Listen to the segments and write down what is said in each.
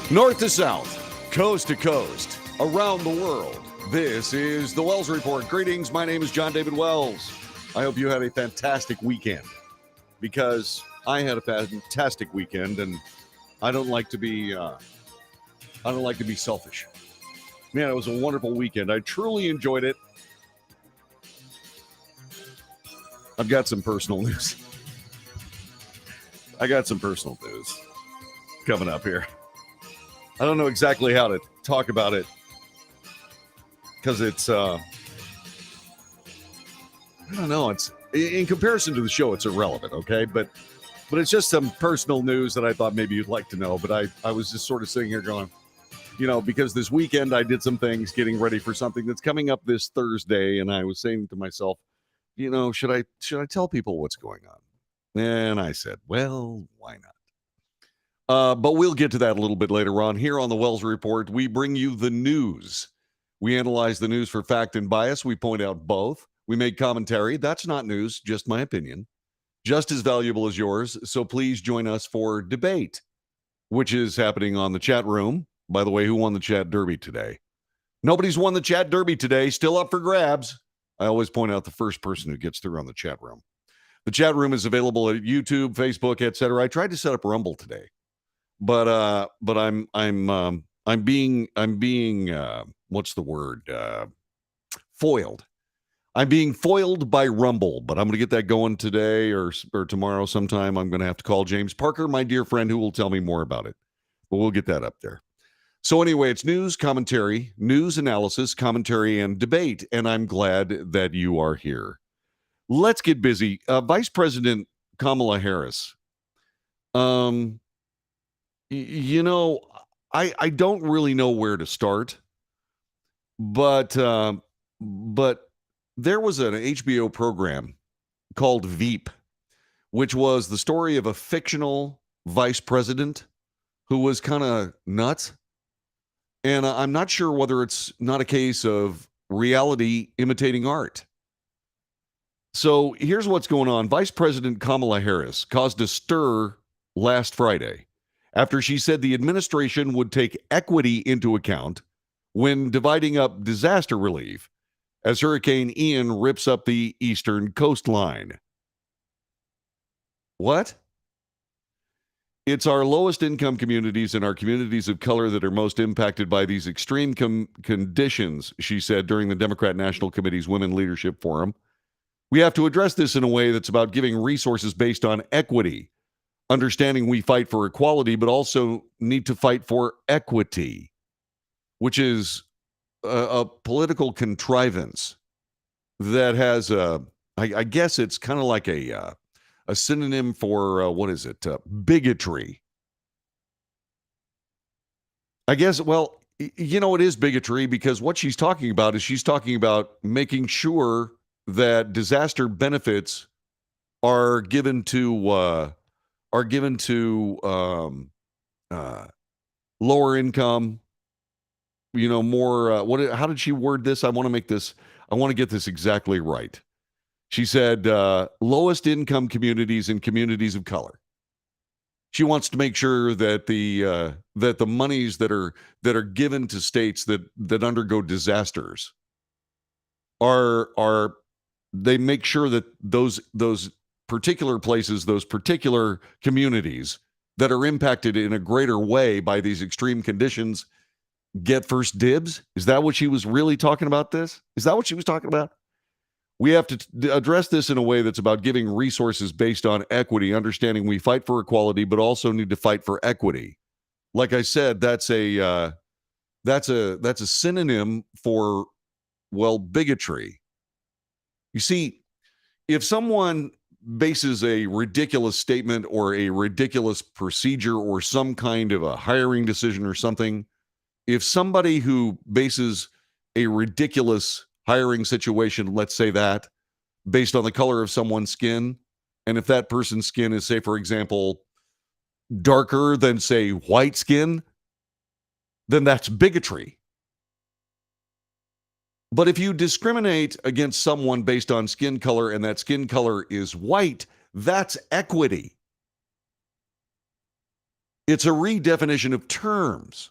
North to south, coast to coast, around the world. This is the Wells Report. Greetings. My name is John David Wells. I hope you had a fantastic weekend, because I had a fantastic weekend, and I don't like to be selfish. Man, it was a wonderful weekend. I truly enjoyed it. I've got some personal news. Coming up here. I don't know exactly how to talk about it, because it's, I don't know, it's, in comparison to the show, it's irrelevant, okay? But it's just some personal news that I thought maybe you'd like to know. But I was just sort of sitting here going, because this weekend I did some things getting ready for something that's coming up this Thursday, and I was saying to myself, should I tell people what's going on? And I said, well, why not? But we'll get to that a little bit later on. Here on the Wells Report, we bring you the news. We analyze the news for fact and bias. We point out both. We make commentary. That's not news, just my opinion. Just as valuable as yours. So please join us for debate, which is happening on the chat room. By the way, who won the chat derby today? Nobody's won the chat derby today. Still up for grabs. I always point out the first person who gets through on the chat room. The chat room is available at YouTube, Facebook, etc. I tried to set up Rumble today. But I'm being what's the word? Foiled. I'm being foiled by Rumble, but I'm going to get that going today or tomorrow sometime. I'm going to have to call James Parker, my dear friend, who will tell me more about it. But we'll get that up there. So anyway, it's news, commentary, news analysis, commentary, and debate, and I'm glad that you are here. Let's get busy. Vice President Kamala Harris. I don't really know where to start, but there was an HBO program called Veep, which was the story of a fictional vice president who was kind of nuts. And I'm not sure whether it's not a case of reality imitating art. So here's what's going on. Vice President Kamala Harris caused a stir last Friday after she said the administration would take equity into account when dividing up disaster relief as Hurricane Ian rips up the eastern coastline. What? It's our lowest income communities and our communities of color that are most impacted by these extreme conditions, she said during the Democrat National Committee's Women Leadership Forum. We have to address this in a way that's about giving resources based on equity, understanding we fight for equality, but also need to fight for equity, which is a political contrivance that has I guess it's kind of like a synonym for, bigotry. I guess, well, it is bigotry, because what she's talking about is she's talking about making sure that disaster benefits are given to lower income, more. How did she word this? I want to get this exactly right. She said lowest income communities and communities of color. She wants to make sure that the monies that are given to states that undergo disasters are they make sure that those particular places, those particular communities that are impacted in a greater way by these extreme conditions get first dibs? Is that what she was really talking about this? Is that what she was talking about? We have to address this in a way that's about giving resources based on equity, understanding we fight for equality, but also need to fight for equity. Like I said, that's a synonym for, well, bigotry. You see, if someone bases a ridiculous statement or a ridiculous procedure or some kind of a hiring decision or something, if somebody who bases a ridiculous hiring situation, let's say that, based on the color of someone's skin, and if that person's skin is, say, for example, darker than, say, white skin, then that's bigotry. But if you discriminate against someone based on skin color and that skin color is white, that's equity. It's a redefinition of terms.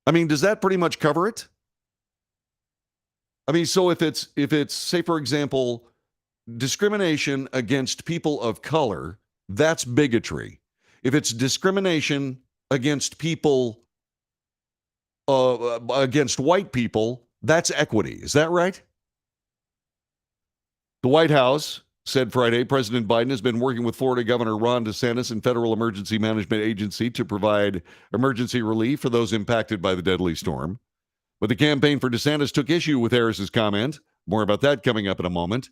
I mean, does that pretty much cover it? I mean, so if it's say for example, discrimination against people of color, that's bigotry. If it's discrimination against people against white people, that's equity. Is that right? The White House said Friday President Biden has been working with Florida Governor Ron DeSantis and Federal Emergency Management Agency to provide emergency relief for those impacted by the deadly storm. But the campaign for DeSantis took issue with Harris's comment. More about that coming up in a moment.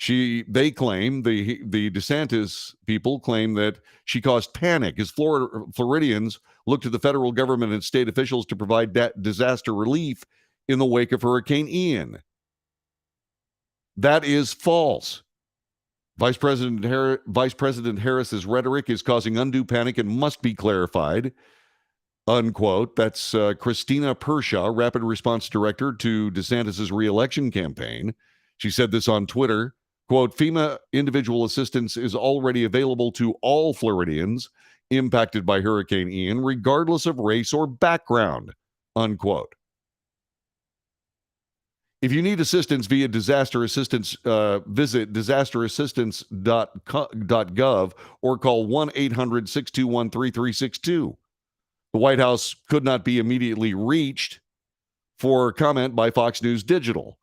They claim, the DeSantis people claim that she caused panic as Floridians looked to the federal government and state officials to provide disaster relief in the wake of Hurricane Ian. That is false. Vice President Harris's rhetoric is causing undue panic and must be clarified. Unquote. That's Christina Pershaw, Rapid Response Director to DeSantis' reelection campaign. She said this on Twitter. Quote, FEMA individual assistance is already available to all Floridians impacted by Hurricane Ian, regardless of race or background. Unquote. If you need assistance via disaster assistance, visit disasterassistance.gov or call 1-800-621-3362. The White House could not be immediately reached for comment by Fox News Digital.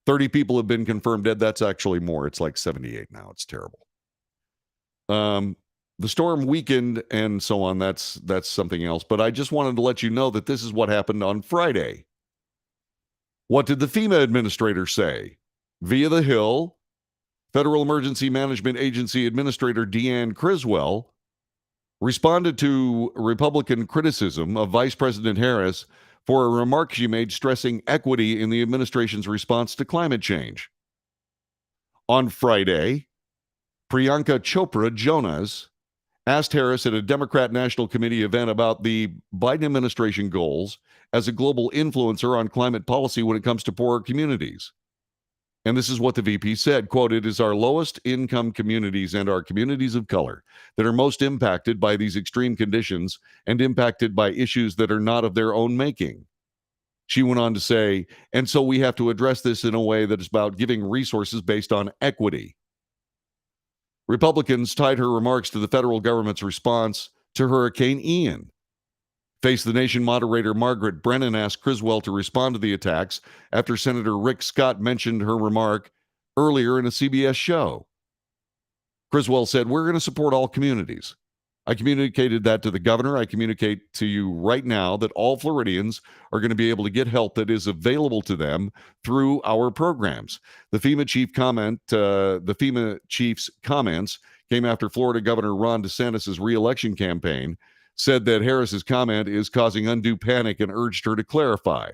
30 people have been confirmed dead. That's actually more. It's like 78 now. It's terrible. The storm weakened and so on. That's something else. But I just wanted to let you know that this is what happened on Friday. What did the FEMA administrator say? Via the Hill, Federal Emergency Management Agency Administrator Deanne Criswell responded to Republican criticism of Vice President Harris for a remark she made stressing equity in the administration's response to climate change. On Friday, Priyanka Chopra Jonas asked Harris at a Democrat National Committee event about the Biden administration goals as a global influencer on climate policy when it comes to poorer communities. And this is what the VP said, quote, it is our lowest income communities and our communities of color that are most impacted by these extreme conditions and impacted by issues that are not of their own making. She went on to say, and so we have to address this in a way that is about giving resources based on equity. Republicans tied her remarks to the federal government's response to Hurricane Ian. Face the Nation moderator Margaret Brennan asked Criswell to respond to the attacks after Senator Rick Scott mentioned her remark earlier in a CBS show. Criswell said, we're going to support all communities. I communicated that to the governor. I communicate to you right now that all Floridians are going to be able to get help that is available to them through our programs. The FEMA chief's comments came after Florida Governor Ron DeSantis' reelection campaign said that Harris's comment is causing undue panic and urged her to clarify.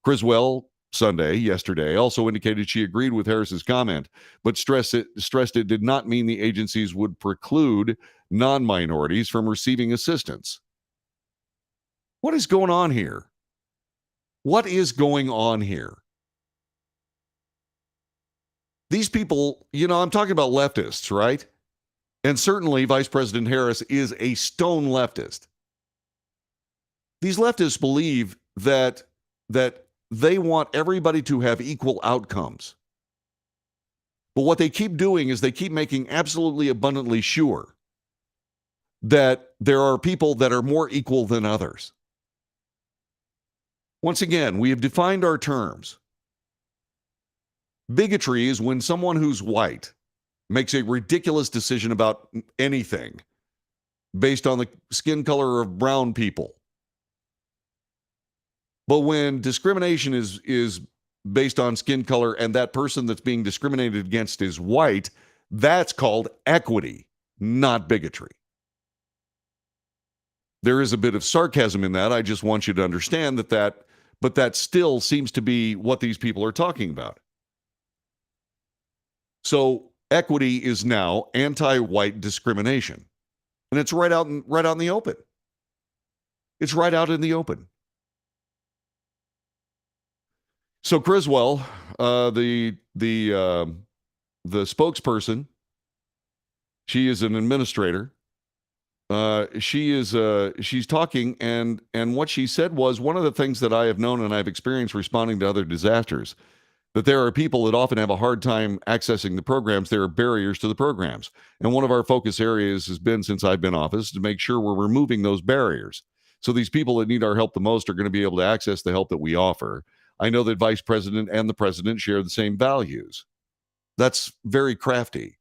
Criswell, yesterday, also indicated she agreed with Harris's comment, but stressed it did not mean the agencies would preclude non-minorities from receiving assistance. What is going on here? What is going on here? These people, I'm talking about leftists, right? And certainly Vice President Harris is a stone leftist. These leftists believe that they want everybody to have equal outcomes. But what they keep doing is they keep making absolutely abundantly sure that there are people that are more equal than others. Once again, we have defined our terms. Bigotry is when someone who's white makes a ridiculous decision about anything based on the skin color of brown people. But when discrimination is based on skin color and that person that's being discriminated against is white, that's called equity, not bigotry. There is a bit of sarcasm in that. I just want you to understand but that still seems to be what these people are talking about. So equity is now anti-white discrimination. And it's right out in the open. It's right out in the open. So Criswell, the spokesperson, She is an administrator. She's talking, and what she said was, one of the things that I have known and I've experienced responding to other disasters, that there are people that often have a hard time accessing the programs. There are barriers to the programs. And one of our focus areas has been, since I've been in office, to make sure we're removing those barriers. So these people that need our help the most are going to be able to access the help that we offer. I know that Vice President and the President share the same values. That's very crafty.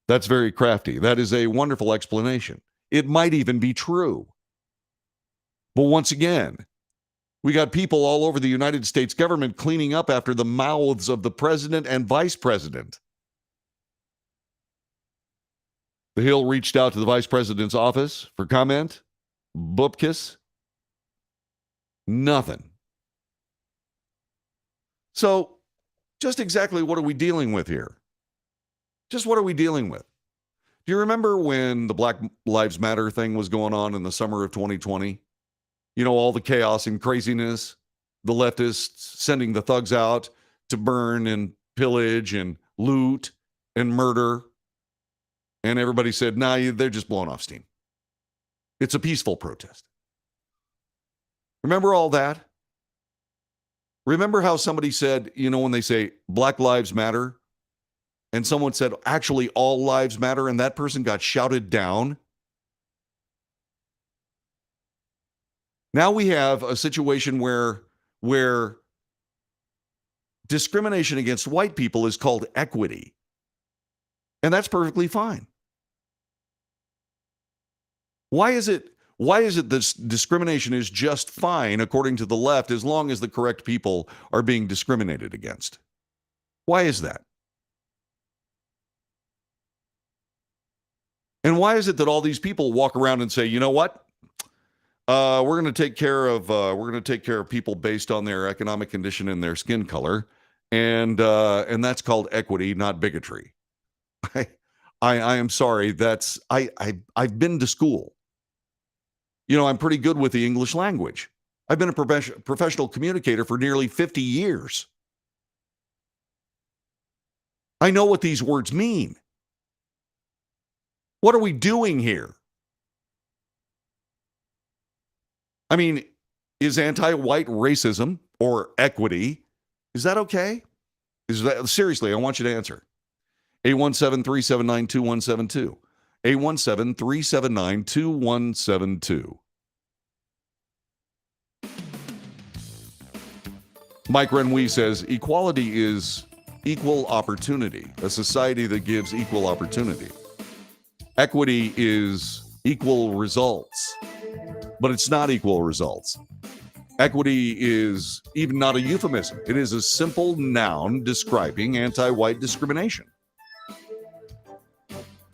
That's very crafty. That is a wonderful explanation. It might even be true. But once again, we got people all over the United States government cleaning up after the mouths of the president and vice president. The Hill reached out to the vice president's office for comment. Bupkis. Nothing. So, just exactly what are we dealing with here? Just what are we dealing with? Do you remember when the Black Lives Matter thing was going on in the summer of 2020? You know, all the chaos and craziness, the leftists sending the thugs out to burn and pillage and loot and murder. And everybody said, nah, they're just blowing off steam. It's a peaceful protest. Remember all that? Remember how somebody said, you know, when they say Black Lives Matter, and someone said, actually, all lives matter, and that person got shouted down? Now we have a situation where discrimination against white people is called equity. And that's perfectly fine. Why is it this discrimination is just fine according to the left as long as the correct people are being discriminated against? Why is that? And why is it that all these people walk around and say, you know what? We're going to take care of people based on their economic condition and their skin color, and that's called equity, not bigotry. I am sorry. I've been to school. You know, I'm pretty good with the English language. I've been a professional communicator for nearly 50 years. I know what these words mean. What are we doing here? I mean, is anti-white racism or equity, is that okay? Seriously, I want you to answer. 817-379-2172. 817-379-2172. Mike Renwee says, equality is equal opportunity, a society that gives equal opportunity. Equity is equal results, but it's not equal results. Equity is even not a euphemism. It is a simple noun describing anti-white discrimination.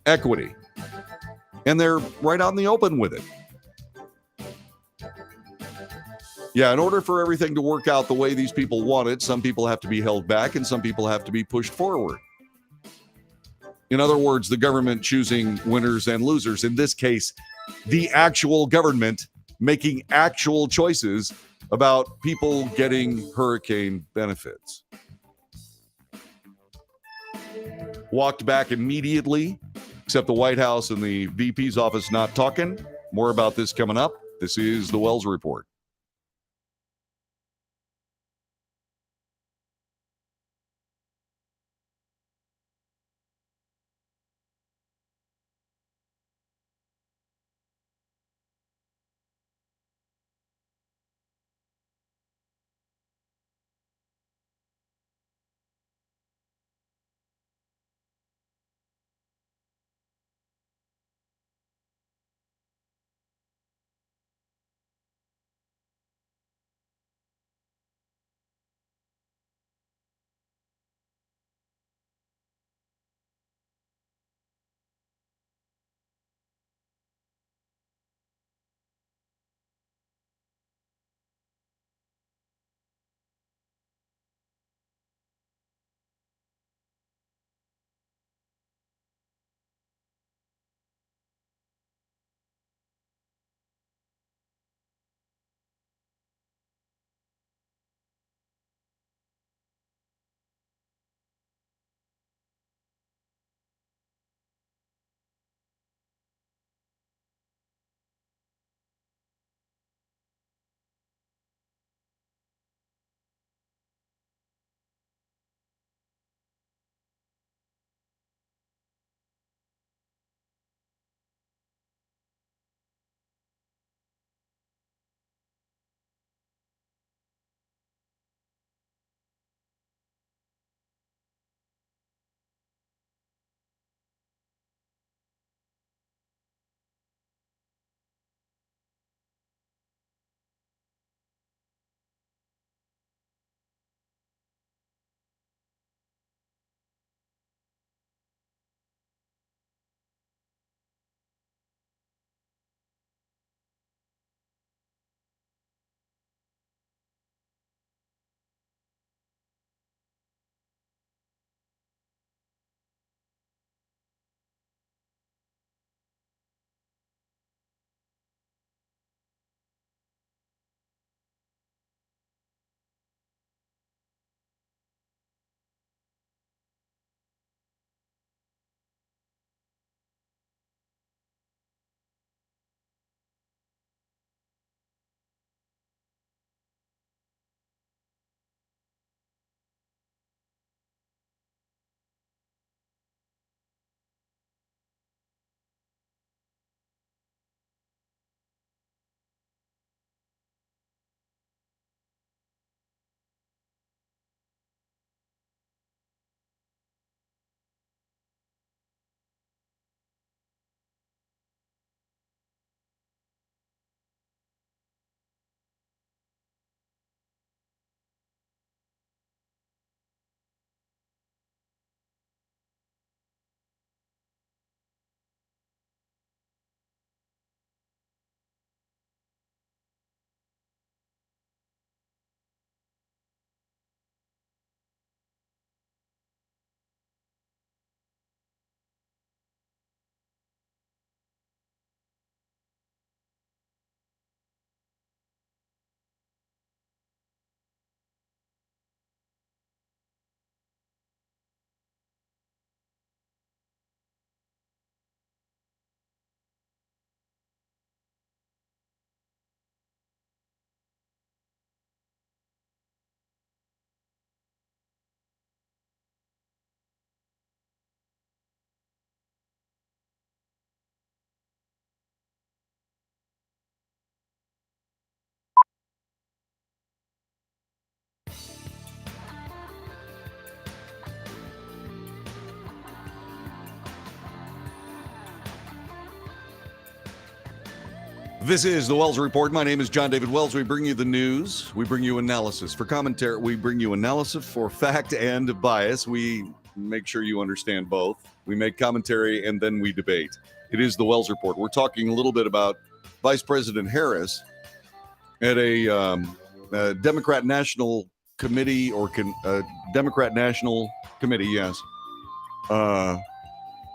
Equity. And they're right out in the open with it. Yeah, in order for everything to work out the way these people want it, some people have to be held back and some people have to be pushed forward. In other words, the government choosing winners and losers. In this case, the actual government making actual choices about people getting hurricane benefits. Walked back immediately, except the White House and the VP's office not talking. More about this coming up. This is the Wells Report. This is the Wells Report. My name is John David Wells. We bring you the news. We bring you analysis. For commentary, we bring you analysis for fact and bias. We make sure you understand both. We make commentary and then we debate. It is the Wells Report. We're talking a little bit about Vice President Harris at a Democrat National Committee Democrat National Committee, yes,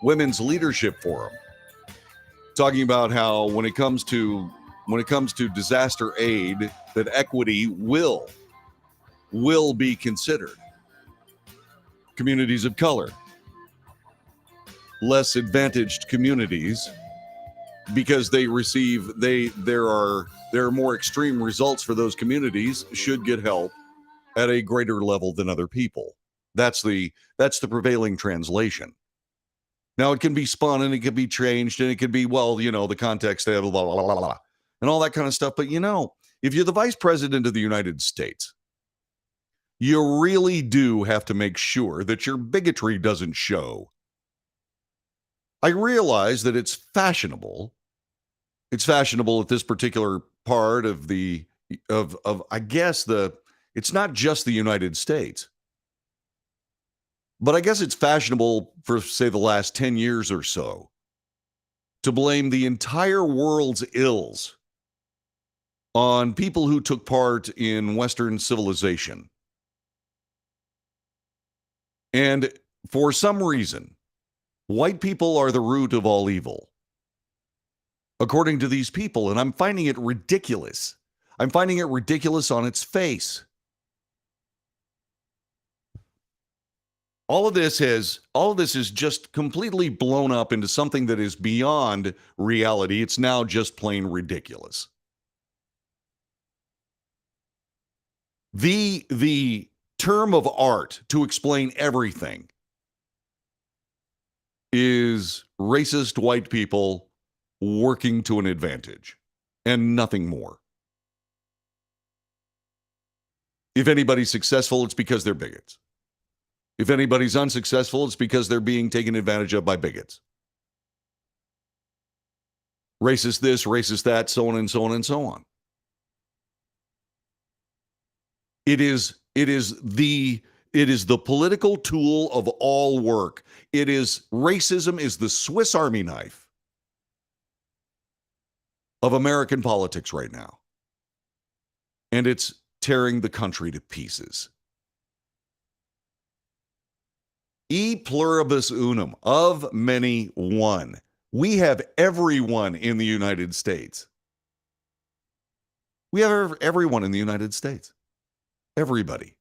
Women's Leadership Forum. Talking about how when it comes to disaster aid, that equity will be considered. Communities of color, less advantaged communities, because there are more extreme results for those communities, should get help at a greater level than other people. That's the prevailing translation. Now, it can be spun and it can be changed and it can be, the context, blah, blah, blah, blah, blah, and all that kind of stuff. But, if you're the vice president of the United States, you really do have to make sure that your bigotry doesn't show. I realize that it's fashionable. It's fashionable at this particular part of it's not just the United States. But I guess it's fashionable for, say, the last 10 years or so to blame the entire world's ills on people who took part in Western civilization. And for some reason, white people are the root of all evil, according to these people. And I'm finding it ridiculous. I'm finding it ridiculous on its face. All of this is just completely blown up into something that is beyond reality. It's now just plain ridiculous. The term of art to explain everything is racist white people working to an advantage and nothing more. If anybody's successful, it's because they're bigots. If anybody's unsuccessful, it's because they're being taken advantage of by bigots. Racist this, racist that, so on and so on and so on. It is the political tool of all work. Racism is the Swiss Army knife of American politics right now. And it's tearing the country to pieces. E pluribus unum, of many one. We have everyone in the United States. We have everyone in the United States. Everybody.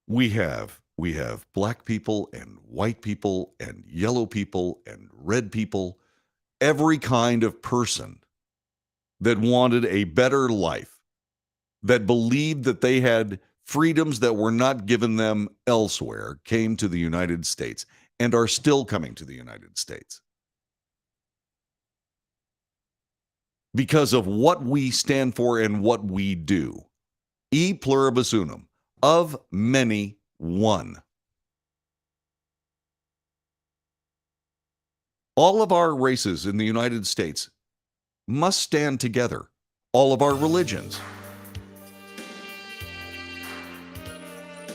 We have black people and white people and yellow people and red people, every kind of person that wanted a better life, that believed that they had freedoms that were not given them elsewhere, came to the United States and are still coming to the United States. Because of what we stand for and what we do. E pluribus unum, of many one. All of our races in the United States must stand together. All of our religions.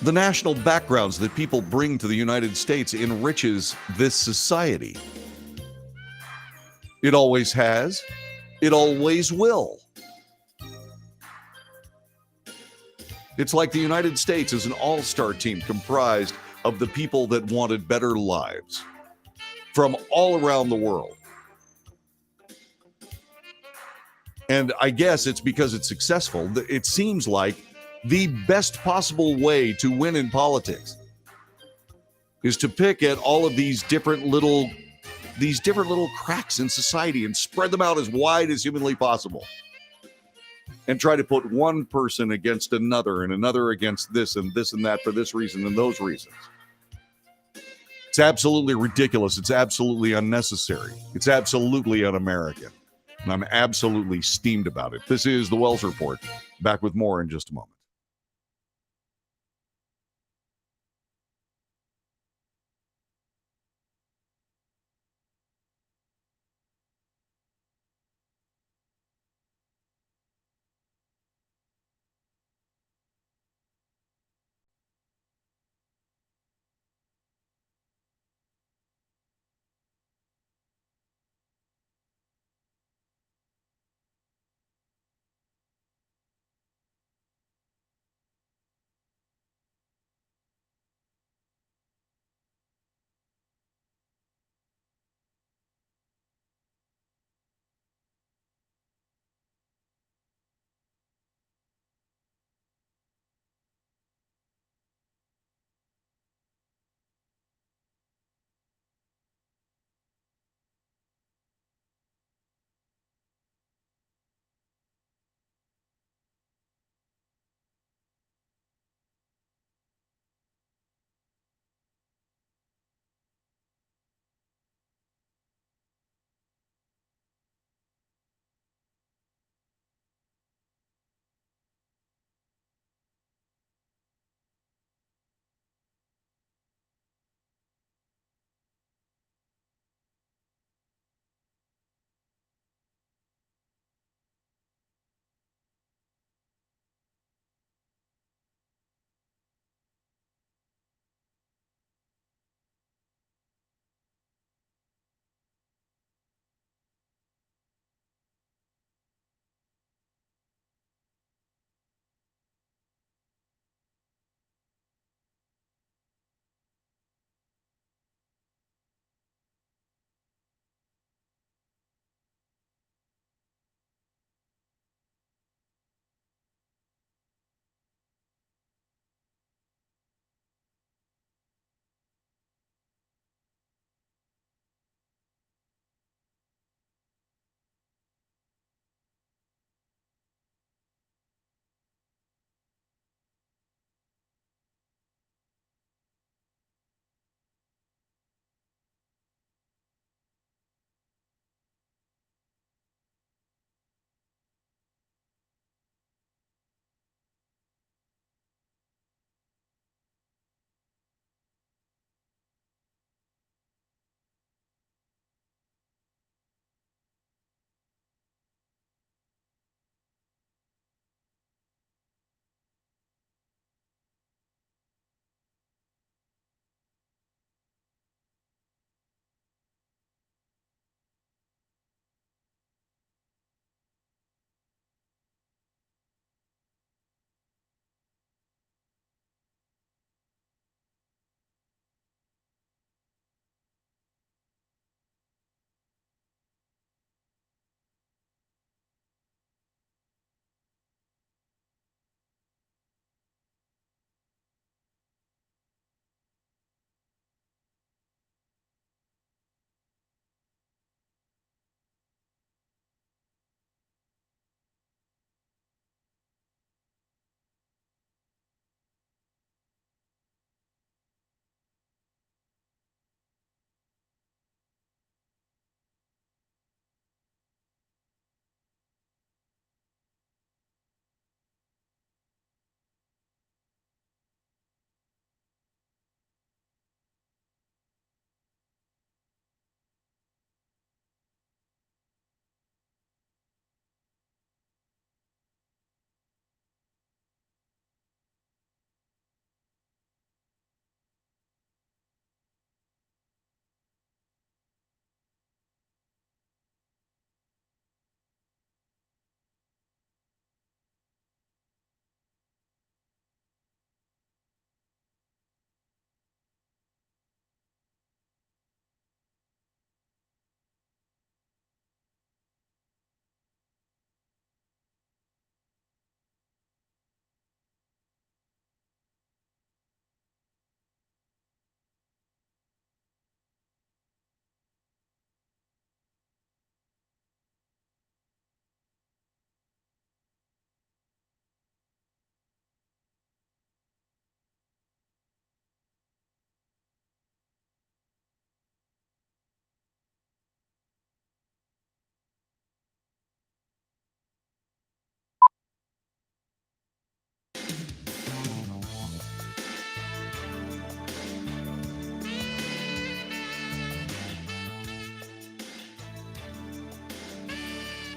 The national backgrounds that people bring to the United States enriches this society. It always has. It always will. It's like the United States is an all-star team comprised of the people that wanted better lives from all around the world. And I guess it's because it's successful. It seems like the best possible way to win in politics is to pick at all of these different little cracks in society and spread them out as wide as humanly possible. And try to put one person against another and another against this and that for this reason and those reasons. It's absolutely ridiculous. It's absolutely unnecessary. It's absolutely un-American. And I'm absolutely steamed about it. This is the Wells Report. Back with more in just a moment.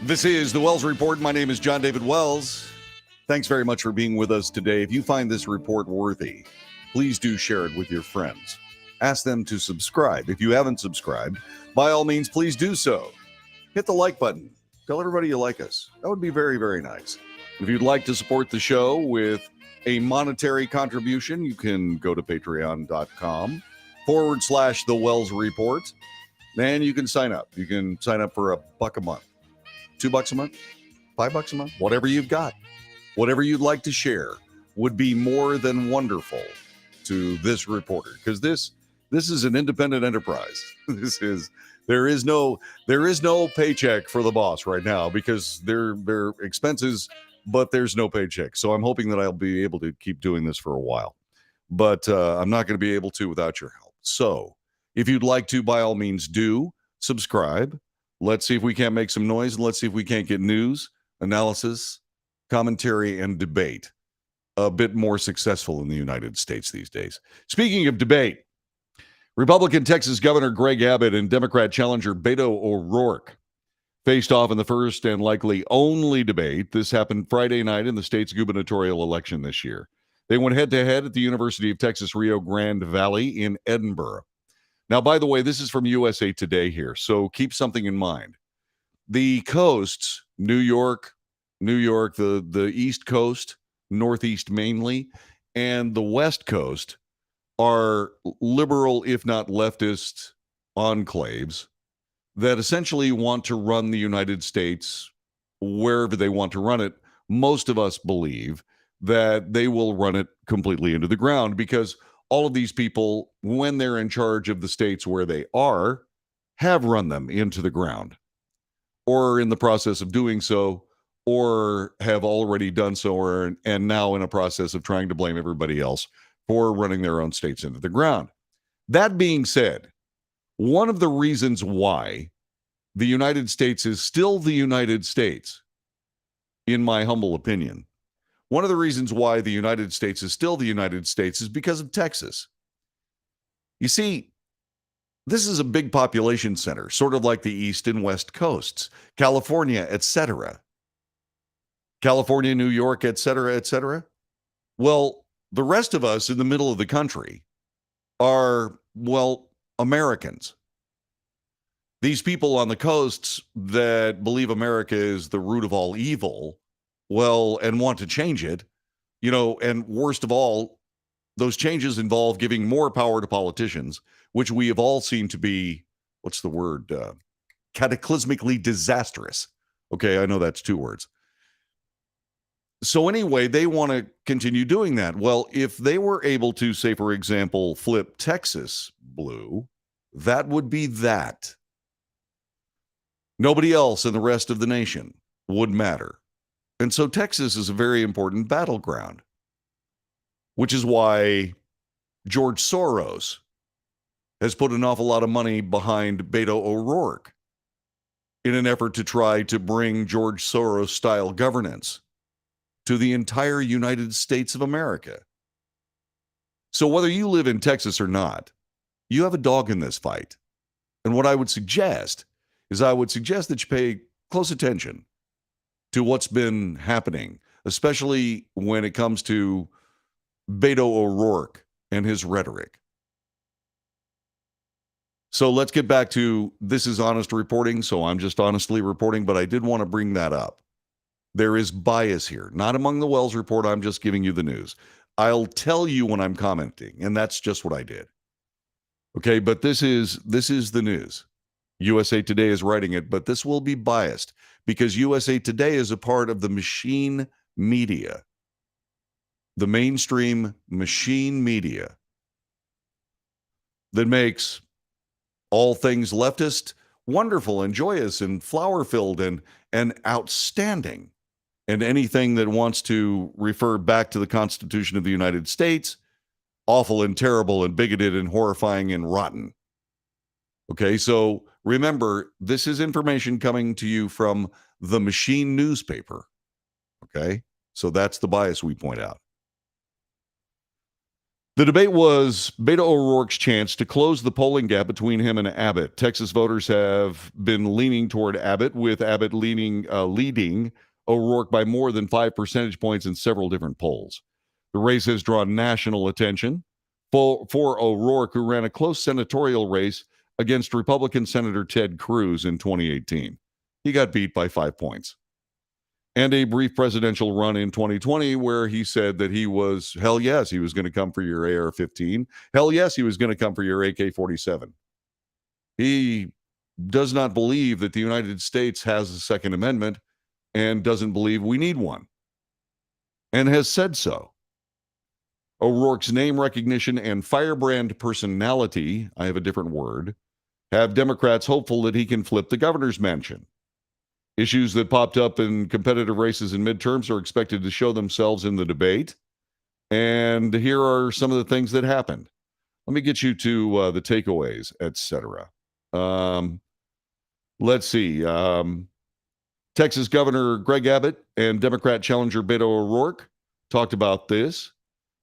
This is the Wells Report. My name is John David Wells. Thanks very much for being with us today. If you find this report worthy, please do share it with your friends. Ask them to subscribe. If you haven't subscribed, by all means, please do so. Hit the like button. Tell everybody you like us. That would be very, very nice. If you'd like to support the show with a monetary contribution, you can go to patreon.com/The Wells Report. Then you can sign up. You can sign up for $1 a month, $2 a month, $5 a month, whatever you've got. Whatever you'd like to share would be more than wonderful to this reporter, because this is an independent enterprise. There is no paycheck for the boss right now because they're expenses, but there's no paycheck. So I'm hoping that I'll be able to keep doing this for a while, but I'm not going to be able to without your help. So if you'd like to, by all means, do subscribe. Let's see if we can't make some noise, and let's see if we can't get news, analysis, commentary, and debate a bit more successful in the United States these days. Speaking of debate, Republican Texas Governor Greg Abbott and Democrat challenger Beto O'Rourke faced off in the first and likely only debate. This happened Friday night in the state's gubernatorial election this year. They went head-to-head at the University of Texas Rio Grande Valley in Edinburgh. Now, by the way, this is from USA Today here, so keep something in mind. The coasts, New York, the East Coast, Northeast mainly, and the West Coast are liberal, if not leftist, enclaves that essentially want to run the United States wherever they want to run it. Most of us believe that they will run it completely into the ground because all of these people, when they're in charge of the states where they are, have run them into the ground or in the process of doing so, or have already done so, and now in a process of trying to blame everybody else for running their own states into the ground. That being said, one of the reasons why the United States is still the United States, in my humble opinion, one of the reasons why the United States is still the United States is because of Texas. You see, this is a big population center, sort of like the East and West Coasts, California, etc. California, New York, etc., etc. Well, the rest of us in the middle of the country are, well, Americans. These people on the coasts that believe America is the root of all evil, well, and want to change it, and worst of all, those changes involve giving more power to politicians, which we have all seen to be, cataclysmically disastrous. Okay, I know that's 2 words. So anyway, they want to continue doing that. Well, if they were able to, say, for example, flip Texas blue, that would be that. Nobody else in the rest of the nation would matter. And so Texas is a very important battleground, which is why George Soros has put an awful lot of money behind Beto O'Rourke in an effort to try to bring George Soros-style governance to the entire United States of America. So whether you live in Texas or not, you have a dog in this fight. And what I would suggest is that you pay close attention to what's been happening, especially when it comes to Beto O'Rourke and his rhetoric. So let's get back to, this is honest reporting, so I'm just honestly reporting, but I did want to bring that up. There is bias here, not among the Wells Report. I'm just giving you the news. I'll tell you when I'm commenting, and that's just what I did. Okay, but this is the news. USA Today is writing it, but this will be biased because USA Today is a part of the machine media, the mainstream machine media that makes all things leftist wonderful and joyous and flower-filled and outstanding. And anything that wants to refer back to the Constitution of the United States, awful and terrible and bigoted and horrifying and rotten. Okay, so remember, this is information coming to you from the machine newspaper. Okay, so that's the bias we point out. The debate was Beto O'Rourke's chance to close the polling gap between him and Abbott. Texas voters have been leaning toward Abbott, with Abbott leading O'Rourke by more than 5 percentage points in several different polls. The race has drawn national attention for O'Rourke, who ran a close senatorial race against Republican Senator Ted Cruz in 2018. He got beat by 5 points. And a brief presidential run in 2020 where he said that he was, hell yes, he was going to come for your AR-15. Hell yes, he was going to come for your AK-47. He does not believe that the United States has a Second Amendment and doesn't believe we need one, and has said so. O'Rourke's name recognition and firebrand personality, I have a different word, have Democrats hopeful that he can flip the governor's mansion. Issues that popped up in competitive races and midterms are expected to show themselves in the debate. And here are some of the things that happened. Let me get you to the takeaways, etc. Let's see. Texas Governor Greg Abbott and Democrat challenger Beto O'Rourke talked about this.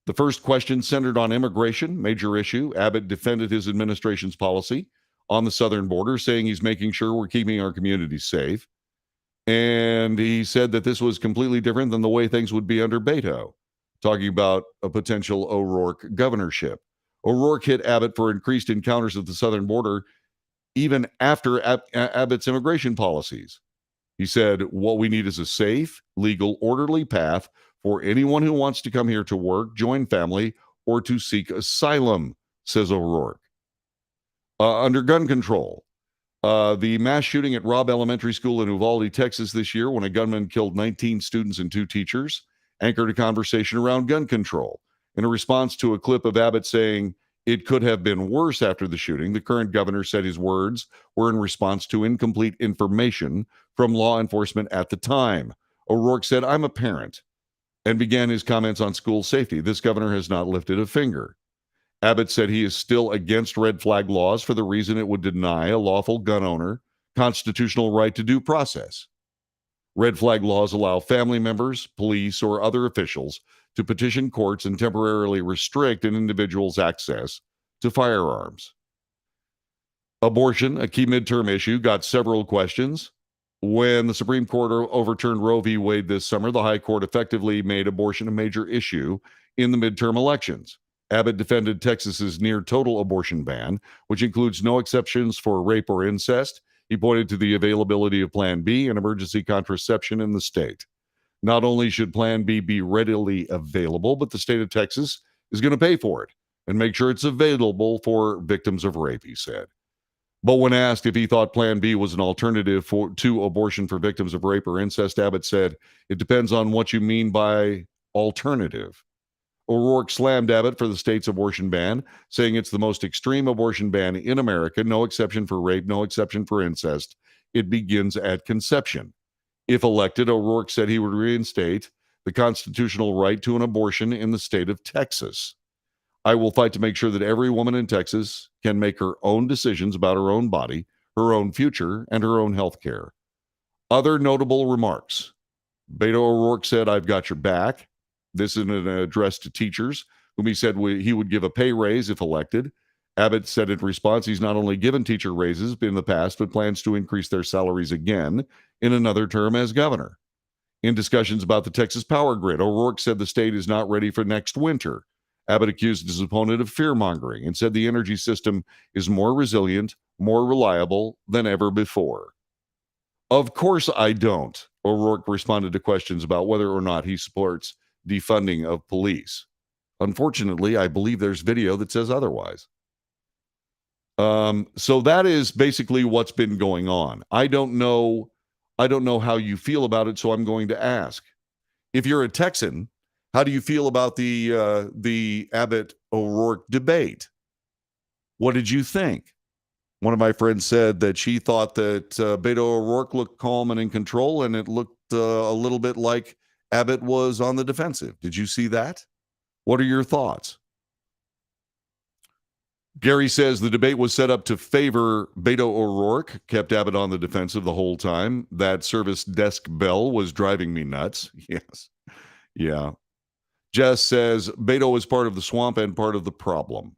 The first question centered on immigration, major issue. Abbott defended his administration's policy on the southern border, saying he's making sure we're keeping our communities safe. And he said that this was completely different than the way things would be under Beto, talking about a potential O'Rourke governorship. O'Rourke hit Abbott for increased encounters at the southern border, even after Abbott's immigration policies. He said, what we need is a safe, legal, orderly path for anyone who wants to come here to work, join family, or to seek asylum, says O'Rourke. Under gun control, the mass shooting at Robb Elementary School in Uvalde, Texas this year, when a gunman killed 19 students and 2 teachers, anchored a conversation around gun control. In a response to a clip of Abbott saying it could have been worse after the shooting, the current governor said his words were in response to incomplete information from law enforcement at the time. O'Rourke said, I'm a parent, and began his comments on school safety. This governor has not lifted a finger. Abbott said he is still against red flag laws for the reason it would deny a lawful gun owner constitutional right to due process. Red flag laws allow family members, police, or other officials to petition courts and temporarily restrict an individual's access to firearms. Abortion, a key midterm issue, got several questions. When the Supreme Court overturned Roe v. Wade this summer, the High Court effectively made abortion a major issue in the midterm elections. Abbott defended Texas's near total abortion ban, which includes no exceptions for rape or incest. He pointed to the availability of Plan B and emergency contraception in the state. Not only should Plan B be readily available, but the state of Texas is going to pay for it and make sure it's available for victims of rape, he said. But when asked if he thought Plan B was an alternative to abortion for victims of rape or incest, Abbott said, it depends on what you mean by alternative. O'Rourke slammed Abbott for the state's abortion ban, saying it's the most extreme abortion ban in America, no exception for rape, no exception for incest. It begins at conception. If elected, O'Rourke said he would reinstate the constitutional right to an abortion in the state of Texas. I will fight to make sure that every woman in Texas can make her own decisions about her own body, her own future, and her own health care. Other notable remarks. Beto O'Rourke said, I've got your back. This is an address to teachers, whom he said he would give a pay raise if elected. Abbott said in response, he's not only given teacher raises in the past, but plans to increase their salaries again in another term as governor. In discussions about the Texas power grid, O'Rourke said the state is not ready for next winter. Abbott accused his opponent of fear-mongering and said the energy system is more resilient, more reliable than ever before. Of course I don't, O'Rourke responded to questions about whether or not he supports defunding of police. Unfortunately, I believe there's video that says otherwise. So that is basically what's been going on. I don't know how you feel about it, so I'm going to ask. If you're a Texan, how do you feel about the Abbott O'Rourke debate? What did you think? One of my friends said that she thought that Beto O'Rourke looked calm and in control, and it looked a little bit like Abbott was on the defensive. Did you see that? What are your thoughts? Gary says the debate was set up to favor Beto O'Rourke, kept Abbott on the defensive the whole time. That service desk bell was driving me nuts. Yes. Yeah. Jess says Beto is part of the swamp and part of the problem.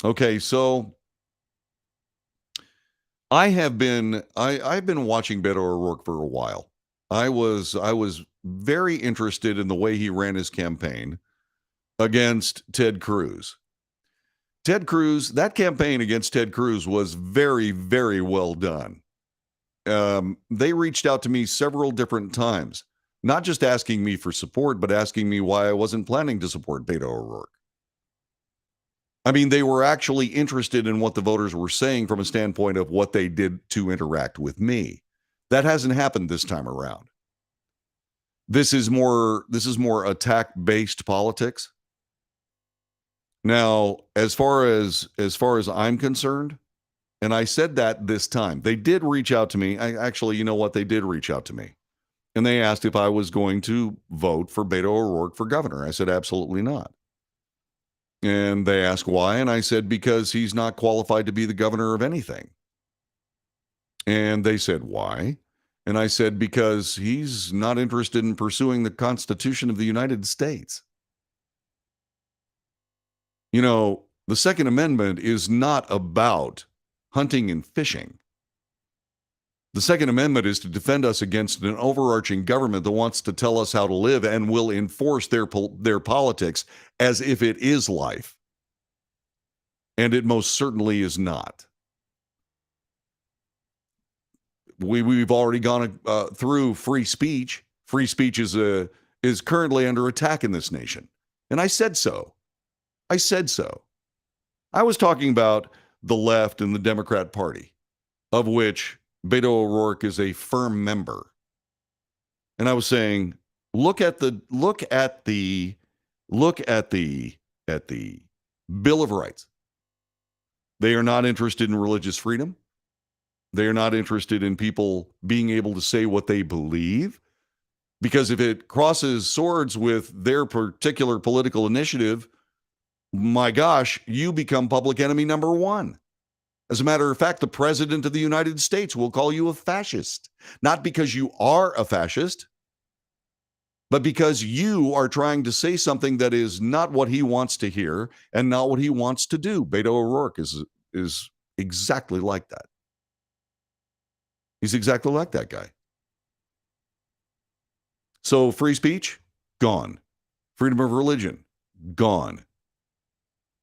Okay, so I've been watching Beto O'Rourke for a while. I was very interested in the way he ran his campaign against Ted Cruz. Ted Cruz, that campaign against Ted Cruz was very, very well done. They reached out to me several different times, not just asking me for support, but asking me why I wasn't planning to support Beto O'Rourke. I mean, they were actually interested in what the voters were saying from a standpoint of what they did to interact with me. That hasn't happened this time around. This is more attack-based politics. Now, as far as I'm concerned, and I said that this time, they did reach out to me. You know what? They did reach out to me. And they asked if I was going to vote for Beto O'Rourke for governor. I said, absolutely not. And they asked why, and I said, because he's not qualified to be the governor of anything. And they said, why? And I said, because he's not interested in pursuing the Constitution of the United States. You know, the Second Amendment is not about hunting and fishing. The Second Amendment is to defend us against an overarching government that wants to tell us how to live and will enforce their politics as if it is life. And it most certainly is not. We've already gone through free speech. Free speech is currently under attack in this nation. And I said so. I said so. I was talking about the left and the Democrat Party, of which Beto O'Rourke is a firm member. And I was saying, look at the Bill of Rights. They are not interested in religious freedom. They are not interested in people being able to say what they believe, because if it crosses swords with their particular political initiative, my gosh, you become public enemy number one. As a matter of fact, the president of the United States will call you a fascist, not because you are a fascist, but because you are trying to say something that is not what he wants to hear and not what he wants to do. Beto O'Rourke is exactly like that. He's exactly like that guy. So free speech, gone. Freedom of religion, gone.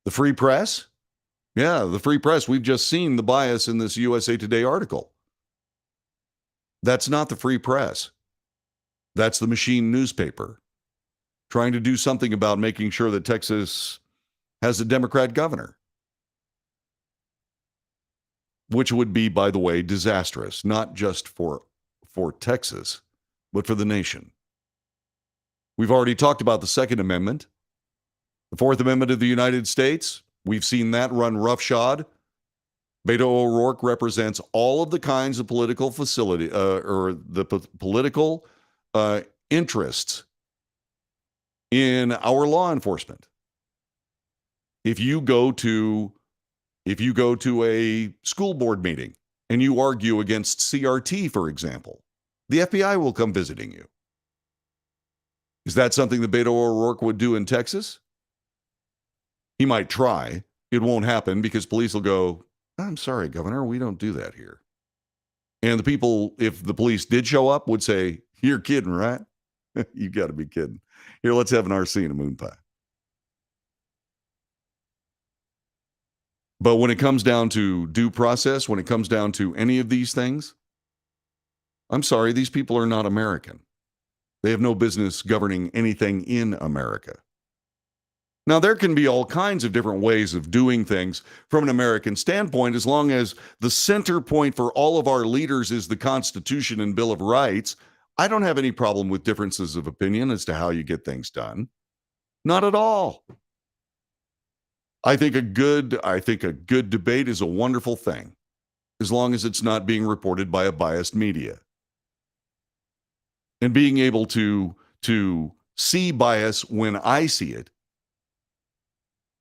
The free press? Yeah, the free press. We've just seen the bias in this USA Today article. That's not the free press. That's the machine newspaper trying to do something about making sure that Texas has a Democrat governor, which would be, by the way, disastrous, not just for Texas, but for the nation. We've already talked about the Second Amendment. The Fourth Amendment of the United States, we've seen that run roughshod. Beto O'Rourke represents all of the kinds of political facility political interests in our law enforcement. If you go to a school board meeting and you argue against CRT, for example, the FBI will come visiting you. Is that something that Beto O'Rourke would do in Texas? He might try. It won't happen because police will go, I'm sorry, Governor, we don't do that here. And the people, if the police did show up, would say, you're kidding, right? You got to be kidding. Here, let's have an RC and a moon pie. But when it comes down to due process, when it comes down to any of these things, I'm sorry, these people are not American. They have no business governing anything in America. Now, there can be all kinds of different ways of doing things from an American standpoint, as long as the center point for all of our leaders is the Constitution and Bill of Rights. I don't have any problem with differences of opinion as to how you get things done. Not at all. I think a good debate is a wonderful thing, as long as it's not being reported by a biased media. And being able to see bias when I see it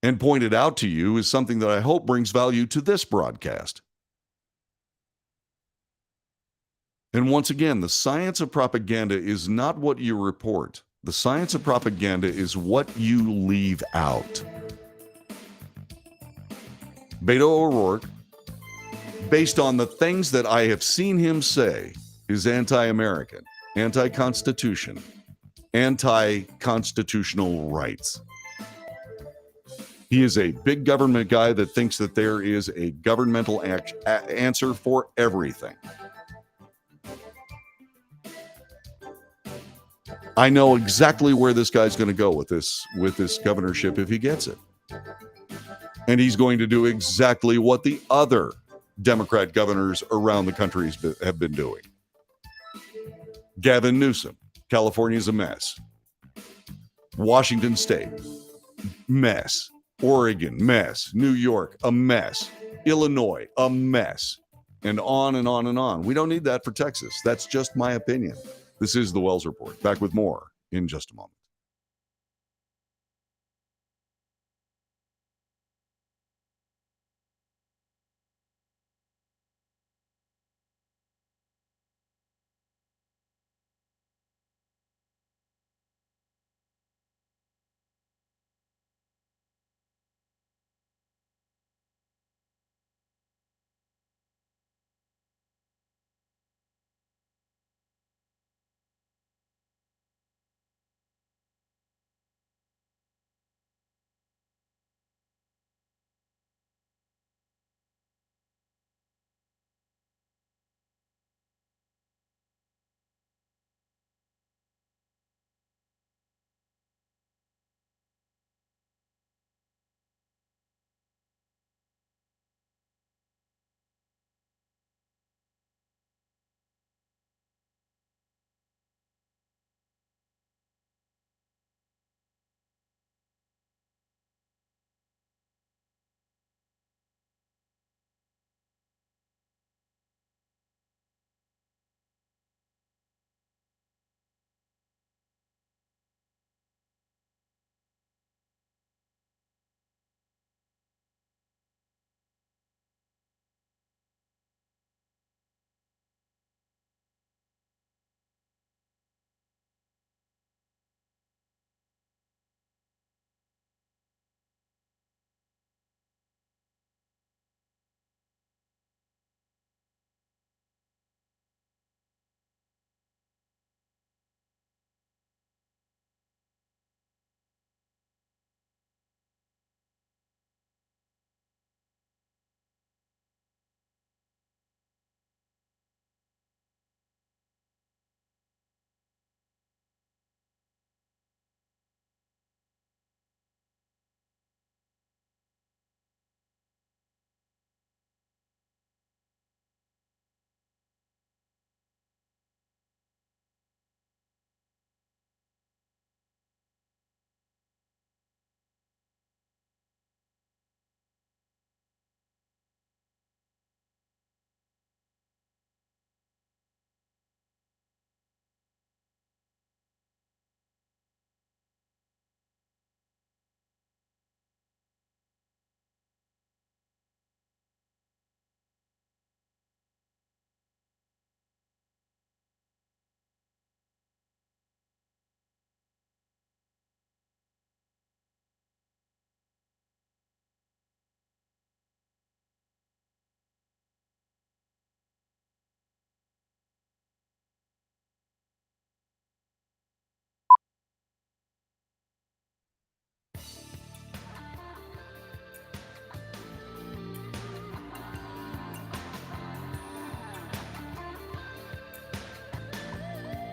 and point it out to you is something that I hope brings value to this broadcast. And once again, the science of propaganda is not what you report. The science of propaganda is what you leave out. Beto O'Rourke, based on the things that I have seen him say, is anti-American, anti-Constitution, anti-constitutional rights. He is a big government guy that thinks that there is a governmental answer for everything. I know exactly where this guy's going to go with this governorship if he gets it. And he's going to do exactly what the other Democrat governors around the country have been doing. Gavin Newsom, California's a mess. Washington State, mess. Oregon, mess. New York, a mess. Illinois, a mess. And on and on and on. We don't need that for Texas. That's just my opinion. This is the Wells Report. Back with more in just a moment.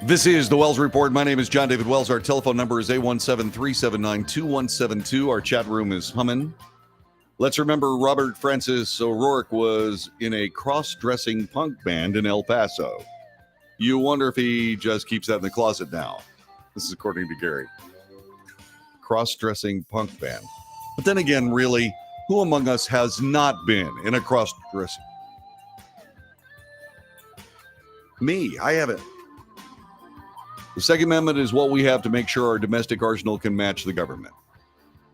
This is the Wells Report. My name is John David Wells. Our telephone number is 817-379-2172. Our chat room is humming. Let's remember Robert Francis O'Rourke was in a cross-dressing punk band in El Paso. You wonder if he just keeps that in the closet now. This is according to Gary. Cross-dressing punk band. But then again, really, who among us has not been in a cross-dressing? Me, I haven't. The Second Amendment is what we have to make sure our domestic arsenal can match the government.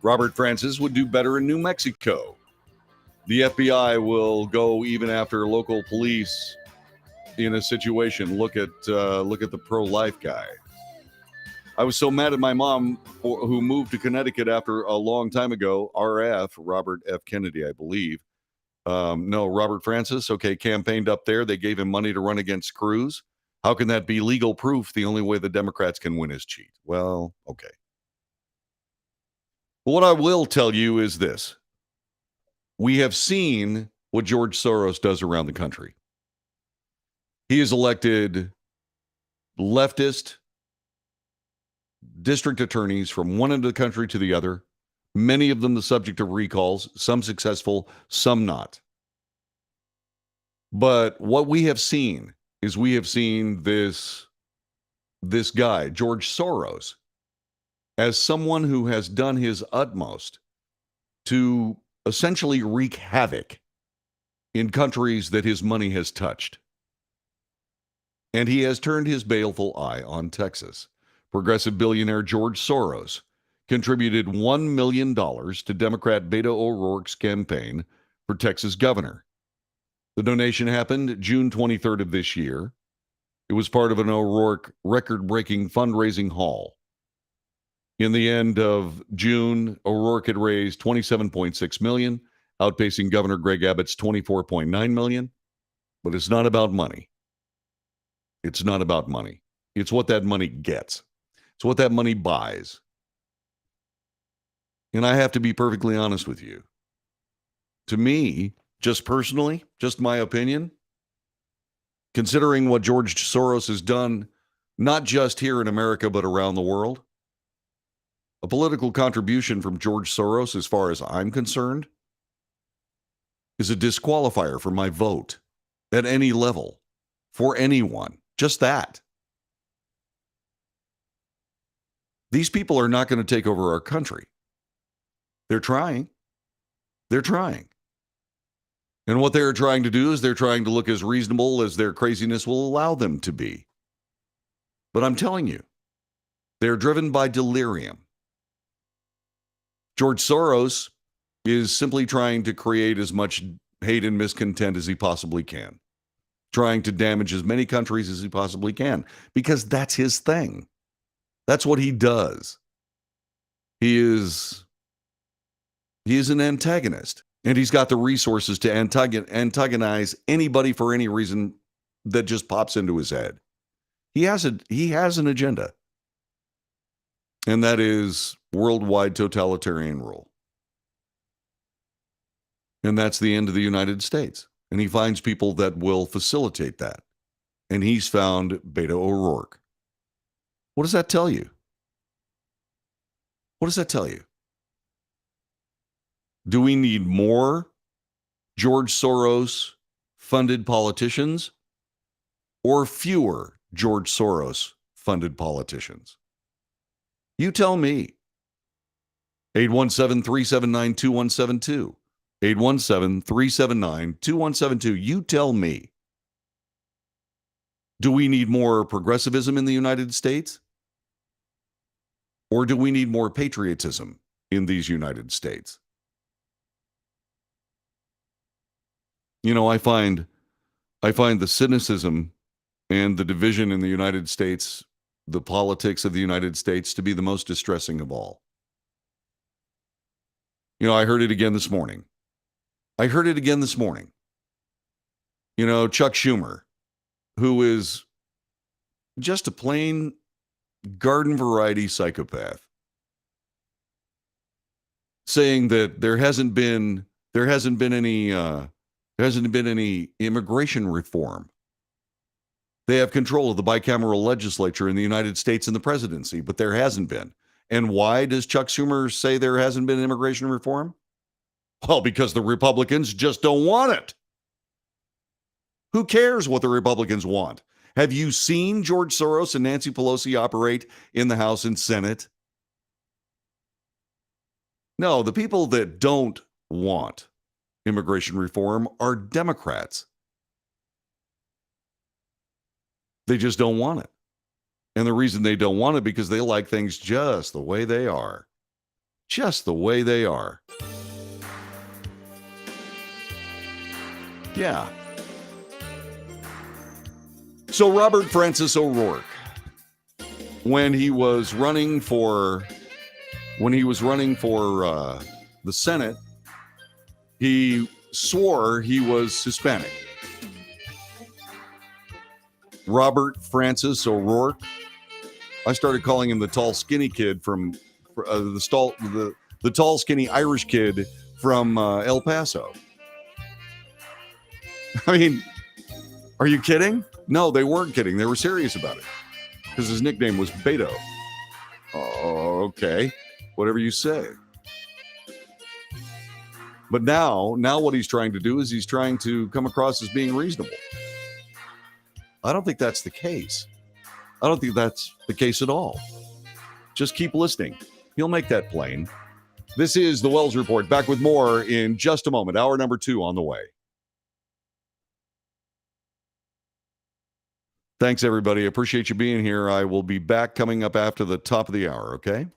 Robert Francis would do better in New Mexico. The FBI will go even after local police in a situation. Look at the pro-life guy. I was so mad at my mom who moved to Connecticut after a long time ago. RF, Robert F. Kennedy, I believe. No, Robert Francis, okay, campaigned up there. They gave him money to run against Cruz. How can that be legal proof? The only way the Democrats can win is cheat. Well, okay. What I will tell you is this. We have seen what George Soros does around the country. He has elected leftist district attorneys from one end of the country to the other, many of them the subject of recalls, some successful, some not. But what we have seen is this guy, George Soros, as someone who has done his utmost to essentially wreak havoc in countries that his money has touched. And he has turned his baleful eye on Texas. Progressive billionaire George Soros contributed $1 million to Democrat Beto O'Rourke's campaign for Texas governor. The donation happened June 23rd of this year. It was part of an O'Rourke record-breaking fundraising haul. In the end of June, O'Rourke had raised $27.6 million, outpacing Governor Greg Abbott's $24.9 million. But it's not about money. It's not about money. It's what that money gets. It's what that money buys. And I have to be perfectly honest with you. To me, just personally, just my opinion, considering what George Soros has done, not just here in America, but around the world, a political contribution from George Soros, as far as I'm concerned, is a disqualifier for my vote at any level, for anyone. Just that. These people are not going to take over our country. They're trying. They're trying. And what they're trying to do is they're trying to look as reasonable as their craziness will allow them to be. But I'm telling you, they're driven by delirium. George Soros is simply trying to create as much hate and miscontent as he possibly can, trying to damage as many countries as he possibly can, because that's his thing. That's what he does. He is an antagonist, and he's got the resources to antagonize anybody for any reason that just pops into his head. He has an agenda, and that is worldwide totalitarian rule. And that's the end of the United States. And he finds people that will facilitate that. And he's found Beto O'Rourke. What does that tell you? What does that tell you? Do we need more George Soros funded politicians or fewer George Soros funded politicians? You tell me. 817-379-2172. 817-379-2172. You tell me. Do we need more progressivism in the United States? Or do we need more patriotism in these United States? You know, I find the cynicism and the division in the United States, the politics of the United States, to be the most distressing of all. You know, I heard it again this morning. You know, Chuck Schumer, who is just a plain garden variety psychopath, saying that there hasn't been any immigration reform. They have control of the bicameral legislature in the United States and the presidency, but there hasn't been. And why does Chuck Schumer say there hasn't been immigration reform? Well, because the Republicans just don't want it. Who cares what the Republicans want? Have you seen George Soros and Nancy Pelosi operate in the House and Senate? No, the people that don't want immigration reform are Democrats. They just don't want it. And the reason they don't want it because they like things just the way they are. Just the way they are. Yeah. So Robert Francis O'Rourke, when he was running for the Senate, he swore he was Hispanic. Robert Francis O'Rourke. I started calling him the tall, skinny kid from the tall, skinny Irish kid from El Paso. I mean, are you kidding? No, they weren't kidding. They were serious about it because his nickname was Beto. Oh, okay, whatever you say. But now what he's trying to do is he's trying to come across as being reasonable. I don't think that's the case. I don't think that's the case at all. Just keep listening. He'll make that plain. This is the Wells Report. Back with more in just a moment. Hour number 2 on the way. Thanks, everybody. Appreciate you being here. I will be back coming up after the top of the hour, okay?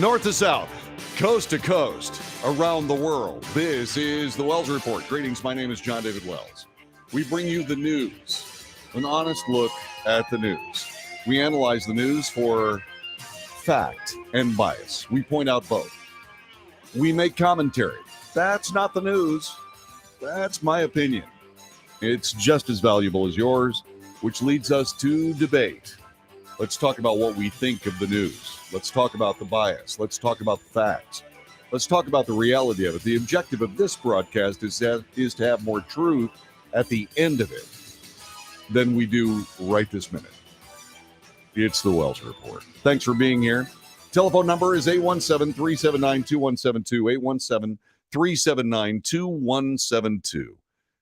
North to south, coast to coast, around the world. This is the Wells Report. Greetings, my name is John David Wells. We bring you the news, an honest look at the news. We analyze the news for fact and bias. We point out both. We make commentary. That's not the news. That's my opinion. It's just as valuable as yours, which leads us to debate. Let's talk about what we think of the news. Let's talk about the bias. Let's talk about the facts. Let's talk about the reality of it. The objective of this broadcast is to have more truth at the end of it than we do right this minute. It's the Wells Report. Thanks for being here. Telephone number is 817-379-2172, 817-379-2172.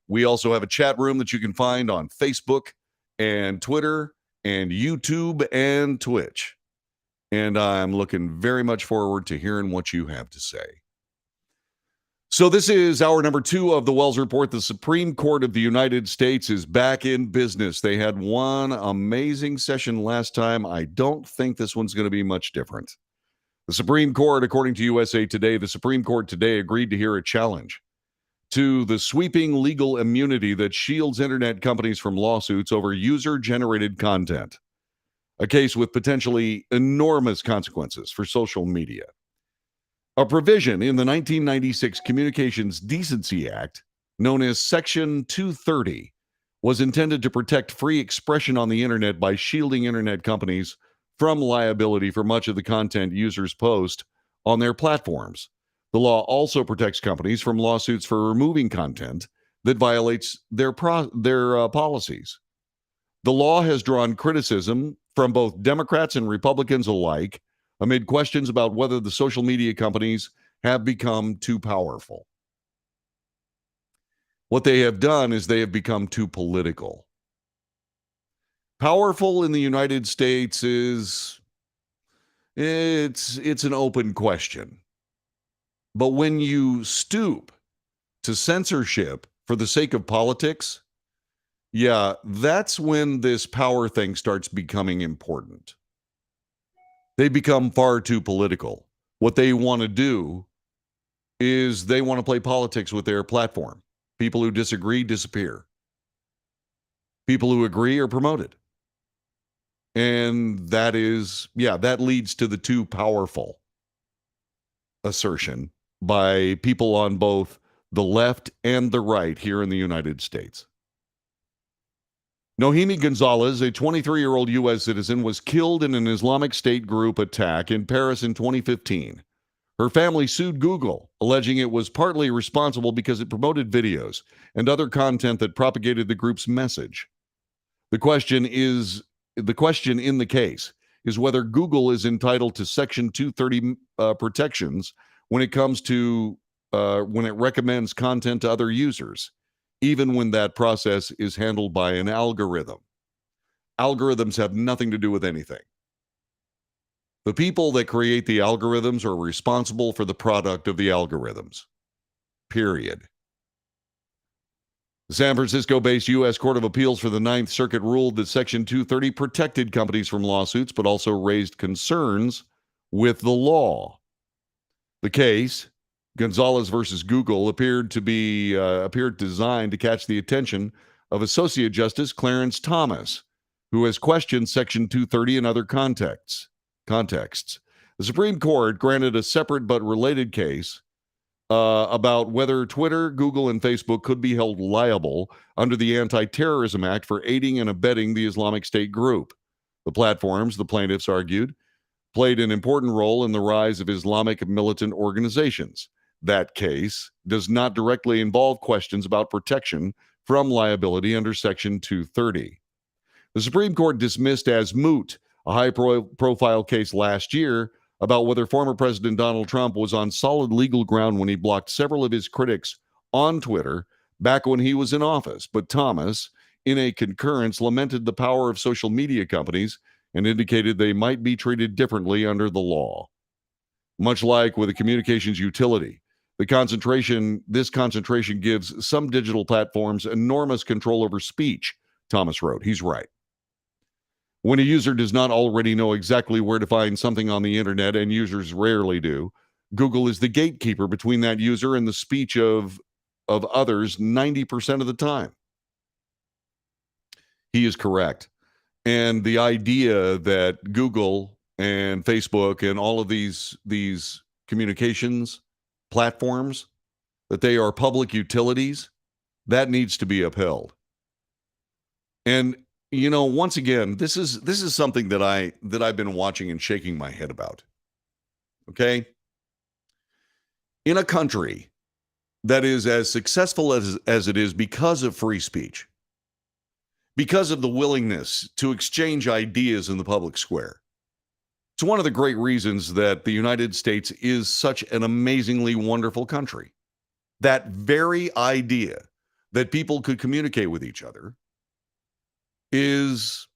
We also have a chat room that you can find on Facebook and Twitter and YouTube and Twitch. And I'm looking very much forward to hearing what you have to say. So this is hour number 2 of the Wells Report. The Supreme Court of the United States is back in business. They had one amazing session last time. I don't think this one's going to be much different. The Supreme Court, according to USA Today, the Supreme Court today agreed to hear a challenge to the sweeping legal immunity that shields internet companies from lawsuits over user-generated content, a case with potentially enormous consequences for social media. A provision in the 1996 Communications Decency Act, known as Section 230, was intended to protect free expression on the internet by shielding internet companies from liability for much of the content users post on their platforms. The law also protects companies from lawsuits for removing content that violates their policies. The law has drawn criticism from both Democrats and Republicans alike amid questions about whether the social media companies have become too powerful. What they have done is they have become too political. Powerful in the United States it's an open question. But when you stoop to censorship for the sake of politics, yeah, that's when this power thing starts becoming important. They become far too political. What they want to do is they want to play politics with their platform. People who disagree disappear. People who agree are promoted. And that leads to the too powerful assertion by people on both the left and the right here in the United States. Nohemi Gonzalez, a 23-year-old U.S. citizen, was killed in an Islamic State group attack in Paris in 2015. Her family sued Google, alleging it was partly responsible because it promoted videos and other content that propagated the group's message. The question in the case is whether Google is entitled to Section 230 protections when it comes to when it recommends content to other users, even when that process is handled by an algorithm. Algorithms have nothing to do with anything. The people that create the algorithms are responsible for the product of the algorithms. Period. The San Francisco-based U.S. Court of Appeals for the Ninth Circuit ruled that Section 230 protected companies from lawsuits, but also raised concerns with the law. The case, Gonzalez versus Google, appeared designed to catch the attention of Associate Justice Clarence Thomas, who has questioned Section 230 in other contexts. The Supreme Court granted a separate but related case about whether Twitter, Google, and Facebook could be held liable under the Anti-Terrorism Act for aiding and abetting the Islamic State group. The platforms, the plaintiffs argued, played an important role in the rise of Islamic militant organizations. That case does not directly involve questions about protection from liability under Section 230. The Supreme Court dismissed as moot a high-profile case last year about whether former President Donald Trump was on solid legal ground when he blocked several of his critics on Twitter back when he was in office. But Thomas, in a concurrence, lamented the power of social media companies and indicated they might be treated differently under the law. Much like with a communications utility, this concentration gives some digital platforms enormous control over speech, Thomas wrote. He's right. When a user does not already know exactly where to find something on the internet, and users rarely do, Google is the gatekeeper between that user and the speech of others 90% of the time. He is correct. And the idea that Google and Facebook and all of these communications platforms, that they are public utilities, that needs to be upheld. And once again, this is something that I've been watching and shaking my head about. Okay? In a country that is as successful as it is because of free speech, because of the willingness to exchange ideas in the public square. It's one of the great reasons that the United States is such an amazingly wonderful country. That very idea that people could communicate with each other is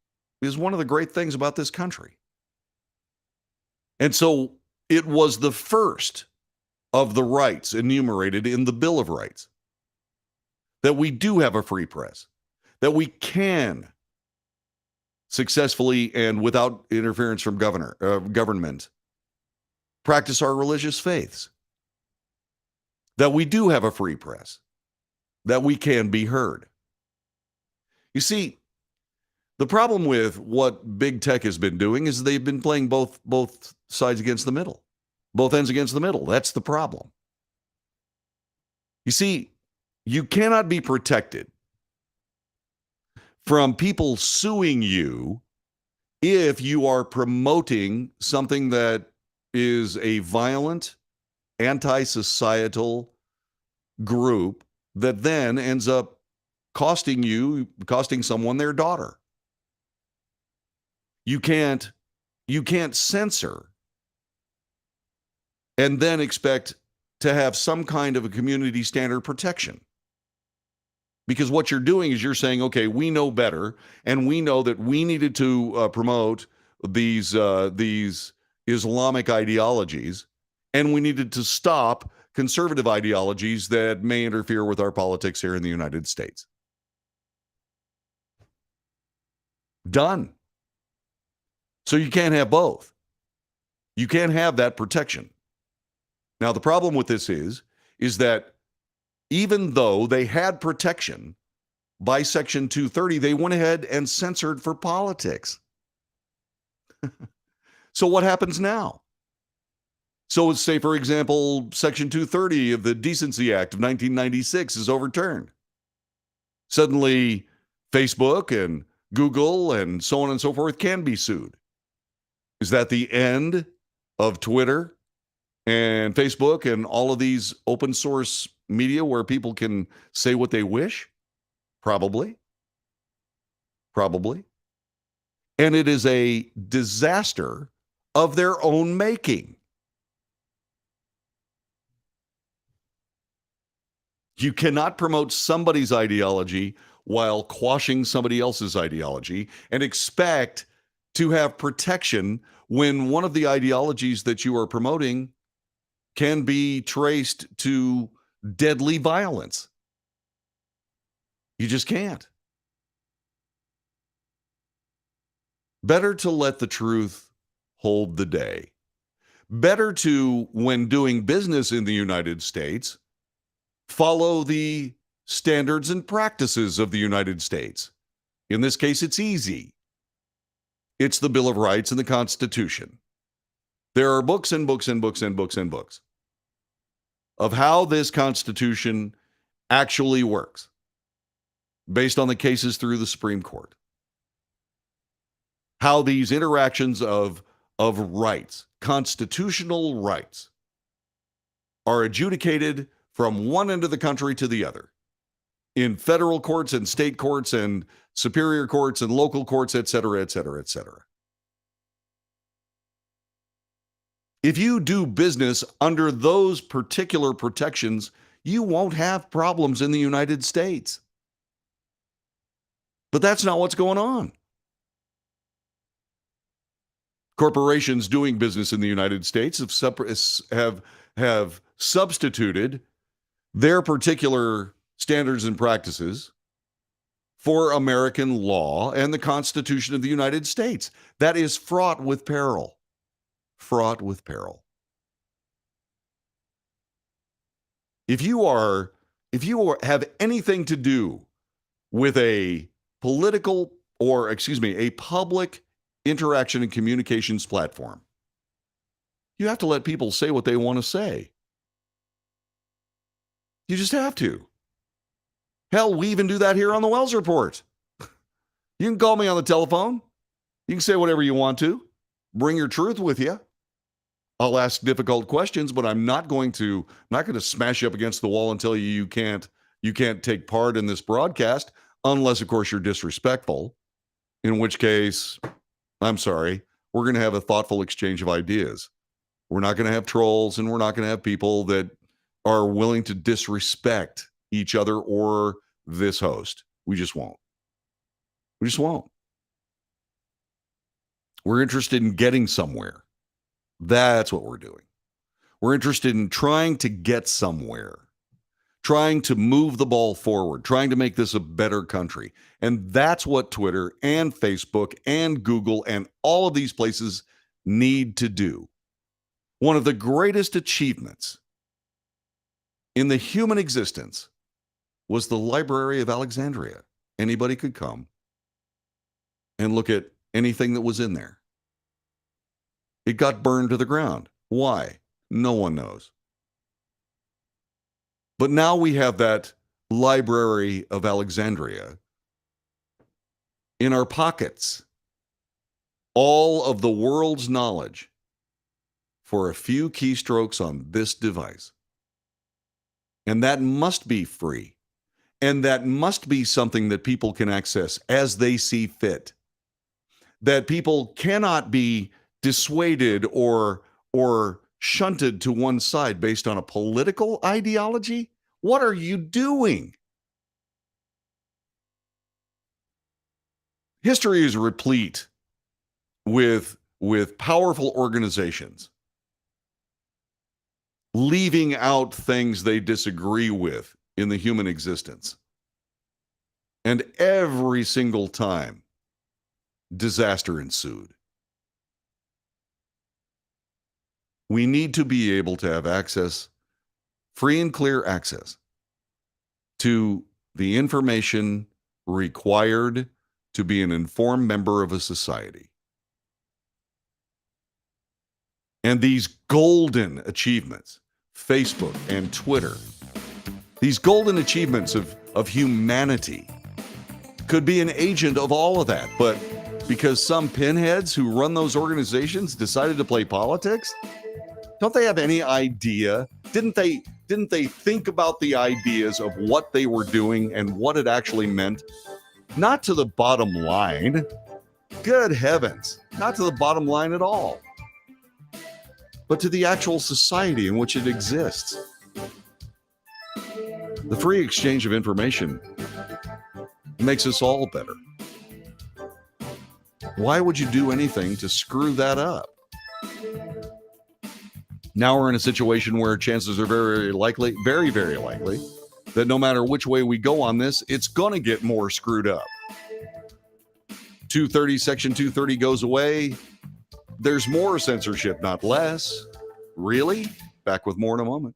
one of the great things about this country. And so it was the first of the rights enumerated in the Bill of Rights, that we do have a free press, that we can successfully and without interference from government practice our religious faiths, that we do have a free press, that we can be heard. You see, the problem with what big tech has been doing is they've been playing both sides against the middle, both ends against the middle. That's the problem. You see, you cannot be protected from people suing you if you are promoting something that is a violent, anti-societal group that then ends up costing someone their daughter. You can't censor and then expect to have some kind of a community standard protection. Because what you're doing is you're saying, okay, we know better, and we know that we needed to promote these Islamic ideologies, and we needed to stop conservative ideologies that may interfere with our politics here in the United States. Done. So you can't have both. You can't have that protection. Now, the problem with this is that even though they had protection by Section 230, they went ahead and censored for politics. So what happens now? So let's say, for example, Section 230 of the Decency Act of 1996 is overturned. Suddenly, Facebook and Google and so on and so forth can be sued. Is that the end of Twitter and Facebook and all of these open source media where people can say what they wish? Probably. And it is a disaster of their own making. You cannot promote somebody's ideology while quashing somebody else's ideology and expect to have protection when one of the ideologies that you are promoting can be traced to deadly violence. You just can't. Better to let the truth hold the day. Better to, when doing business in the United States, follow the standards and practices of the United States. In this case, it's easy. It's the Bill of Rights and the Constitution. There are books and books and books and books and books of how this Constitution actually works based on the cases through the Supreme Court. How these interactions of rights, constitutional rights, are adjudicated from one end of the country to the other in federal courts and state courts and superior courts and local courts, et cetera, et cetera, et cetera. If you do business under those particular protections, you won't have problems in the United States. But that's not what's going on. Corporations doing business in the United States have substituted their particular standards and practices for American law and the Constitution of the United States. That is fraught with peril. Fraught with peril. If you have anything to do with a political or, a public interaction and communications platform, you have to let people say what they want to say. You just have to. Hell, we even do that here on the Wells Report. You can call me on the telephone. You can say whatever you want to. Bring your truth with you. I'll ask difficult questions, but I'm not going to smash you up against the wall and tell you can't take part in this broadcast unless, of course, you're disrespectful, in which case, I'm sorry, we're going to have a thoughtful exchange of ideas. We're not going to have trolls, and we're not going to have people that are willing to disrespect each other or this host. We just won't. We just won't. We're interested in getting somewhere. That's what we're doing. We're interested in trying to get somewhere, trying to move the ball forward, trying to make this a better country. And that's what Twitter and Facebook and Google and all of these places need to do. One of the greatest achievements in the human existence was the Library of Alexandria. Anybody could come and look at anything that was in there. It got burned to the ground. Why? No one knows. But now we have that Library of Alexandria in our pockets. All of the world's knowledge for a few keystrokes on this device. And that must be free. And that must be something that people can access as they see fit. That people cannot be dissuaded or shunted to one side based on a political ideology? What are you doing? History is replete with powerful organizations leaving out things they disagree with in the human existence. And every single time, disaster ensued. We need to be able to have access, free and clear access, to the information required to be an informed member of a society. And these golden achievements, Facebook and Twitter, these golden achievements of humanity, could be an agent of all of that. But because some pinheads who run those organizations decided to play politics, don't they have any idea? Didn't they think about the ideas of what they were doing and what it actually meant? Not to the bottom line. Good heavens. Not to the bottom line at all. But to the actual society in which it exists. The free exchange of information makes us all better. Why would you do anything to screw that up? Now we're in a situation where chances are very likely, that no matter which way we go on this, it's going to get more screwed up. Section 230 goes away. There's more censorship, not less. Really? Back with more in a moment.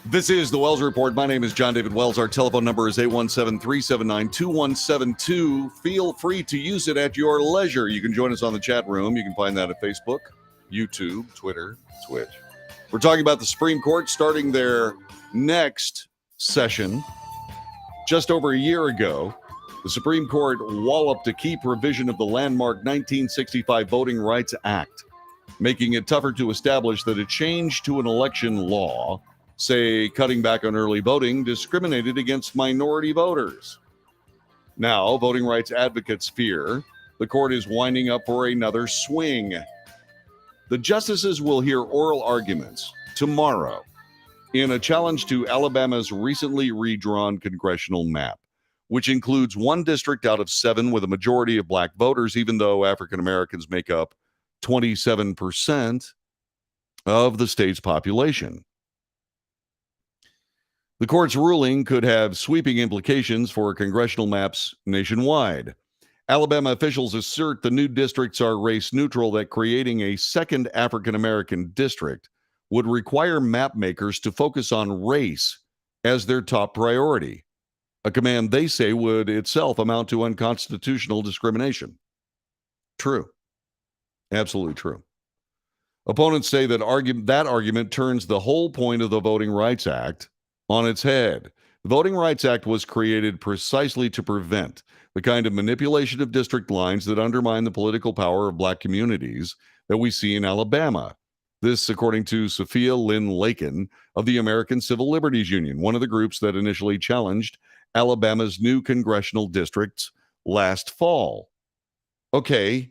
This is the Wells Report. My name is John David Wells. Our telephone number is 817-379-2172. Feel free to use it at your leisure. You can join us on the chat room. You can find that at Facebook, YouTube, Twitter, Twitch. We're talking about the Supreme Court starting their next session. Just over a year ago, the Supreme Court walloped a key provision of the landmark 1965 Voting Rights Act, making it tougher to establish that a change to an election law, say cutting back on early voting, discriminated against minority voters. Now, voting rights advocates fear the court is winding up for another swing. The justices will hear oral arguments tomorrow in a challenge to Alabama's recently redrawn congressional map, which includes one district out of 7 with a majority of black voters, even though African Americans make up 27% of the state's population. The court's ruling could have sweeping implications for congressional maps nationwide. Alabama officials assert the new districts are race neutral, that creating a second African American district would require map makers to focus on race as their top priority, a command they say would itself amount to unconstitutional discrimination. True. Absolutely true. Opponents say that argument turns the whole point of the Voting Rights Act on its head. The Voting Rights Act was created precisely to prevent the kind of manipulation of district lines that undermine the political power of black communities that we see in Alabama. This, according to Sophia Lynn Lakin of the American Civil Liberties Union, one of the groups that initially challenged Alabama's new congressional districts last fall. Okay,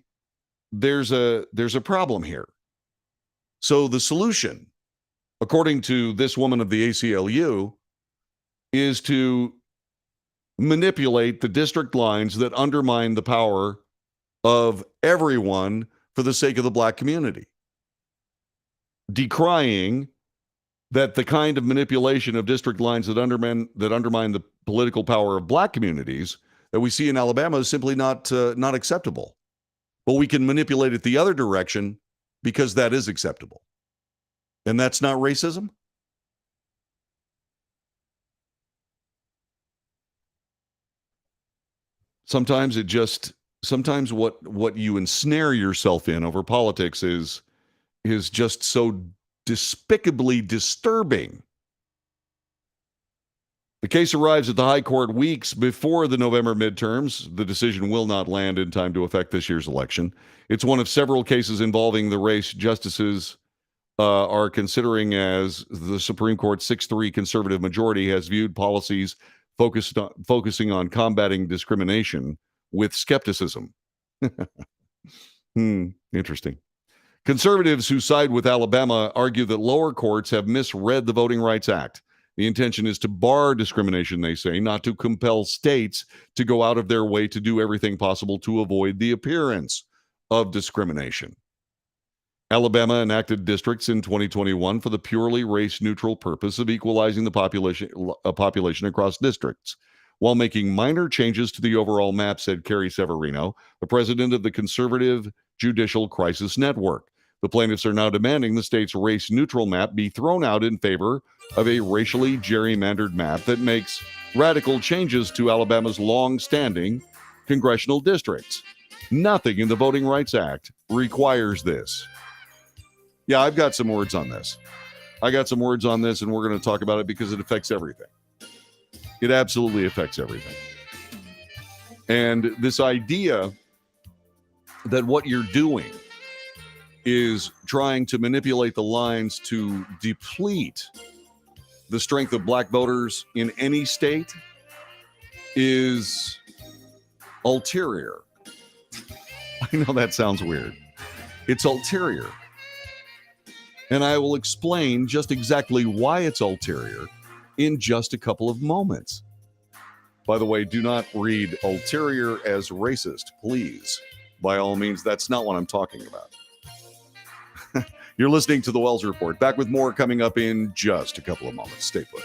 there's a problem here. So the solution, according to this woman of the ACLU, is to manipulate the district lines that undermine the power of everyone for the sake of the black community, decrying that the kind of manipulation of district lines that undermine the political power of black communities that we see in Alabama is simply not acceptable. But we can manipulate it the other direction because that is acceptable. And that's not racism? Sometimes what you ensnare yourself in over politics is just so despicably disturbing. The case arrives at the High Court weeks before the November midterms. The decision will not land in time to affect this year's election. It's one of several cases involving the race justices are considering, as the Supreme Court's 6-3 conservative majority has viewed policies focusing on combating discrimination with skepticism. Interesting. Conservatives who side with Alabama argue that lower courts have misread the Voting Rights Act. The intention is to bar discrimination, they say, not to compel states to go out of their way to do everything possible to avoid the appearance of discrimination. Alabama enacted districts in 2021 for the purely race-neutral purpose of equalizing the population across districts, while making minor changes to the overall map, said Carrie Severino, the president of the Conservative Judicial Crisis Network. The plaintiffs are now demanding the state's race-neutral map be thrown out in favor of a racially gerrymandered map that makes radical changes to Alabama's long-standing congressional districts. Nothing in the Voting Rights Act requires this. Yeah, I've got some words on this. And we're going to talk about it because it affects everything. It absolutely affects everything. And this idea that what you're doing is trying to manipulate the lines to deplete the strength of black voters in any state is ulterior. I know that sounds weird. It's ulterior. And I will explain just exactly why it's ulterior in just a couple of moments. By the way, do not read ulterior as racist, please. By all means, that's not what I'm talking about. You're listening to The Wells Report. Back with more coming up in just a couple of moments. Stay put.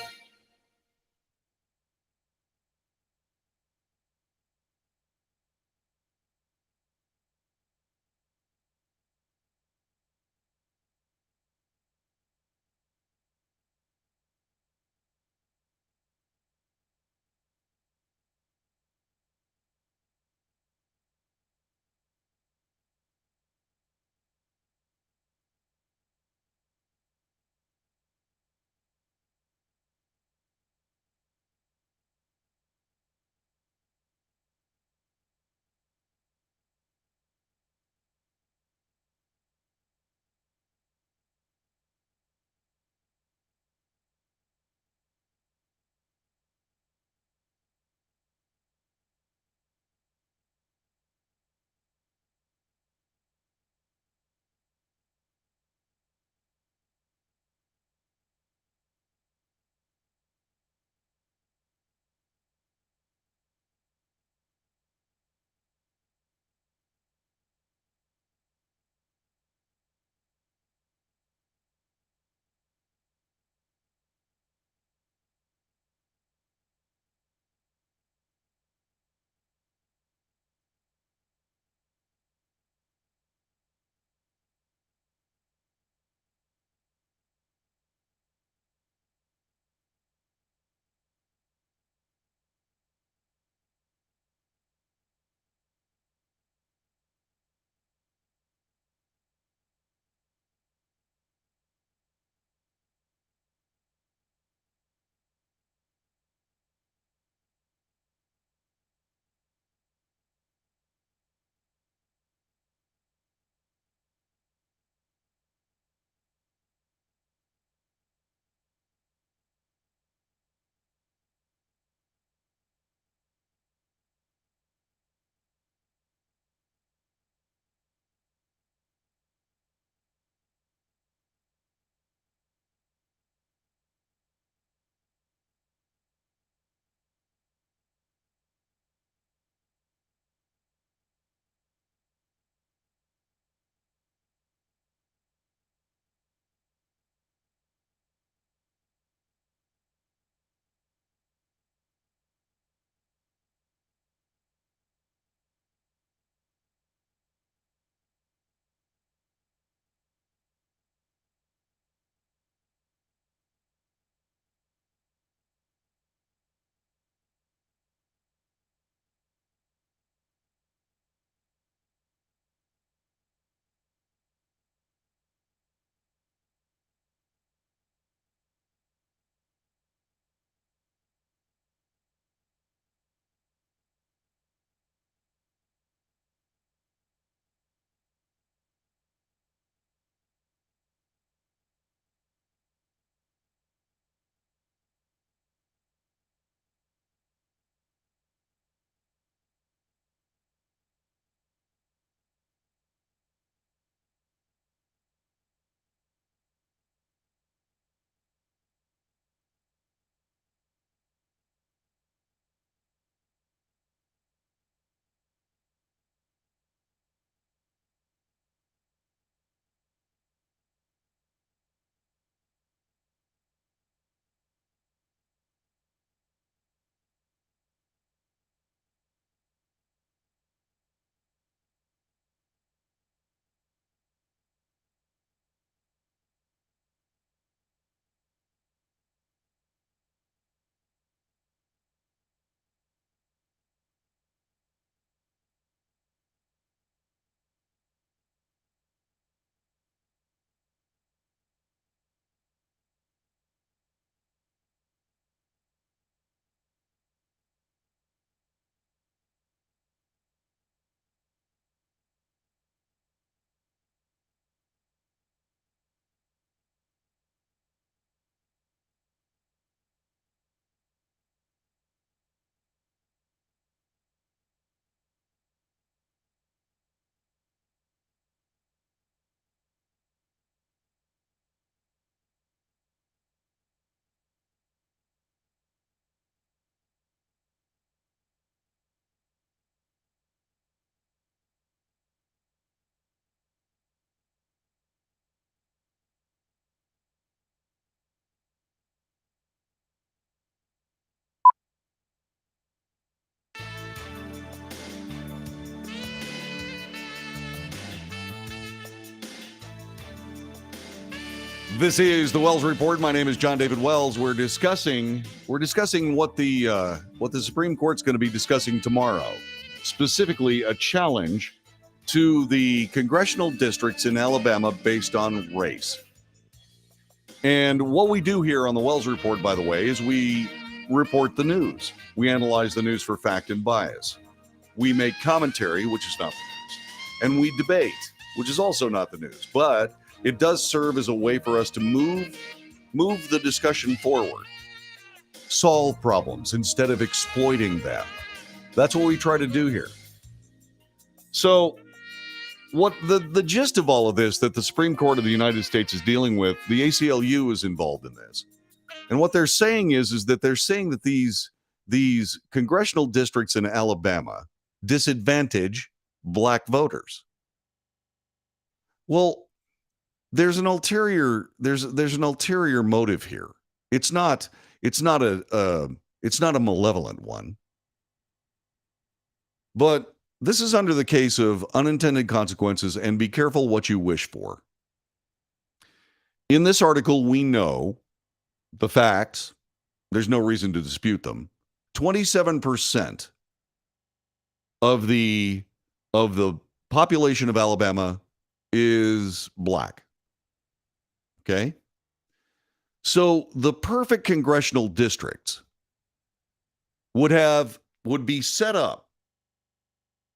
This is the Wells Report. My name is John David Wells. We're discussing what the Supreme Court's going to be discussing tomorrow, specifically a challenge to the congressional districts in Alabama based on race. And what we do here on the Wells Report, by the way, is we report the news. We analyze the news for fact and bias. We make commentary, which is not the news, and we debate, which is also not the news, but it does serve as a way for us to move the discussion forward, solve problems instead of exploiting them. That's what we try to do here. So what the gist of all of this that the Supreme Court of the United States is dealing with, the ACLU is involved in this. And what they're saying is that they're saying that these congressional districts in Alabama disadvantage black voters. Well, there's an ulterior motive here. It's not a malevolent one. But this is under the case of unintended consequences, and be careful what you wish for. In this article, we know the facts. There's no reason to dispute them. 27% of the population of Alabama is black. Okay? So the perfect congressional districts would be set up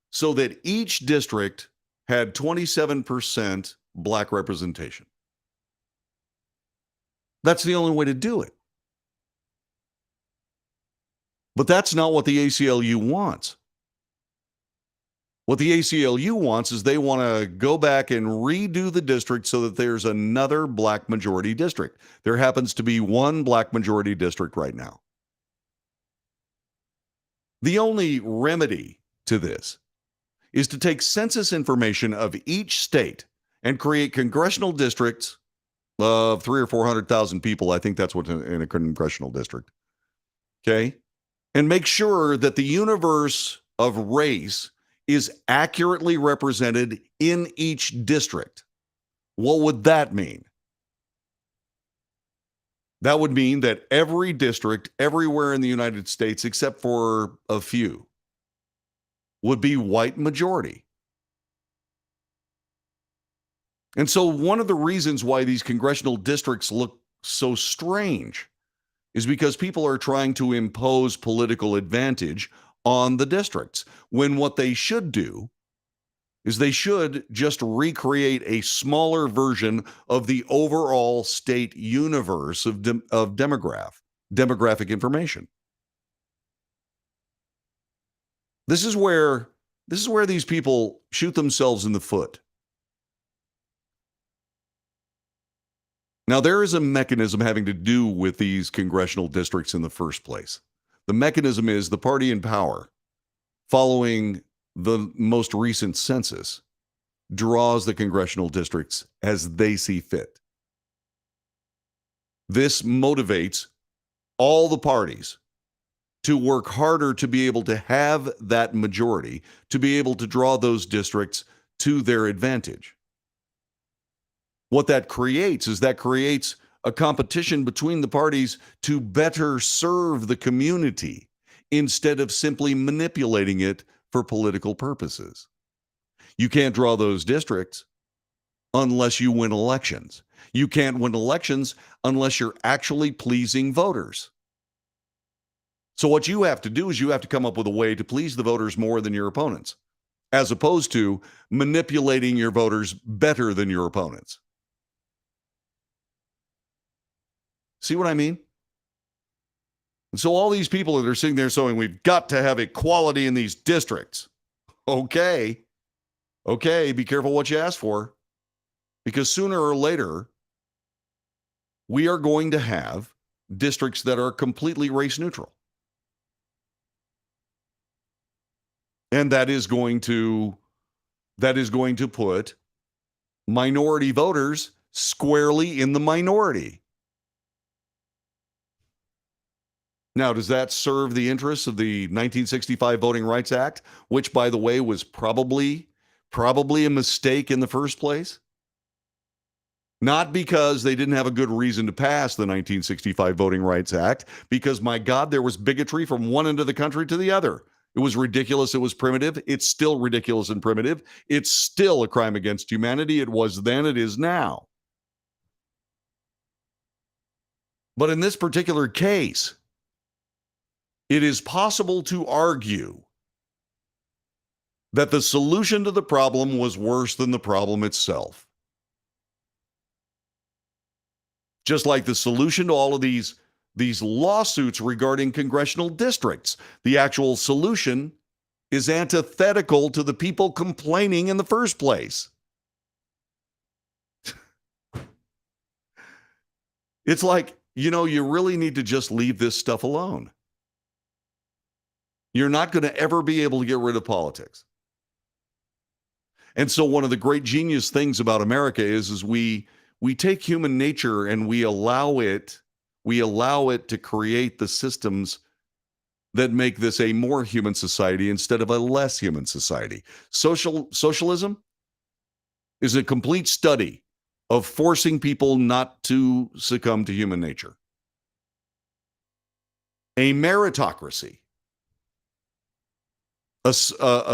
so that each district had 27% black representation. That's the only way to do it. But that's not what the ACLU wants. What the ACLU wants is they want to go back and redo the district so that there's another black majority district. There happens to be one black majority district right now. The only remedy to this is to take census information of each state and create congressional districts of 300,000 or 400,000 people. I think that's what's in a congressional district. Okay? And make sure that the universe of race is accurately represented in each district. What would that mean? That would mean that every district, everywhere in the United States, except for a few, would be white majority. And so one of the reasons why these congressional districts look so strange is because people are trying to impose political advantage on the districts, when what they should do is they should just recreate a smaller version of the overall state universe of demographic information. This is where these people shoot themselves in the foot. Now, there is a mechanism having to do with these congressional districts in the first place. The mechanism is the party in power, following the most recent census, draws the congressional districts as they see fit. This motivates all the parties to work harder to be able to have that majority, to be able to draw those districts to their advantage. What that creates is a competition between the parties to better serve the community instead of simply manipulating it for political purposes. You can't draw those districts unless you win elections. You can't win elections unless you're actually pleasing voters. So what you have to do is you have to come up with a way to please the voters more than your opponents, as opposed to manipulating your voters better than your opponents. See what I mean? And so all these people that are sitting there saying we've got to have equality in these districts. Okay, be careful what you ask for, because sooner or later, we are going to have districts that are completely race neutral. And that is going to put minority voters squarely in the minority. Now, does that serve the interests of the 1965 Voting Rights Act, which, by the way, was probably a mistake in the first place? Not because they didn't have a good reason to pass the 1965 Voting Rights Act, because, my God, there was bigotry from one end of the country to the other. It was ridiculous. It was primitive. It's still ridiculous and primitive. It's still a crime against humanity. It was then. It is now. But in this particular case, it is possible to argue that the solution to the problem was worse than the problem itself. Just like the solution to all of these lawsuits regarding congressional districts, the actual solution is antithetical to the people complaining in the first place. It's like, you really need to just leave this stuff alone. You're not going to ever be able to get rid of politics. And so one of the great genius things about America is we take human nature and we allow it to create the systems that make this a more human society instead of a less human society. Socialism is a complete study of forcing people not to succumb to human nature. A meritocracy, a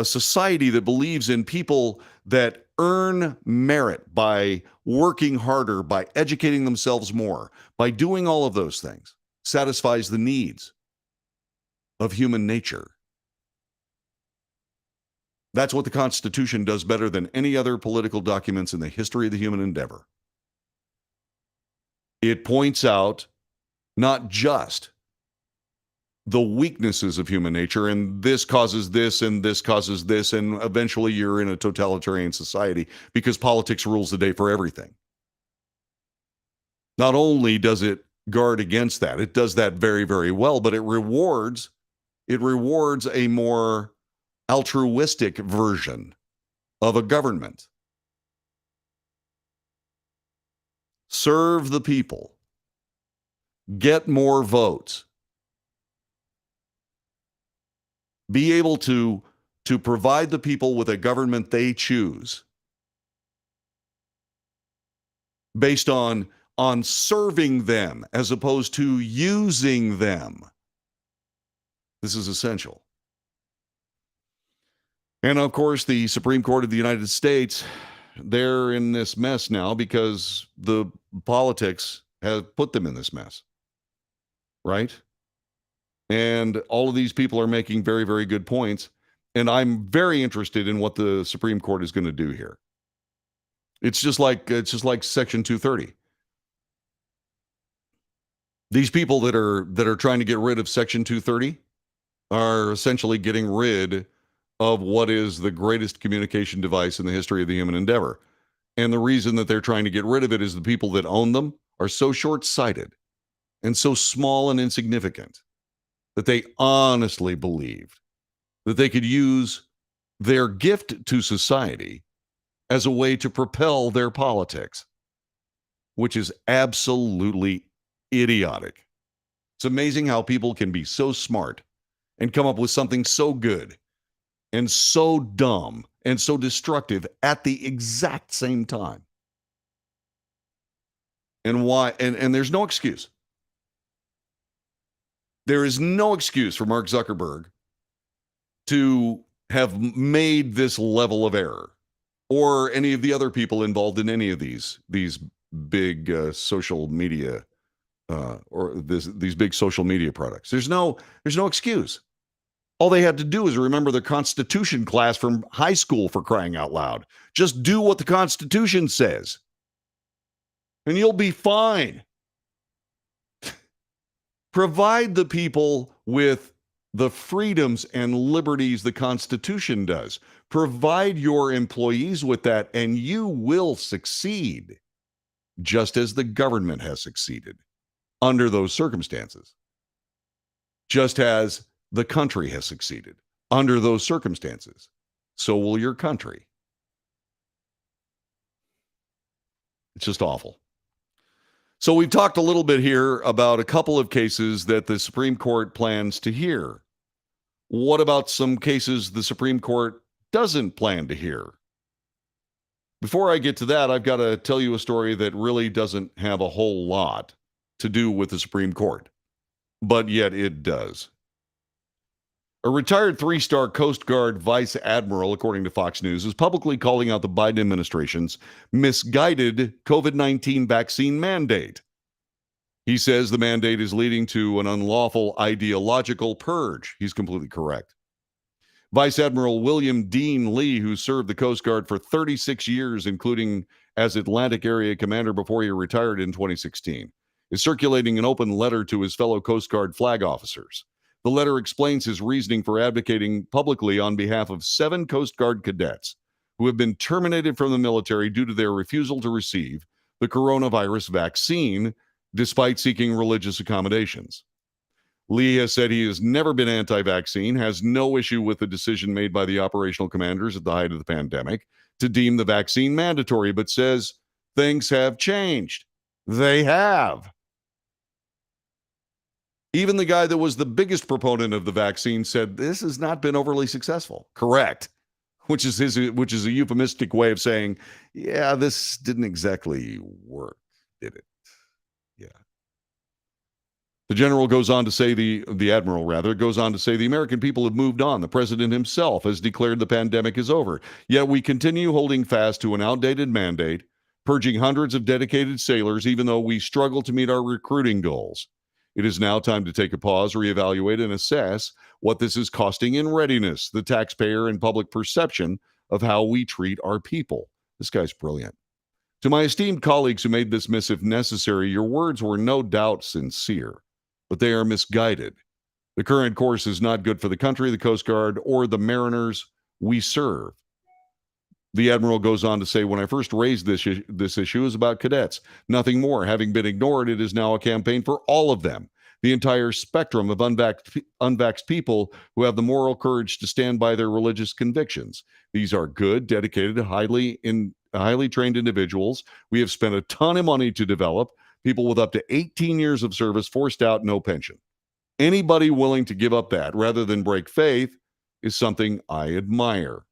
society that believes in people that earn merit by working harder, by educating themselves more, by doing all of those things, satisfies the needs of human nature. That's what the Constitution does better than any other political documents in the history of the human endeavor. It points out not just the weaknesses of human nature, and this causes this, and this causes this, and eventually you're in a totalitarian society because politics rules the day for everything. Not only does it guard against that, it does that very, very well, but it rewards a more altruistic version of a government. Serve the people. Get more votes. Be able to provide the people with a government they choose based on serving them as opposed to using them. This is essential. And of course, the Supreme Court of the United States, they're in this mess now because the politics have put them in this mess, right? And all of these people are making very, very good points. And I'm very interested in what the Supreme Court is going to do here. It's just like Section 230. These people that are trying to get rid of Section 230 are essentially getting rid of what is the greatest communication device in the history of the human endeavor. And the reason that they're trying to get rid of it is the people that own them are so short-sighted and so small and insignificant that they honestly believed that they could use their gift to society as a way to propel their politics, which is absolutely idiotic. It's amazing how people can be so smart and come up with something so good and so dumb and so destructive at the exact same time. And why? And there's no excuse. There is no excuse for Mark Zuckerberg to have made this level of error, or any of the other people involved in any of these big social media these big social media products. There's no excuse. All they had to do is remember the Constitution class from high school, for crying out loud. Just do what the Constitution says, and you'll be fine. Provide the people with the freedoms and liberties the Constitution does. Provide your employees with that, and you will succeed, just as the government has succeeded under those circumstances. Just as the country has succeeded under those circumstances, so will your country. It's just awful. So we've talked a little bit here about a couple of cases that the Supreme Court plans to hear. What about some cases the Supreme Court doesn't plan to hear? Before I get to that, I've got to tell you a story that really doesn't have a whole lot to do with the Supreme Court, but yet it does. A retired three-star Coast Guard vice admiral, according to Fox News, is publicly calling out the Biden administration's misguided COVID-19 vaccine mandate. He says the mandate is leading to an unlawful ideological purge. He's completely correct. Vice Admiral William Dean Lee, who served the Coast Guard for 36 years, including as Atlantic Area Commander before he retired in 2016, is circulating an open letter to his fellow Coast Guard flag officers. The letter explains his reasoning for advocating publicly on behalf of 7 Coast Guard cadets who have been terminated from the military due to their refusal to receive the coronavirus vaccine despite seeking religious accommodations. Lee has said he has never been anti-vaccine, has no issue with the decision made by the operational commanders at the height of the pandemic to deem the vaccine mandatory, but says things have changed. They have. Even the guy that was the biggest proponent of the vaccine said this has not been overly successful. Correct. Which is a euphemistic way of saying, yeah, this didn't exactly work, did it? Yeah. The general goes on to say, the admiral rather, goes on to say the American people have moved on. The president himself has declared the pandemic is over. Yet we continue holding fast to an outdated mandate, purging hundreds of dedicated sailors, even though we struggle to meet our recruiting goals. It is now time to take a pause, reevaluate, and assess what this is costing in readiness, the taxpayer, and public perception of how we treat our people. This guy's brilliant. To my esteemed colleagues who made this missive necessary, your words were no doubt sincere, but they are misguided. The current course is not good for the country, the Coast Guard, or the mariners we serve. The admiral goes on to say, when I first raised this issue, it was about cadets. Nothing more. Having been ignored, it is now a campaign for all of them. The entire spectrum of unvaxxed people who have the moral courage to stand by their religious convictions. These are good, dedicated, highly trained individuals. We have spent a ton of money to develop. People with up to 18 years of service forced out, no pension. Anybody willing to give up that rather than break faith is something I admire.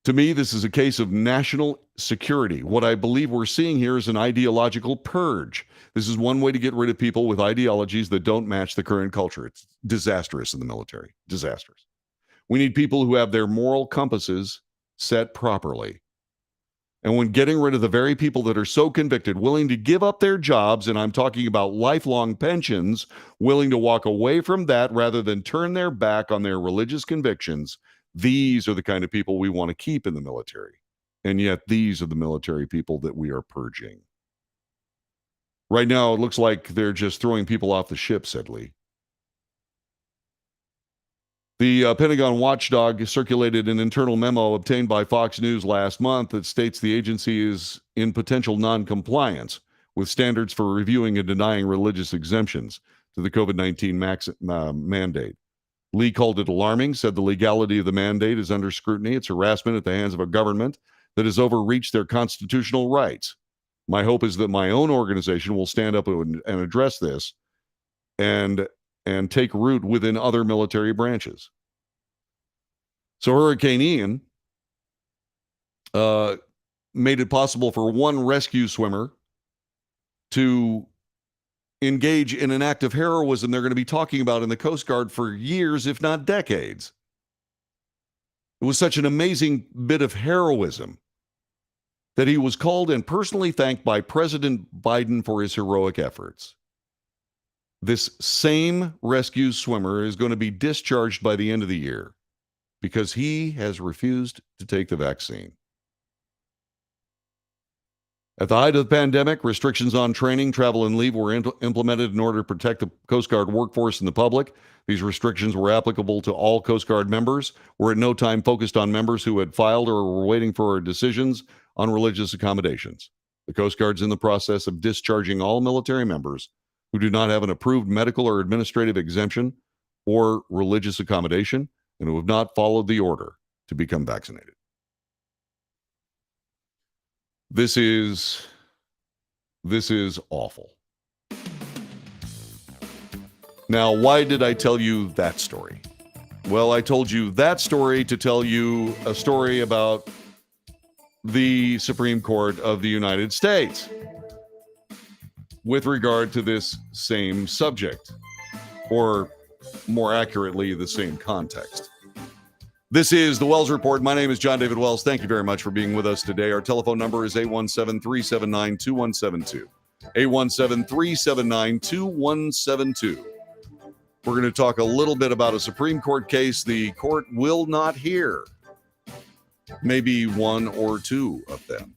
To me, this is a case of national security. What I believe we're seeing here is an ideological purge. This is one way to get rid of people with ideologies that don't match the current culture. It's disastrous in the military. Disastrous. We need people who have their moral compasses set properly. And when getting rid of the very people that are so convicted, willing to give up their jobs, and I'm talking about lifelong pensions, willing to walk away from that rather than turn their back on their religious convictions, these are the kind of people we want to keep in the military. And yet these are the military people that we are purging. Right now, it looks like they're just throwing people off the ship, said Lee. The Pentagon watchdog circulated an internal memo obtained by Fox News last month that states the agency is in potential non-compliance with standards for reviewing and denying religious exemptions to the COVID-19 mandate. Lee called it alarming, said the legality of the mandate is under scrutiny. It's harassment at the hands of a government that has overreached their constitutional rights. My hope is that my own organization will stand up and address this and take root within other military branches. So Hurricane Ian made it possible for one rescue swimmer to engage in an act of heroism they're going to be talking about in the Coast Guard for years, if not decades. It was such an amazing bit of heroism that he was called and personally thanked by President Biden for his heroic efforts. This same rescue swimmer is going to be discharged by the end of the year because he has refused to take the vaccine. At the height of the pandemic, restrictions on training, travel, and leave were implemented in order to protect the Coast Guard workforce and the public. These restrictions were applicable to all Coast Guard members, were at no time focused on members who had filed or were waiting for decisions on religious accommodations. The Coast Guard's in the process of discharging all military members who do not have an approved medical or administrative exemption or religious accommodation and who have not followed the order to become vaccinated. This is awful. Now, why did I tell you that story? Well, I told you that story to tell you a story about the Supreme Court of the United States with regard to this same subject, or more accurately, the same context. This is the Wells Report. My name is John David Wells. Thank you very much for being with us today. Our telephone number is 817-379-2172. 817-379-2172. We're going to talk a little bit about a Supreme Court case the court will not hear. Maybe one or two of them.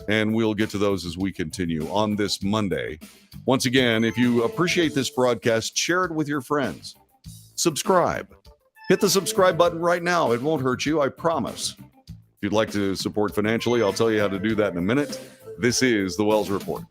And we'll get to those as we continue on this Monday. Once again, if you appreciate this broadcast, share it with your friends. Subscribe. Hit the subscribe button right now. It won't hurt you, I promise. If you'd like to support financially, I'll tell you how to do that in a minute. This is the Wells Report.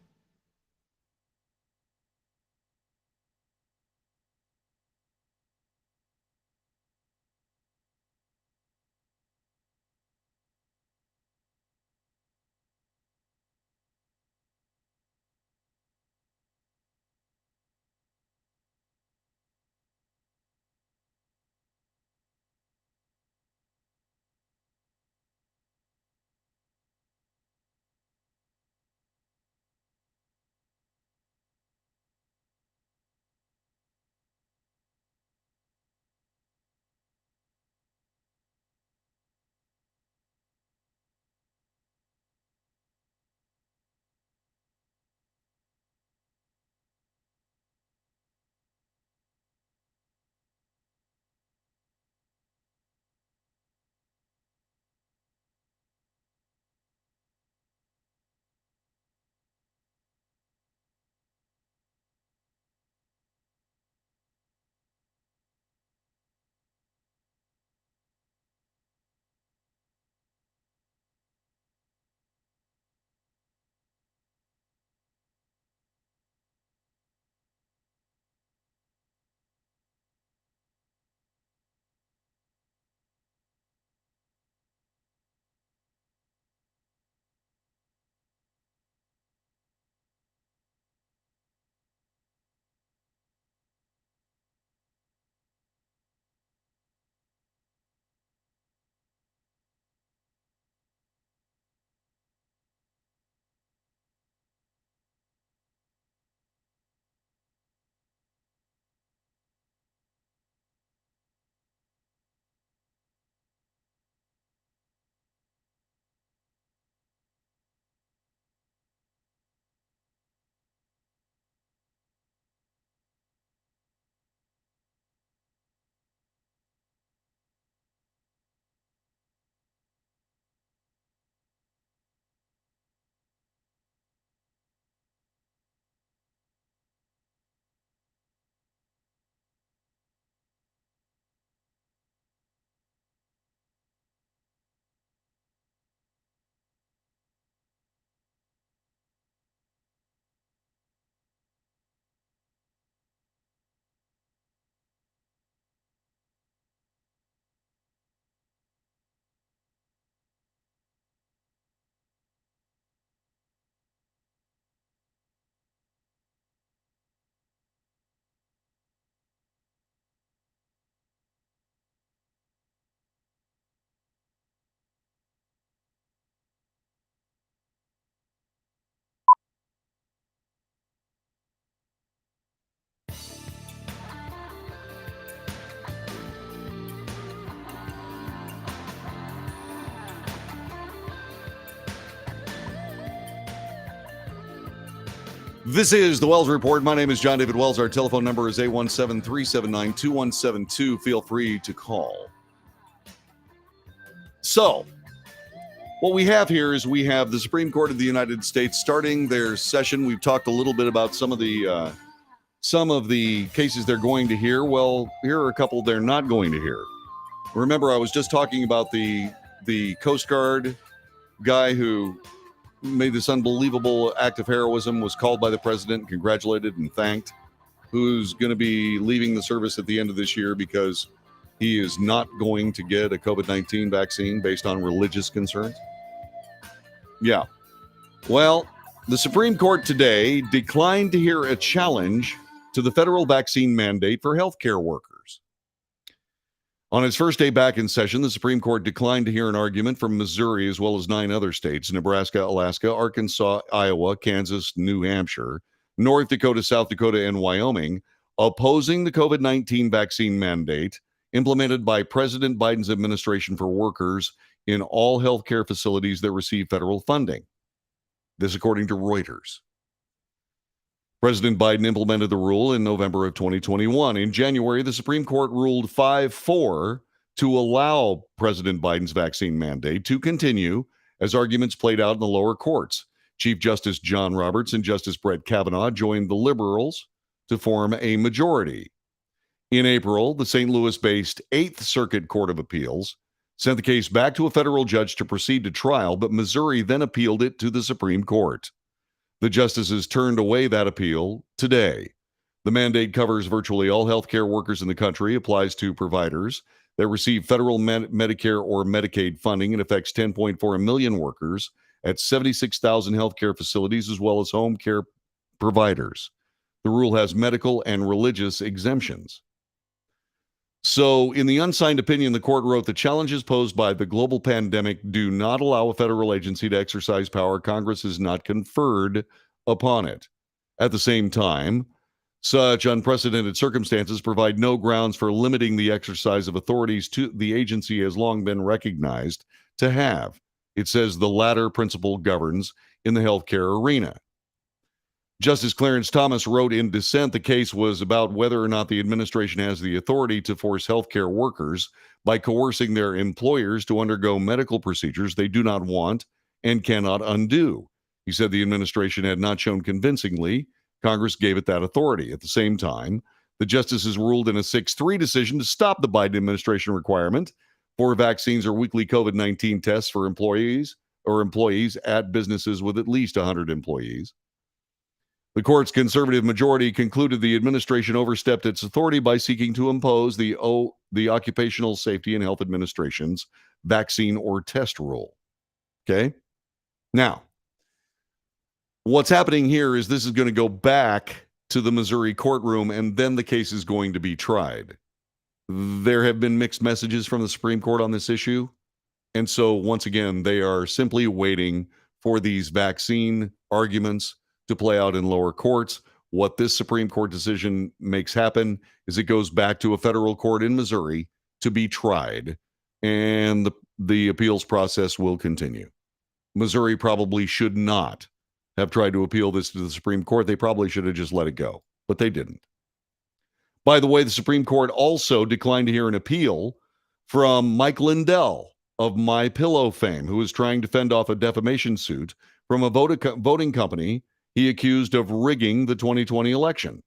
This is the Wells Report. My name is John David Wells. Our telephone number is 817-379-2172. Feel free to call. So, what we have here is we have the Supreme Court of the United States starting their session. We've talked a little bit about some of the cases they're going to hear. Well, here are a couple they're not going to hear. Remember, I was just talking about the Coast Guard guy who made this unbelievable act of heroism, was called by the president, congratulated and thanked, who's going to be leaving the service at the end of this year because he is not going to get a COVID-19 vaccine based on religious concerns. Yeah. Well, the Supreme Court today declined to hear a challenge to the federal vaccine mandate for healthcare workers. On its first day back in session, the Supreme Court declined to hear an argument from Missouri as well as 9 other states: Nebraska, Alaska, Arkansas, Iowa, Kansas, New Hampshire, North Dakota, South Dakota, and Wyoming, opposing the COVID-19 vaccine mandate implemented by President Biden's administration for workers in all healthcare facilities that receive federal funding. This according to Reuters. President Biden implemented the rule in November of 2021. In January, the Supreme Court ruled 5-4 to allow President Biden's vaccine mandate to continue as arguments played out in the lower courts. Chief Justice John Roberts and Justice Brett Kavanaugh joined the liberals to form a majority. In April, the St. Louis-based 8th Circuit Court of Appeals sent the case back to a federal judge to proceed to trial, but Missouri then appealed it to the Supreme Court. The justices turned away that appeal today. The mandate covers virtually all healthcare workers in the country, applies to providers that receive federal Medicare or Medicaid funding, and affects 10.4 million workers at 76,000 healthcare facilities as well as home care providers. The rule has medical and religious exemptions. So, in the unsigned opinion, the court wrote, the challenges posed by the global pandemic do not allow a federal agency to exercise power Congress has not conferred upon it. At the same time, such unprecedented circumstances provide no grounds for limiting the exercise of authorities to the agency has long been recognized to have. It says the latter principle governs in the healthcare arena. Justice Clarence Thomas wrote in dissent, the case was about whether or not the administration has the authority to force healthcare workers by coercing their employers to undergo medical procedures they do not want and cannot undo. He said the administration had not shown convincingly Congress gave it that authority. At the same time, the justices ruled in a 6-3 decision to stop the Biden administration requirement for vaccines or weekly COVID-19 tests for employees at businesses with at least 100 employees. The court's conservative majority concluded the administration overstepped its authority by seeking to impose the Occupational Safety and Health Administration's vaccine or test rule. Okay? Now, what's happening here is this is going to go back to the Missouri courtroom, and then the case is going to be tried. There have been mixed messages from the Supreme Court on this issue. And so, once again, they are simply waiting for these vaccine arguments to play out in lower courts. What this Supreme Court decision makes happen is it goes back to a federal court in Missouri to be tried, and the appeals process will continue. Missouri probably should not have tried to appeal this to the Supreme Court. They probably should have just let it go, but they didn't. By the way, the Supreme Court also declined to hear an appeal from Mike Lindell of MyPillow fame, who is trying to fend off a defamation suit from a voting company he accused of rigging the 2020 election.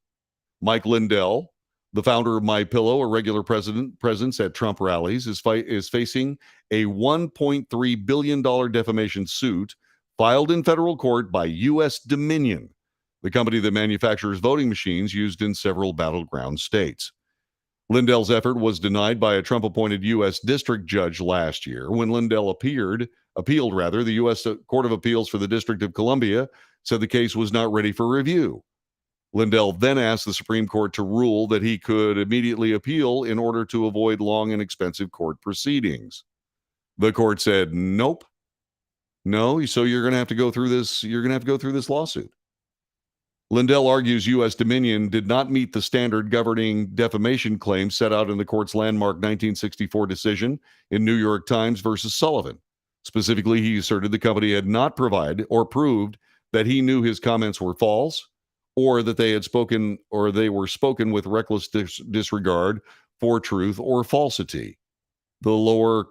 Mike Lindell, the founder of MyPillow, a regular presence at Trump rallies, is facing a $1.3 billion defamation suit filed in federal court by U.S. Dominion, the company that manufactures voting machines used in several battleground states. Lindell's effort was denied by a Trump-appointed U.S. district judge last year. When Lindell appealed, the U.S. Court of Appeals for the District of Columbia said the case was not ready for review. Lindell then asked the Supreme Court to rule that he could immediately appeal in order to avoid long and expensive court proceedings. The court said, nope. No, so you're going to have to go through this. You're going to have to go through this lawsuit. Lindell argues U.S. Dominion did not meet the standard governing defamation claims set out in the court's landmark 1964 decision in New York Times versus Sullivan. Specifically, he asserted the company had not provided or proved that he knew his comments were false, or that they were spoken with reckless disregard for truth or falsity. The lower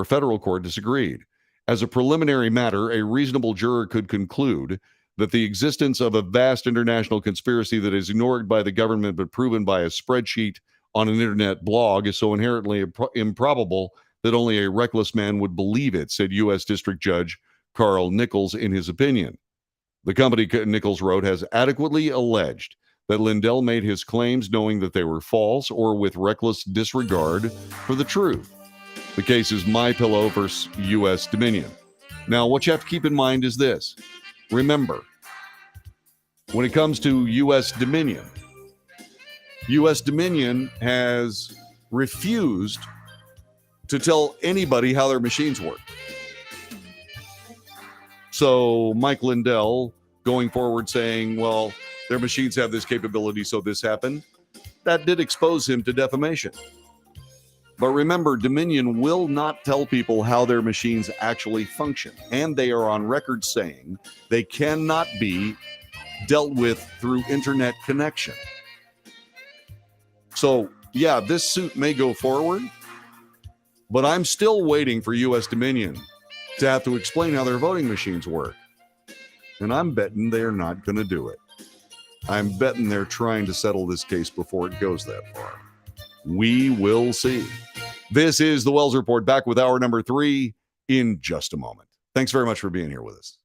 federal court disagreed. As a preliminary matter, a reasonable juror could conclude that the existence of a vast international conspiracy that is ignored by the government but proven by a spreadsheet on an internet blog is so inherently improbable that only a reckless man would believe it, said U.S. District Judge Carl Nichols in his opinion. The company, Nichols wrote, has adequately alleged that Lindell made his claims knowing that they were false or with reckless disregard for the truth. The case is MyPillow versus U.S. Dominion. Now, what you have to keep in mind is this. Remember, when it comes to U.S. Dominion has refused to tell anybody how their machines work. So Mike Lindell going forward saying, well, their machines have this capability, so this happened. That did expose him to defamation. But remember, Dominion will not tell people how their machines actually function. And they are on record saying they cannot be dealt with through internet connection. So, yeah, this suit may go forward, but I'm still waiting for U.S. Dominion to have to explain how their voting machines work. And I'm betting they're not going to do it. I'm betting they're trying to settle this case before it goes that far. We will see. This is the Wells Report, back with hour number 3 in just a moment. Thanks very much for being here with us.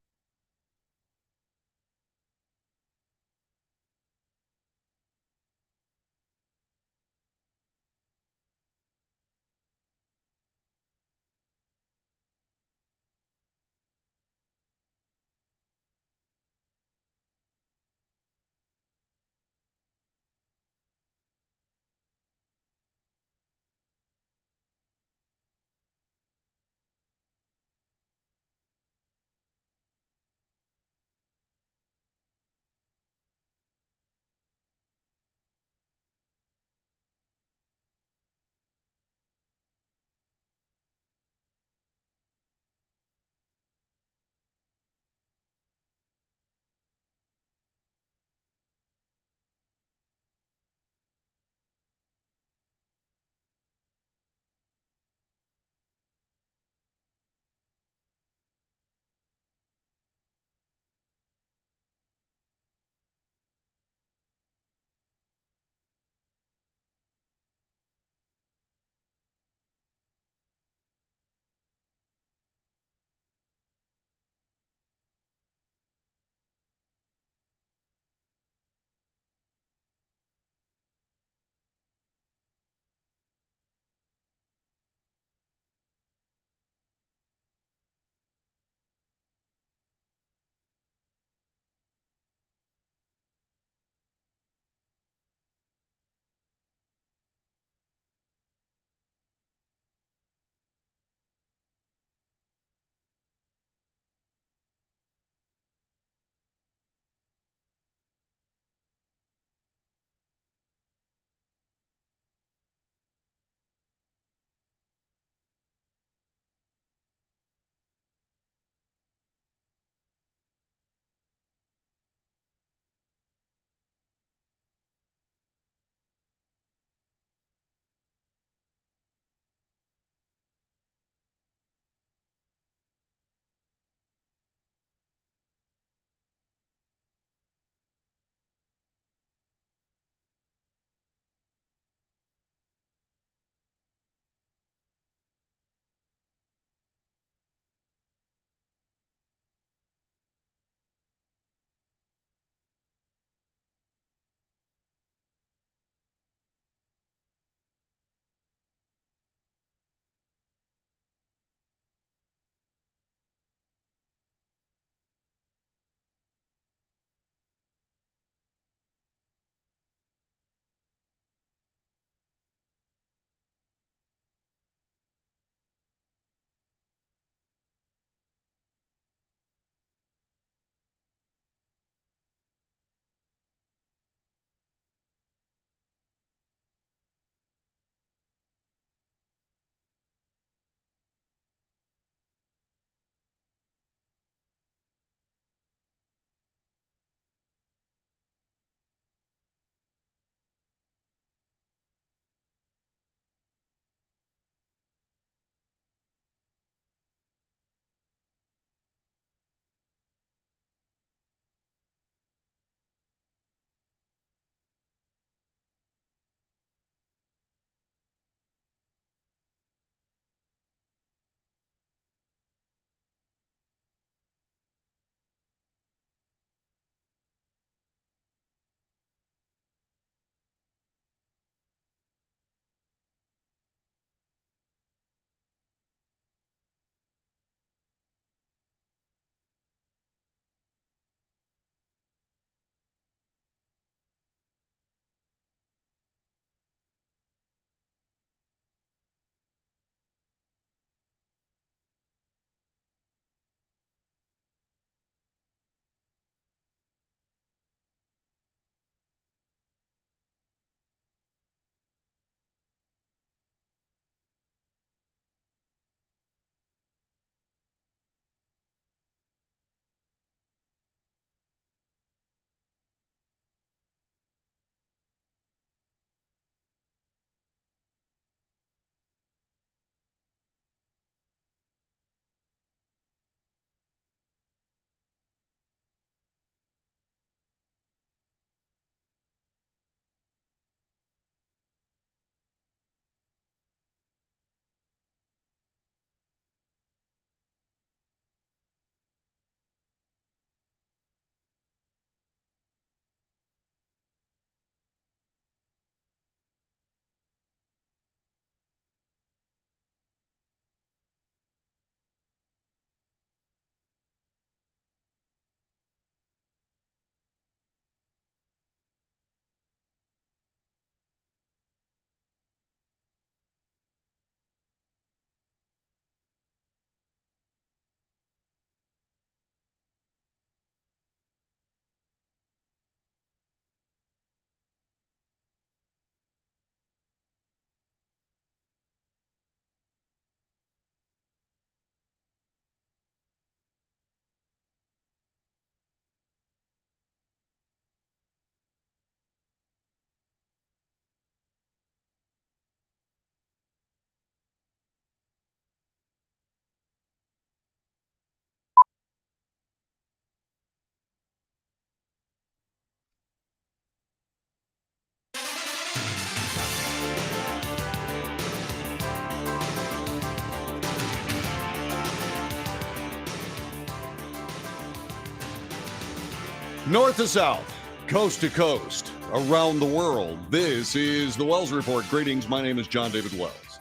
North to south, coast to coast, around the world, this is the Wells Report. Greetings, my name is John David Wells.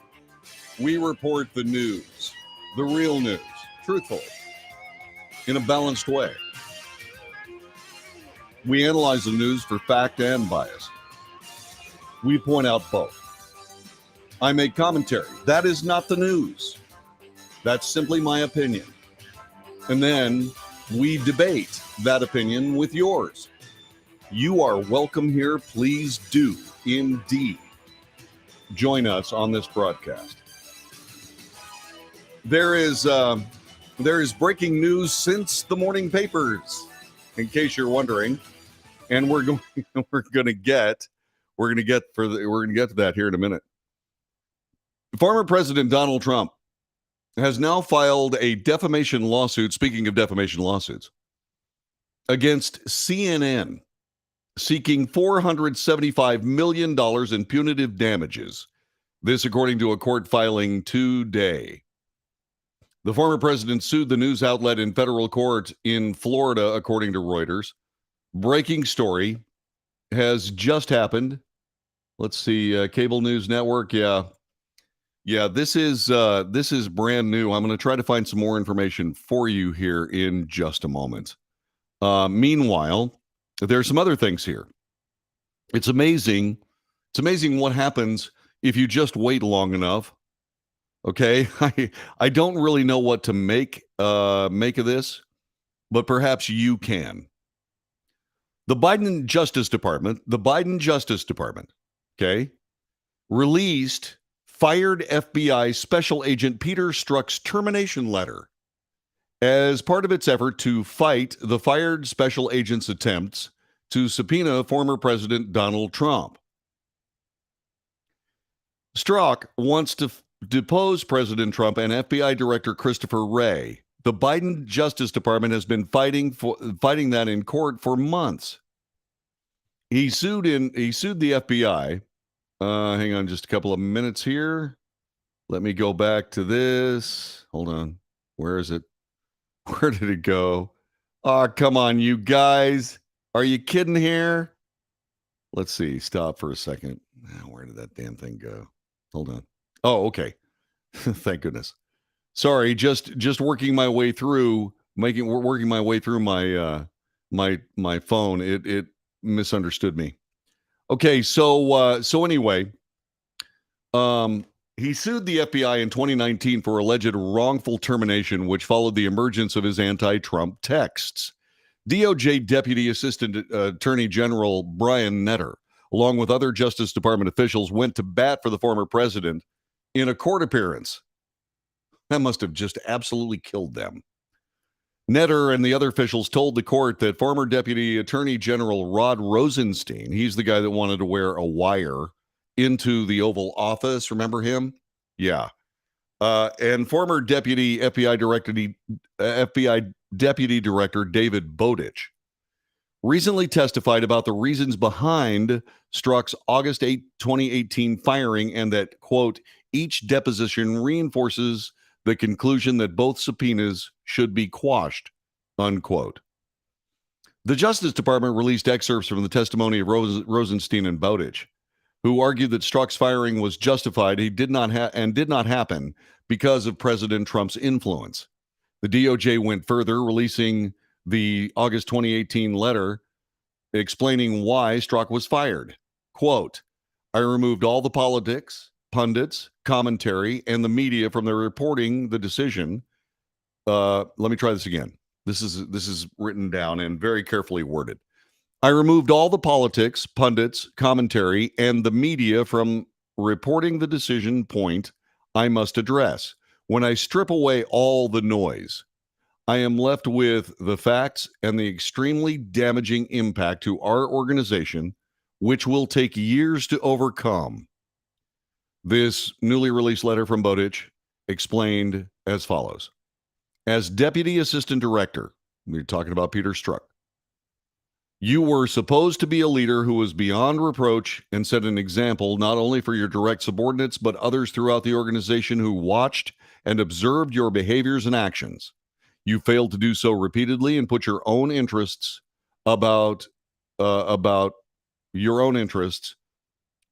We report the news, the real news, truthfully, in a balanced way. We analyze the news for fact and bias. We point out both. I make commentary. That is not the news. That's simply my opinion. And then we debate that opinion with yours. You are welcome here. Please do indeed join us on this broadcast. There is breaking news since the morning papers, in case you're wondering, and we're going to get to that here in a minute. Former President Donald Trump has now filed a defamation lawsuit, speaking of defamation lawsuits, against CNN, seeking $475 million in punitive damages. This, according to a court filing today. The former president sued the news outlet in federal court in Florida, according to Reuters. Breaking story has just happened. Let's see, cable news network, Yeah, this is brand new. I'm going to try to find some more information for you here in just a moment. Meanwhile, there's some other things here. It's amazing. It's amazing what happens if you just wait long enough. Okay, I don't really know what to make of this, but perhaps you can. The Biden Justice Department, okay, released fired FBI Special Agent Peter Strzok's termination letter as part of its effort to fight the fired special agent's attempts to subpoena former President Donald Trump. Strzok wants to depose President Trump and FBI Director Christopher Wray. The Biden Justice Department has been fighting that in court for months. He sued the FBI. Hang on just a couple of minutes here. Let me go back to this. Hold on. Where is it? Where did it go? Oh, come on, you guys. Are you kidding here? Let's see. Stop for a second. Where did that damn thing go? Hold on. Oh, okay. Thank goodness. Sorry, just working my way through working my way through my my phone. It misunderstood me. Okay, so anyway, he sued the FBI in 2019 for alleged wrongful termination, which followed the emergence of his anti-Trump texts. DOJ Deputy Assistant Attorney General Brian Netter, along with other Justice Department officials, went to bat for the former president in a court appearance. That must have just absolutely killed them. Netter and the other officials told the court that former Deputy Attorney General Rod Rosenstein, he's the guy that wanted to wear a wire into the Oval Office, remember him? Yeah. And former FBI Deputy Director David Bowditch recently testified about the reasons behind Strzok's August 8, 2018 firing, and that, quote, each deposition reinforces the conclusion that both subpoenas should be quashed, unquote. The Justice Department released excerpts from the testimony of Rosenstein and Bowditch, who argued that Strzok's firing was justified. He did not happen because of President Trump's influence. The DOJ went further, releasing the August 2018 letter explaining why Strzok was fired. Quote, I removed all the politics, pundits, commentary, and the media from the reporting the decision. Let me try this again. This is written down and very carefully worded. I removed all the politics, pundits, commentary, and the media from reporting the decision point I must address. When I strip away all the noise, I am left with the facts and the extremely damaging impact to our organization, which will take years to overcome. This newly released letter from Bowditch explained as follows. As Deputy Assistant Director, we're talking about Peter Strzok, you were supposed to be a leader who was beyond reproach and set an example not only for your direct subordinates, but others throughout the organization who watched and observed your behaviors and actions. You failed to do so repeatedly and put your own interests about your own interests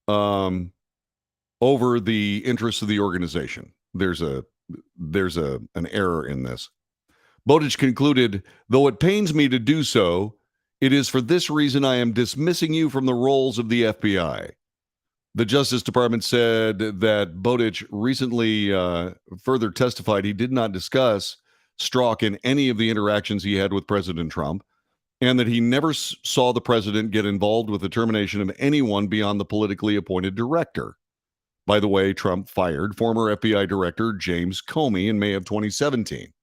over the interests of the organization. There's an error in this. Bowditch concluded, though it pains me to do so, it is for this reason I am dismissing you from the roles of the FBI. The Justice Department said that Bowditch recently further testified he did not discuss Strzok in any of the interactions he had with President Trump, and that he never saw the president get involved with the termination of anyone beyond the politically appointed director. By the way, Trump fired former FBI Director James Comey in May of 2017.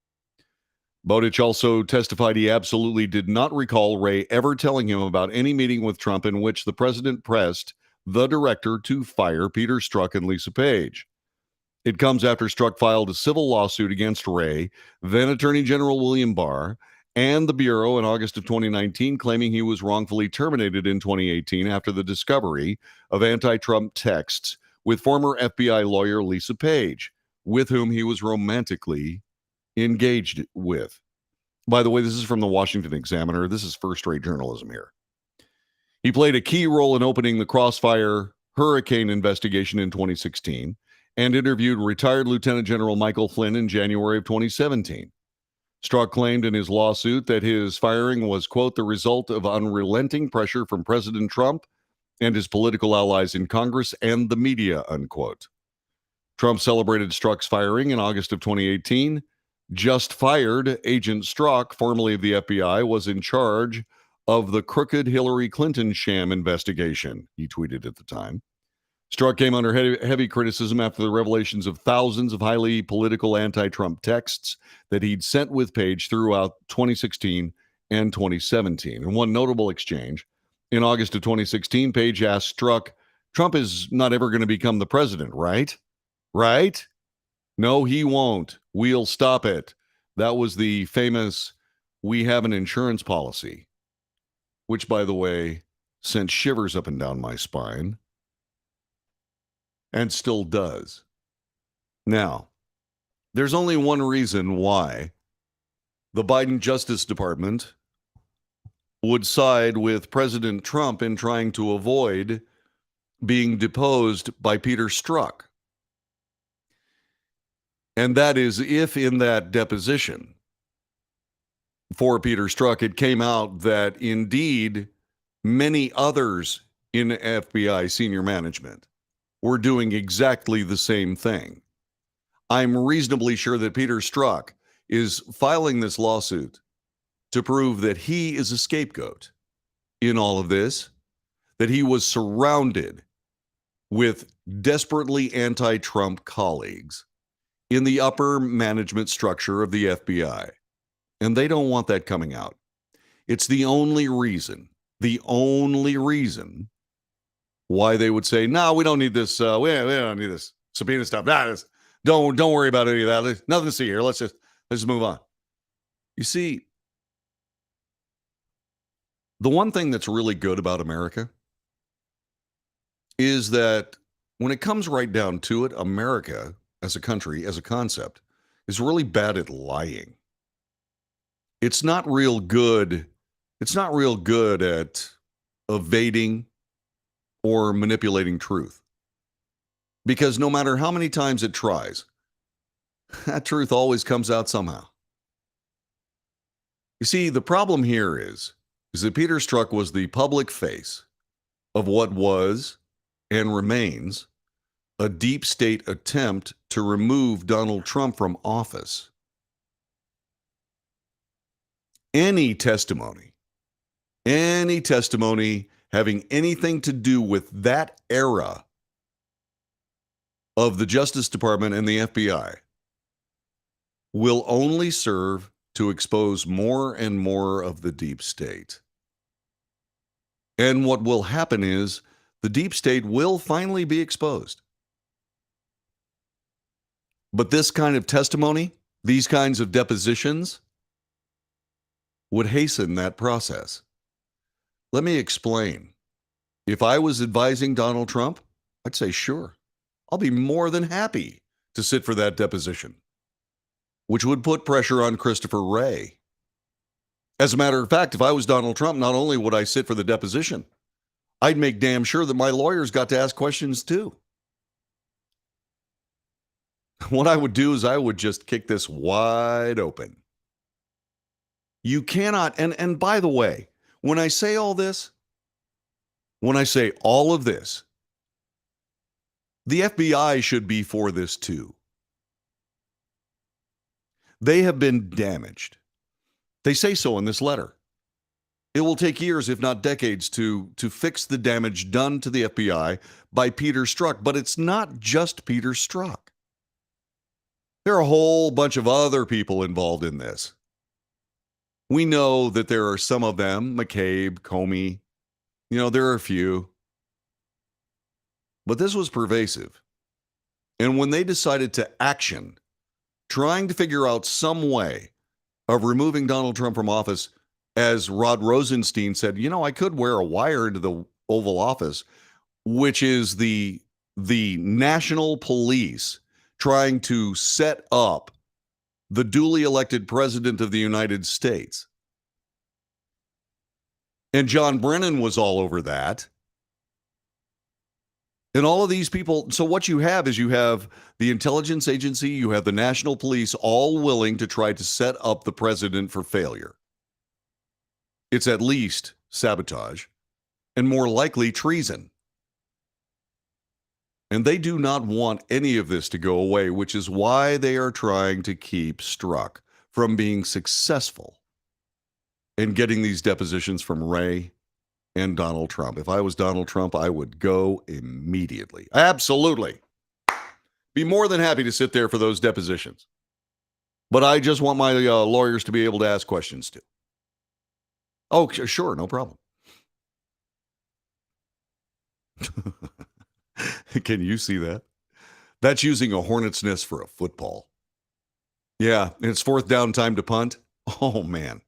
Bowditch also testified he absolutely did not recall Wray ever telling him about any meeting with Trump in which the president pressed the director to fire Peter Strzok and Lisa Page. It comes after Strzok filed a civil lawsuit against Wray, then Attorney General William Barr, and the Bureau in August of 2019, claiming he was wrongfully terminated in 2018 after the discovery of anti-Trump texts with former FBI lawyer Lisa Page, with whom he was romantically engaged with. By the way, this is from the Washington Examiner. This is first-rate journalism here. He played a key role in opening the Crossfire hurricane investigation in 2016 and interviewed retired Lieutenant General Michael Flynn in January of 2017. Strzok claimed in his lawsuit that his firing was, quote, the result of unrelenting pressure from President Trump and his political allies in Congress and the media, unquote. Trump celebrated Strzok's firing in August of 2018. Just fired Agent Strzok, formerly of the FBI, was in charge of the crooked Hillary Clinton sham investigation, he tweeted at the time. Strzok came under heavy criticism after the revelations of thousands of highly political anti-Trump texts that he'd sent with Page throughout 2016 and 2017. In one notable exchange, in August of 2016, Page asked Strzok, Trump is not ever going to become the president, right? Right? No, he won't. We'll stop it. That was the famous "we have an insurance policy," which, by the way, sent shivers up and down my spine and still does. Now, there's only one reason why the Biden Justice Department would side with President Trump in trying to avoid being deposed by Peter Strzok. And that is if in that deposition for Peter Strzok, it came out that indeed many others in FBI senior management were doing exactly the same thing. I'm reasonably sure that Peter Strzok is filing this lawsuit to prove that he is a scapegoat in all of this, that he was surrounded with desperately anti-Trump colleagues in the upper management structure of the FBI. And they don't want that coming out. It's the only reason why they would say, no, we don't need this. We don't need this subpoena stuff. Don't worry about any of that. There's nothing to see here. Let's just move on. You see, the one thing that's really good about America is that when it comes right down to it, America as a country, as a concept, is really bad at lying. It's not real good. It's not real good at evading or manipulating truth. Because no matter how many times it tries, that truth always comes out somehow. You see, the problem here is that Peter Strzok was the public face of what was and remains a deep state attempt to remove Donald Trump from office. Any testimony having anything to do with that era of the Justice Department and the FBI will only serve to expose more and more of the deep state. And what will happen is the deep state will finally be exposed. But this kind of testimony, these kinds of depositions, would hasten that process. Let me explain. If I was advising Donald Trump, I'd say, sure, I'll be more than happy to sit for that deposition, which would put pressure on Christopher Wray. As a matter of fact, if I was Donald Trump, not only would I sit for the deposition, I'd make damn sure that my lawyers got to ask questions too. What I would do is I would just kick this wide open. You cannot, and by the way, when I say all this, when I say all of this, the FBI should be for this too. They have been damaged. They say so in this letter. It will take years, if not decades, to fix the damage done to the FBI by Peter Strzok. But it's not just Peter Strzok. There are a whole bunch of other people involved in this. We know that there are some of them, McCabe, Comey, there are a few. But this was pervasive. And when they decided to action, trying to figure out some way of removing Donald Trump from office, as Rod Rosenstein said, I could wear a wire into the Oval Office, which is the national police trying to set up the duly elected president of the United States. And John Brennan was all over that. And all of these people, so what you have is you have the intelligence agency, you have the national police, all willing to try to set up the president for failure. It's at least sabotage and more likely treason. And they do not want any of this to go away, which is why they are trying to keep Strzok from being successful in getting these depositions from Wray and Donald Trump. If I was Donald Trump, I would go immediately. Absolutely. Be more than happy to sit there for those depositions. But I just want my lawyers to be able to ask questions too. Oh, sure, no problem. Can you see that? That's using a hornet's nest for a football. Yeah, and it's fourth down, time to punt. Oh, man.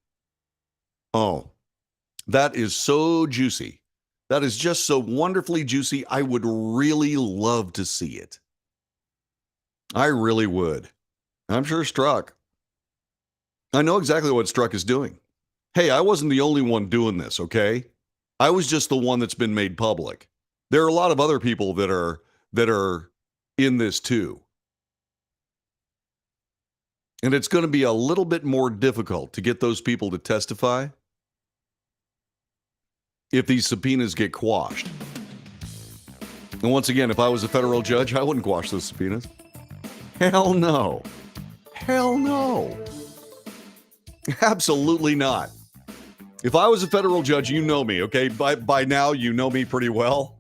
Oh, that is so juicy. That is just so wonderfully juicy. I would really love to see it. I really would. I'm sure Strzok. I know exactly what Strzok is doing. Hey, I wasn't the only one doing this, okay? I was just the one that's been made public. There are a lot of other people that are in this too. And it's going to be a little bit more difficult to get those people to testify if these subpoenas get quashed. And once again, if I was a federal judge, I wouldn't quash those subpoenas. Hell no. Hell no. Absolutely not. If I was a federal judge, you know me, okay? By now, you know me pretty well.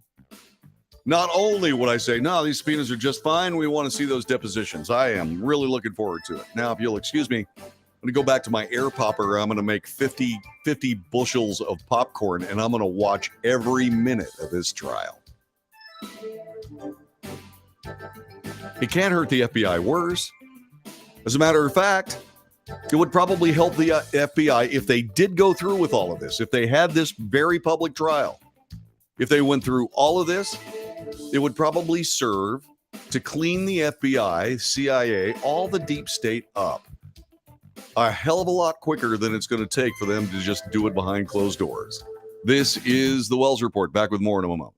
Not only would I say, no, these subpoenas are just fine, we want to see those depositions. I am really looking forward to it. Now, if you'll excuse me, I'm going to go back to my air popper. I'm going to make 50 bushels of popcorn, and I'm going to watch every minute of this trial. It can't hurt the FBI worse. As a matter of fact, it would probably help the FBI if they did go through with all of this, if they had this very public trial, if they went through all of this, it would probably serve to clean the FBI, CIA, all the deep state up a hell of a lot quicker than it's going to take for them to just do it behind closed doors. This is the Wells Report. Back with more in a moment.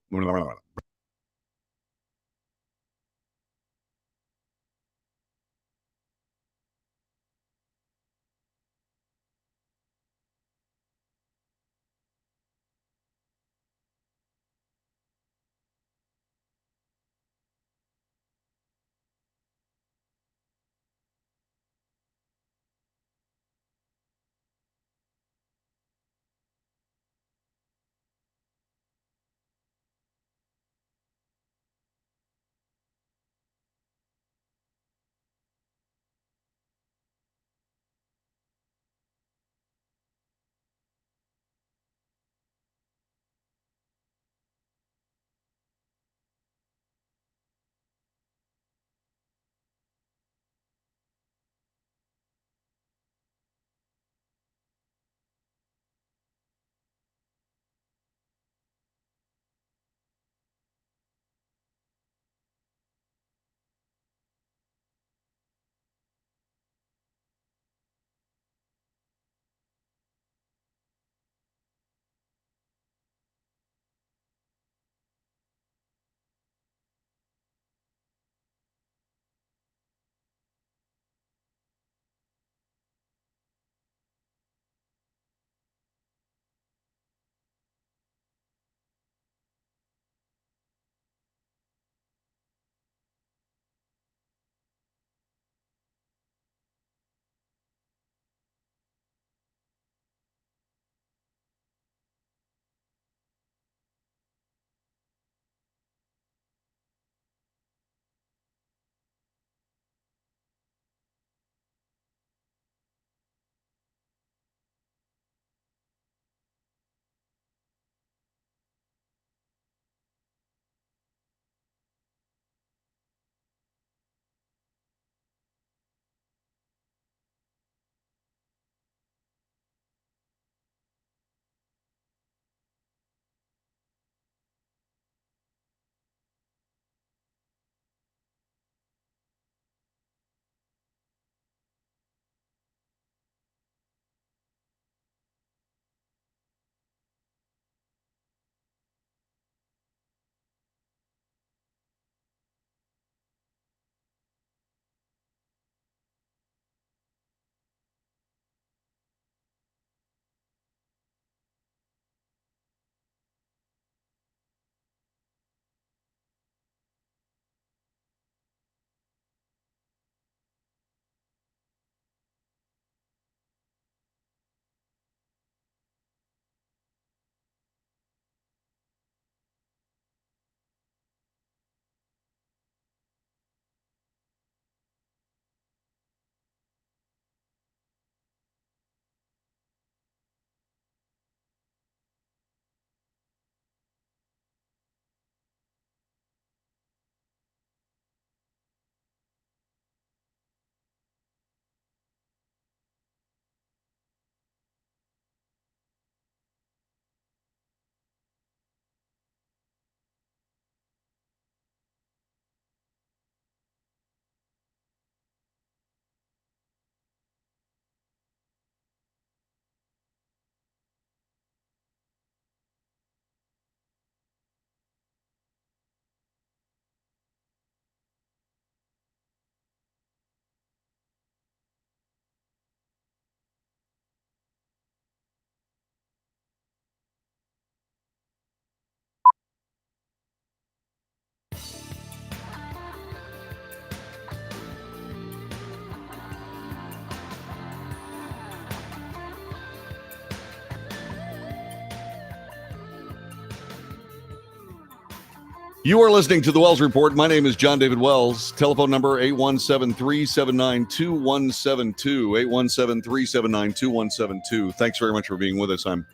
You are listening to the Wells Report. My name is John David Wells. Telephone number 817-379-2172. 817-379-2172. Thanks very much for being with us. I'm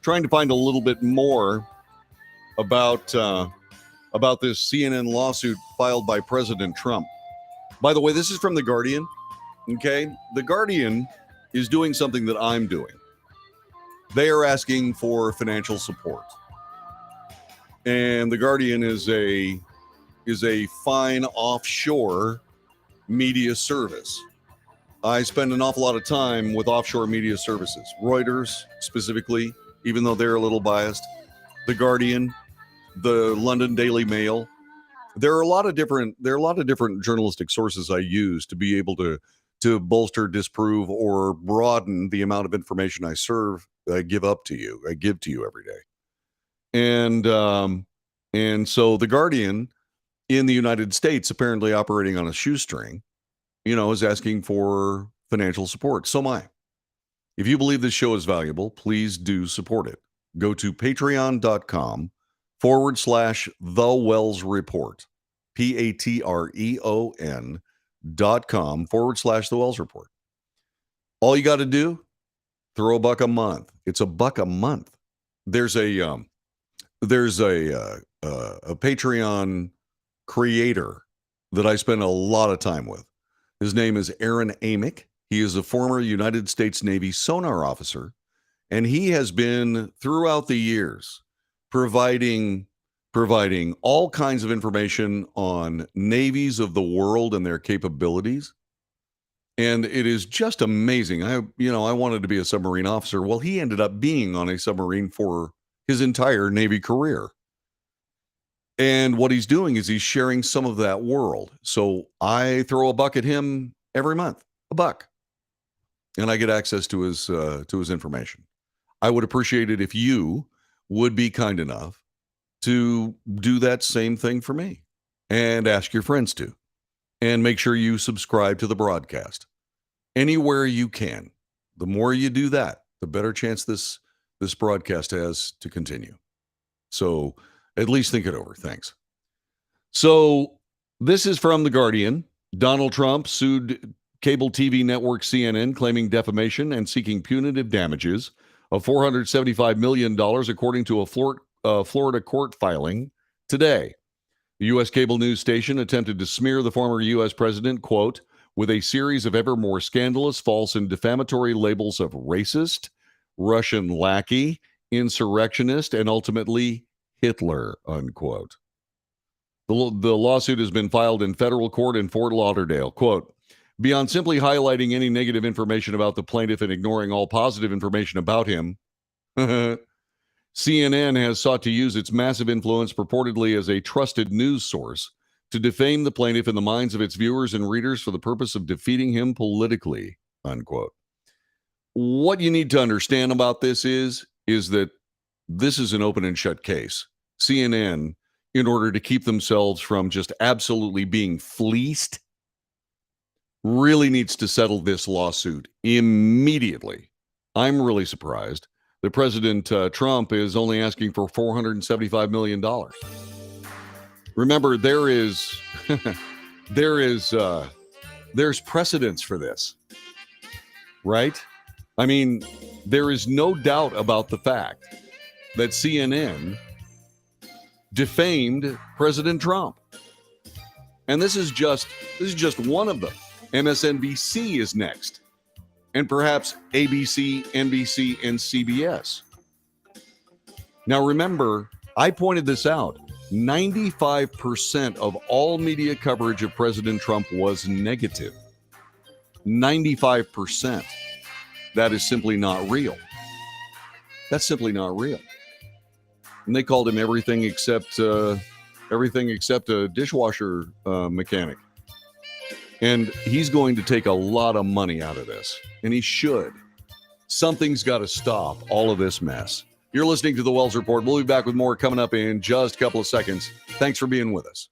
trying to find a little bit more about this CNN lawsuit filed by President Trump. By the way, this is from The Guardian. Okay? The Guardian is doing something that I'm doing. They are asking for financial support. And The Guardian is a fine offshore media service. I spend an awful lot of time with offshore media services. Reuters, specifically, even though they're a little biased. The Guardian, the London Daily Mail. There are a lot of different journalistic sources I use to be able to bolster, disprove, or broaden the amount of information I give to you every day. And so the Guardian in the United States, apparently operating on a shoestring, is asking for financial support. So am I. If you believe this show is valuable, please do support it. Go to patreon.com/The Wells Report. patreon.com/The Wells Report. All you got to do, throw $1 a month. It's $1 a month. There's a Patreon creator that I spend a lot of time with. His name is Aaron Amick. He is a former United States Navy sonar officer, and he has been throughout the years providing all kinds of information on navies of the world and their capabilities. And it is just amazing. I wanted to be a submarine officer. Well, he ended up being on a submarine for his entire Navy career. And what he's doing is he's sharing some of that world. So I throw $1 at him every month, $1, and I get access to his information. I would appreciate it if you would be kind enough to do that same thing for me, and ask your friends to, and make sure you subscribe to the broadcast anywhere you can. The more you do that, the better chance this broadcast has to continue. So at least think it over. Thanks. So this is from The Guardian. Donald Trump sued cable TV network CNN, claiming defamation and seeking punitive damages of $475 million, according to a Florida court filing today. The U.S. cable news station attempted to smear the former U.S. president, quote, with a series of ever more scandalous, false, and defamatory labels of racist, Russian lackey, insurrectionist, and ultimately Hitler, unquote. The lawsuit has been filed in federal court in Fort Lauderdale. Quote, beyond simply highlighting any negative information about the plaintiff and ignoring all positive information about him, CNN has sought to use its massive influence purportedly as a trusted news source to defame the plaintiff in the minds of its viewers and readers for the purpose of defeating him politically, unquote. What you need to understand about this is that this is an open and shut case. CNN, in order to keep themselves from just absolutely being fleeced, really needs to settle this lawsuit immediately. I'm really surprised that President Trump is only asking for $475 million. Remember, there's precedence for this, right? I mean, there is no doubt about the fact that CNN defamed President Trump. And this is just one of them. MSNBC is next. And perhaps ABC, NBC, and CBS. Now remember, I pointed this out. 95% of all media coverage of President Trump was negative. 95%. That is simply not real. That's simply not real. And they called him everything except a dishwasher mechanic. And he's going to take a lot of money out of this. And he should. Something's got to stop all of this mess. You're listening to The Wells Report. We'll be back with more coming up in just a couple of seconds. Thanks for being with us.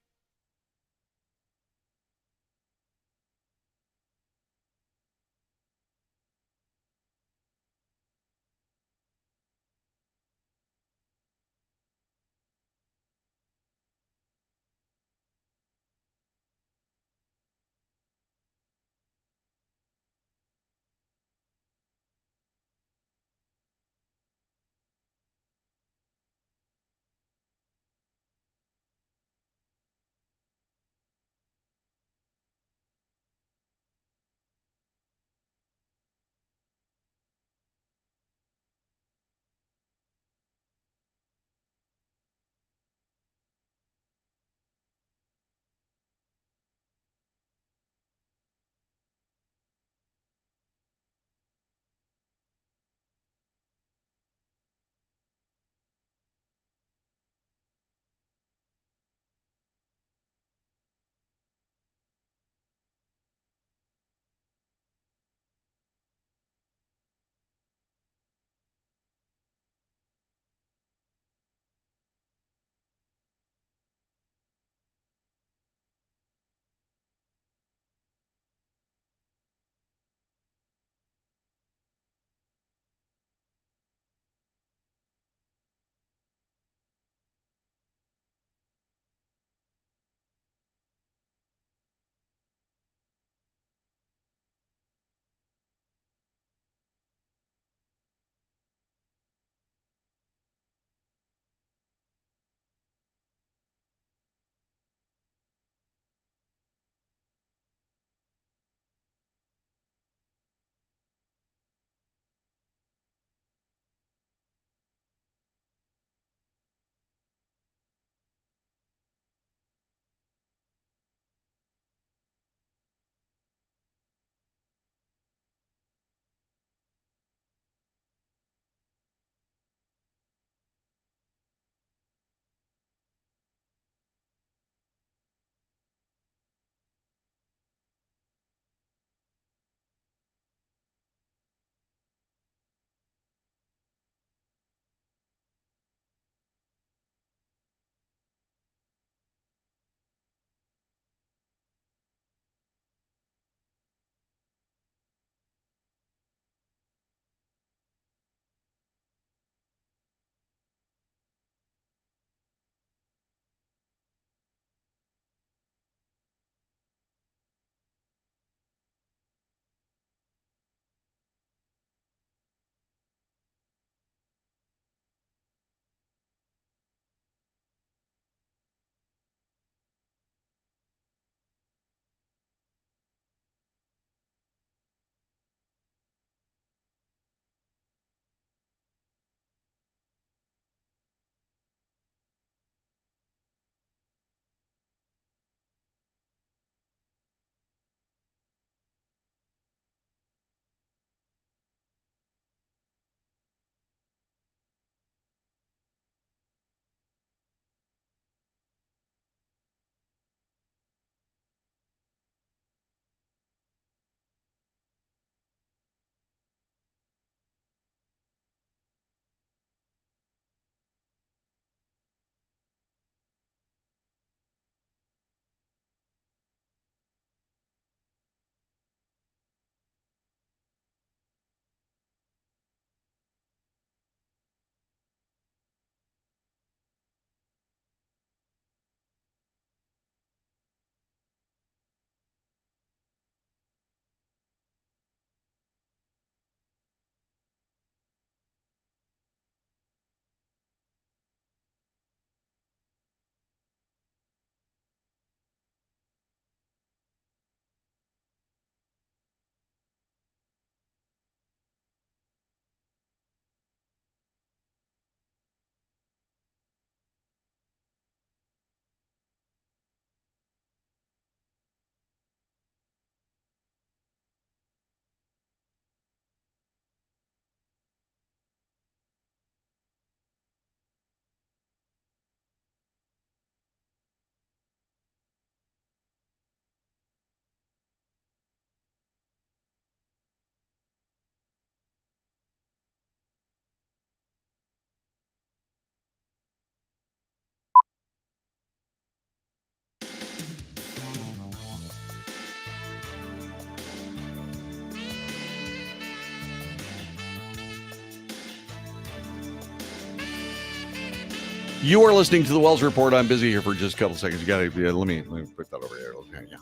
You are listening to the Wells Report. I'm busy here for just a couple of seconds. You got to let me put that over here. Okay, yeah.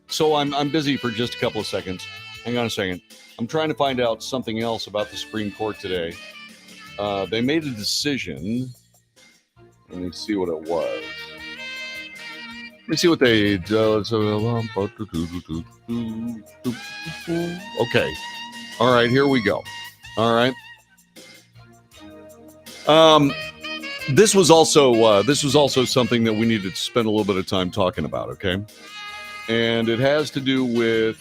So I'm busy for just a couple of seconds. Hang on a second. I'm trying to find out something else about the Supreme Court today. They made a decision. Let me see what it was. Let me see what they okay. All right, here we go. All right. This was also something that we needed to spend a little bit of time talking about, okay? And it has to do with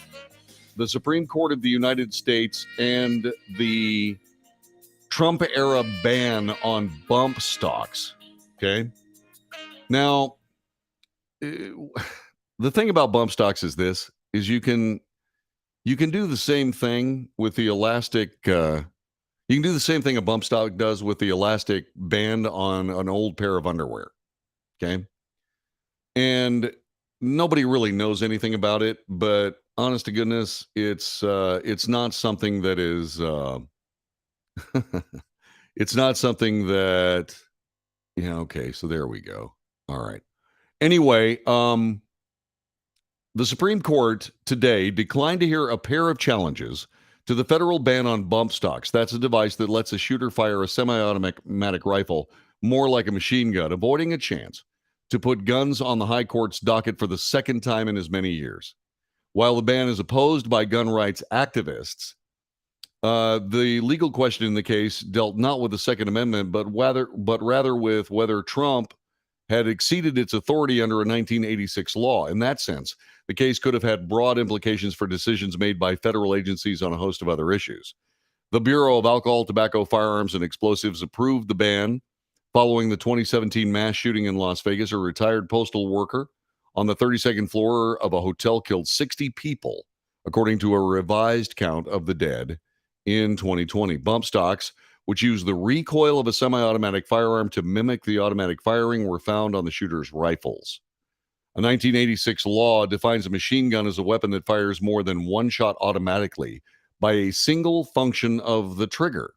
the Supreme Court of the United States and the Trump era ban on bump stocks, okay? Now, the thing about bump stocks is you can do the same thing with the elastic you can do the same thing a bump stock does with the elastic band on an old pair of underwear. Okay. And nobody really knows anything about it, but honest to goodness, it's not something that is it's not something that okay, so there we go. All right. Anyway, the Supreme Court today declined to hear a pair of challenges to the federal ban on bump stocks. That's a device that lets a shooter fire a semi-automatic rifle more like a machine gun, avoiding a chance to put guns on the high court's docket for the second time in as many years. While the ban is opposed by gun rights activists, the legal question in the case dealt not with the Second Amendment, but rather with whether Trump had exceeded its authority under a 1986 law. In that sense, the case could have had broad implications for decisions made by federal agencies on a host of other issues. The Bureau of Alcohol, Tobacco, Firearms, and Explosives approved the ban following the 2017 mass shooting in Las Vegas. A retired postal worker on the 32nd floor of a hotel killed 60 people, according to a revised count of the dead in 2020. Bump stocks, which use the recoil of a semi-automatic firearm to mimic the automatic firing, were found on the shooter's rifles. A 1986 law defines a machine gun as a weapon that fires more than one shot automatically by a single function of the trigger.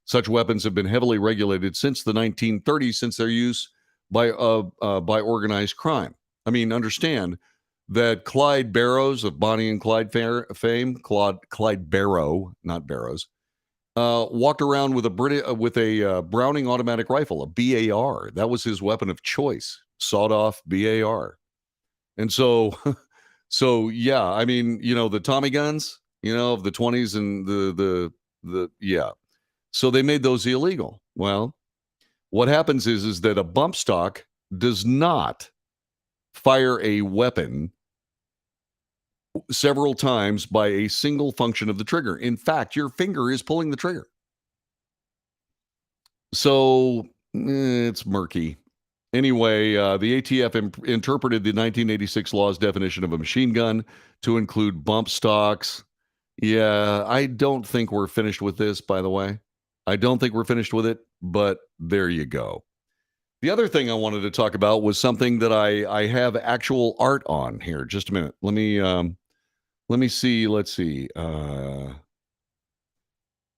Such weapons have been heavily regulated since the 1930s, since their use by organized crime. I mean, understand that Clyde Barrows of Bonnie and Clyde fame, Clyde Barrow, not Barrows, walked around with a Browning automatic rifle, a BAR. That was his weapon of choice, sawed-off BAR. And so, yeah, I mean, the Tommy guns, of the 20s and yeah. So they made those illegal. Well, what happens is that a bump stock does not fire a weapon several times by a single function of the trigger. In fact, your finger is pulling the trigger. So it's murky. Anyway, the ATF interpreted the 1986 law's definition of a machine gun to include bump stocks. Yeah, I don't think we're finished with this, by the way. I don't think we're finished with it, but there you go. The other thing I wanted to talk about was something that I have actual art on here. Just a minute. Let me see. Let's see.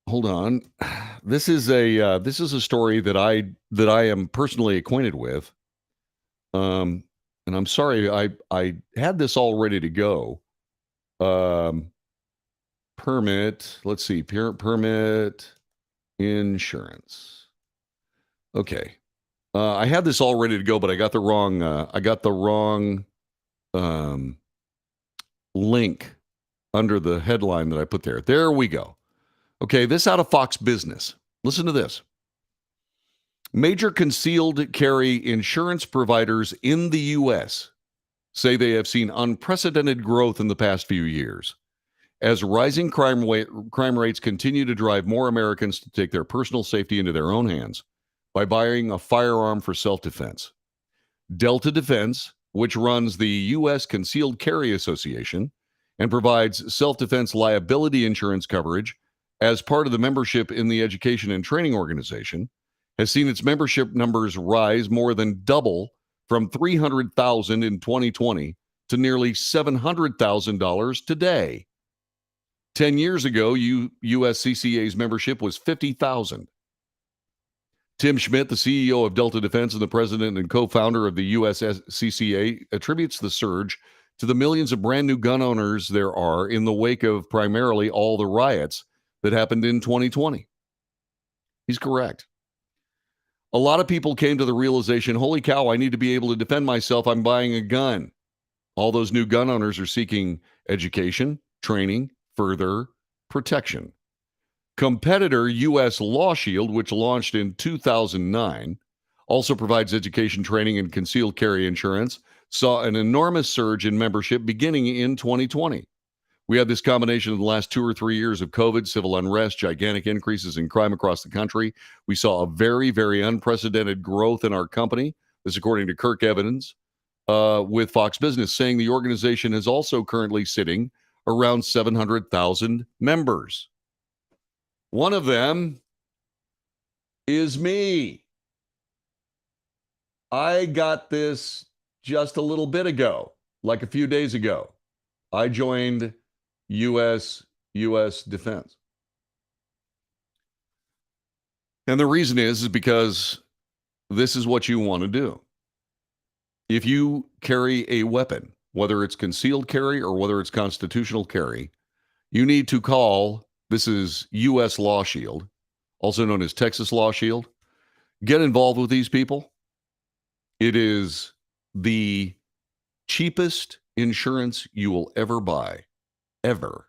Hold on. This is a story that I am personally acquainted with. And I'm sorry, I had this all ready to go. Permit. Let's see. Permit insurance. Okay. I had this all ready to go, but I got the wrong link under the headline that I put there. There we go. Okay, this out of Fox Business. Listen to this. Major concealed carry insurance providers in the U.S. say they have seen unprecedented growth in the past few years as rising crime rates continue to drive more Americans to take their personal safety into their own hands by buying a firearm for self-defense. Delta Defense, which runs the U.S. Concealed Carry Association and provides self-defense liability insurance coverage as part of the membership in the Education and Training Organization, has seen its membership numbers rise more than double from 300,000 in 2020 to nearly $700,000 today. 10 years ago, USCCA's membership was 50,000. Tim Schmidt, the CEO of Delta Defense and the president and co-founder of the USCCA, attributes the surge to the millions of brand new gun owners there are in the wake of primarily all the riots that happened in 2020. He's correct. A lot of people came to the realization, holy cow, I need to be able to defend myself. I'm buying a gun. All those new gun owners are seeking education, training, further protection. Competitor U.S. Law Shield, which launched in 2009, also provides education, training, and concealed carry insurance, saw an enormous surge in membership beginning in 2020. We had this combination of the last 2 or 3 years of COVID, civil unrest, gigantic increases in crime across the country. We saw a very, very unprecedented growth in our company. This, according to Kirk Evans, with Fox Business, saying the organization is also currently sitting around 700,000 members. One of them is me. I got this just a little bit ago, like a few days ago. I joined U.S. Defense. And the reason is because this is what you want to do. If you carry a weapon, whether it's concealed carry or whether it's constitutional carry, you need to call, this is U.S. Law Shield, also known as Texas Law Shield. Get involved with these people. It is the cheapest insurance you will ever buy, ever,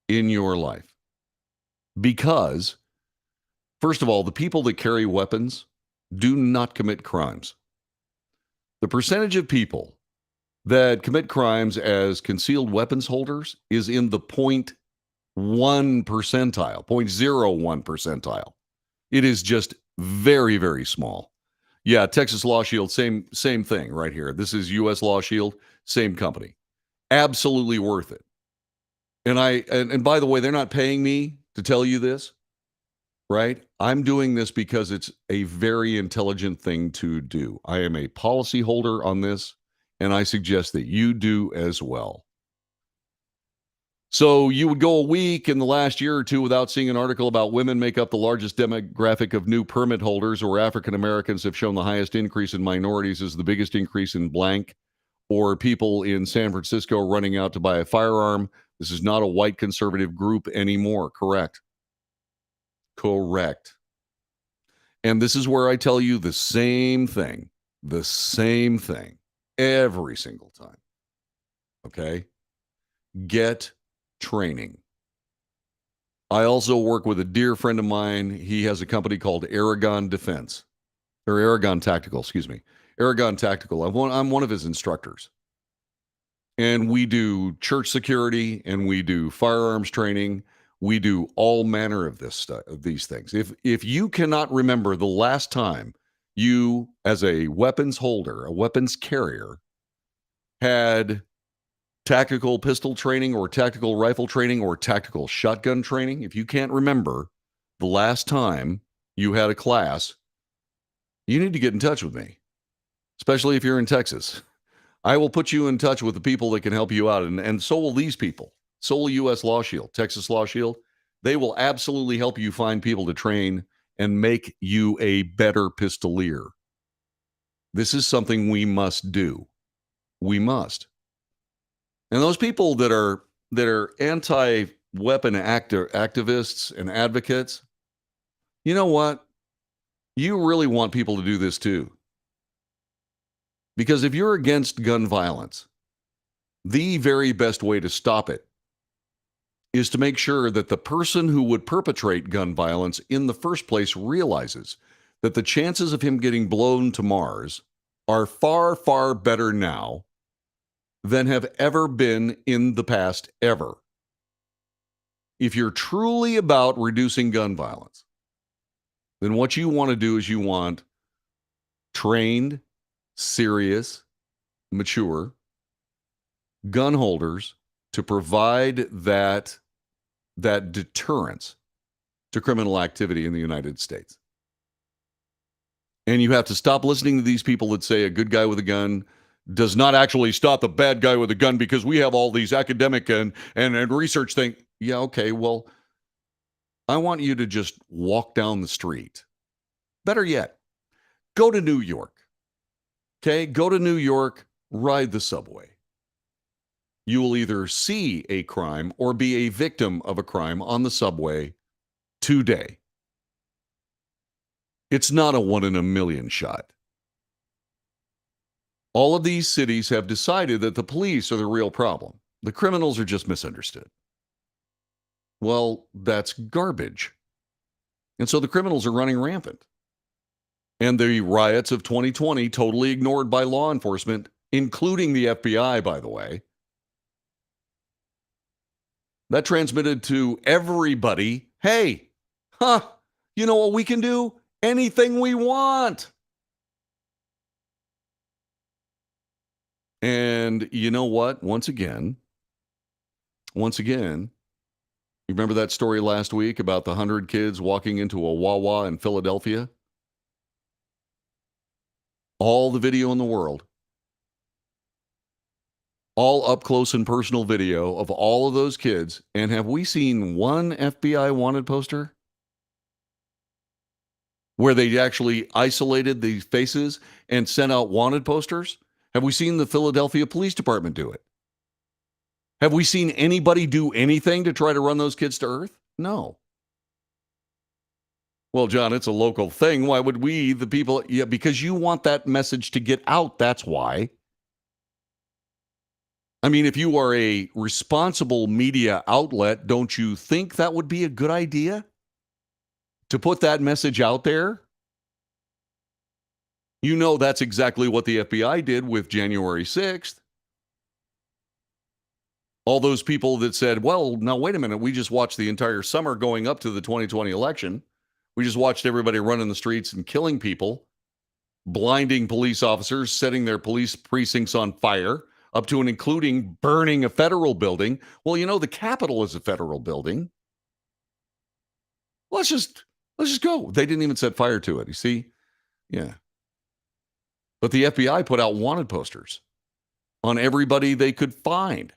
in your life. Because, first of all, the people that carry weapons do not commit crimes. The percentage of people that commit crimes as concealed weapons holders is in the 0.1 percentile, 0.01 percentile. It is just very, very small. Yeah, Texas Law Shield, same thing right here. This is U.S. Law Shield, same company. Absolutely worth it. And by the way, they're not paying me to tell you this, right? I'm doing this because it's a very intelligent thing to do. I am a policy holder on this, and I suggest that you do as well. So you would go a week in the last year or two without seeing an article about women make up the largest demographic of new permit holders, or African Americans have shown the highest increase in minorities is the biggest increase in blank, or people in San Francisco running out to buy a firearm. This is not a white conservative group anymore. Correct. And this is where I tell you the same thing every single time. Okay? Get training. I also work with a dear friend of mine. He has a company called Aragon Defense, or Aragon Tactical, excuse me. Aragon Tactical. I'm one of his instructors. And we do church security, and we do firearms training. We do all manner of these things. If you cannot remember the last time you, as a weapons holder, a weapons carrier, had tactical pistol training or tactical rifle training or tactical shotgun training, if you can't remember the last time you had a class, you need to get in touch with me, especially if you're in Texas. I will put you in touch with the people that can help you out, and so will these people. So will U.S. Law Shield, Texas Law Shield. They will absolutely help you find people to train and make you a better pistolier. This is something we must do. We must. And those people that are anti-weapon activists and advocates, you know what? You really want people to do this too. Because if you're against gun violence, the very best way to stop it is to make sure that the person who would perpetrate gun violence in the first place realizes that the chances of him getting blown to Mars are far, far better now than have ever been in the past ever. If you're truly about reducing gun violence, then what you want to do is you want trained, serious, mature gun holders to provide that deterrence to criminal activity in the United States. And you have to stop listening to these people that say a good guy with a gun does not actually stop the bad guy with a gun because we have all these academic and research things. Yeah, okay, well, I want you to just walk down the street Better yet, go to New York. Okay, go to New York, ride the subway. You will either see a crime or be a victim of a crime on the subway today. It's not a 1 in a million shot. All of these cities have decided that the police are the real problem. The criminals are just misunderstood. Well, that's garbage. And so the criminals are running rampant. And the riots of 2020, totally ignored by law enforcement, including the FBI, by the way, that transmitted to everybody, hey, you know what we can do? Anything we want. And you know what? Once again, you remember that story last week about the 100 kids walking into a Wawa in Philadelphia? All the video in the world. All up close and personal video of all of those kids. And have we seen one FBI wanted poster where they actually isolated the faces and sent out wanted posters? Have we seen the Philadelphia Police Department do it? Have we seen anybody do anything to try to run those kids to earth? No. Well, John, it's a local thing. Why would we, the people? Yeah, because you want that message to get out. That's why. I mean, if you are a responsible media outlet, don't you think that would be a good idea to put that message out there? You know, that's exactly what the FBI did with January 6th. All those people that said, well, now, wait a minute, we just watched the entire summer going up to the 2020 election. We just watched everybody running the streets and killing people, blinding police officers, setting their police precincts on fire, up to and including burning a federal building. Well, you know, the Capitol is a federal building. Let's just go. They didn't even set fire to it, you see? Yeah. But the FBI put out wanted posters on everybody they could find.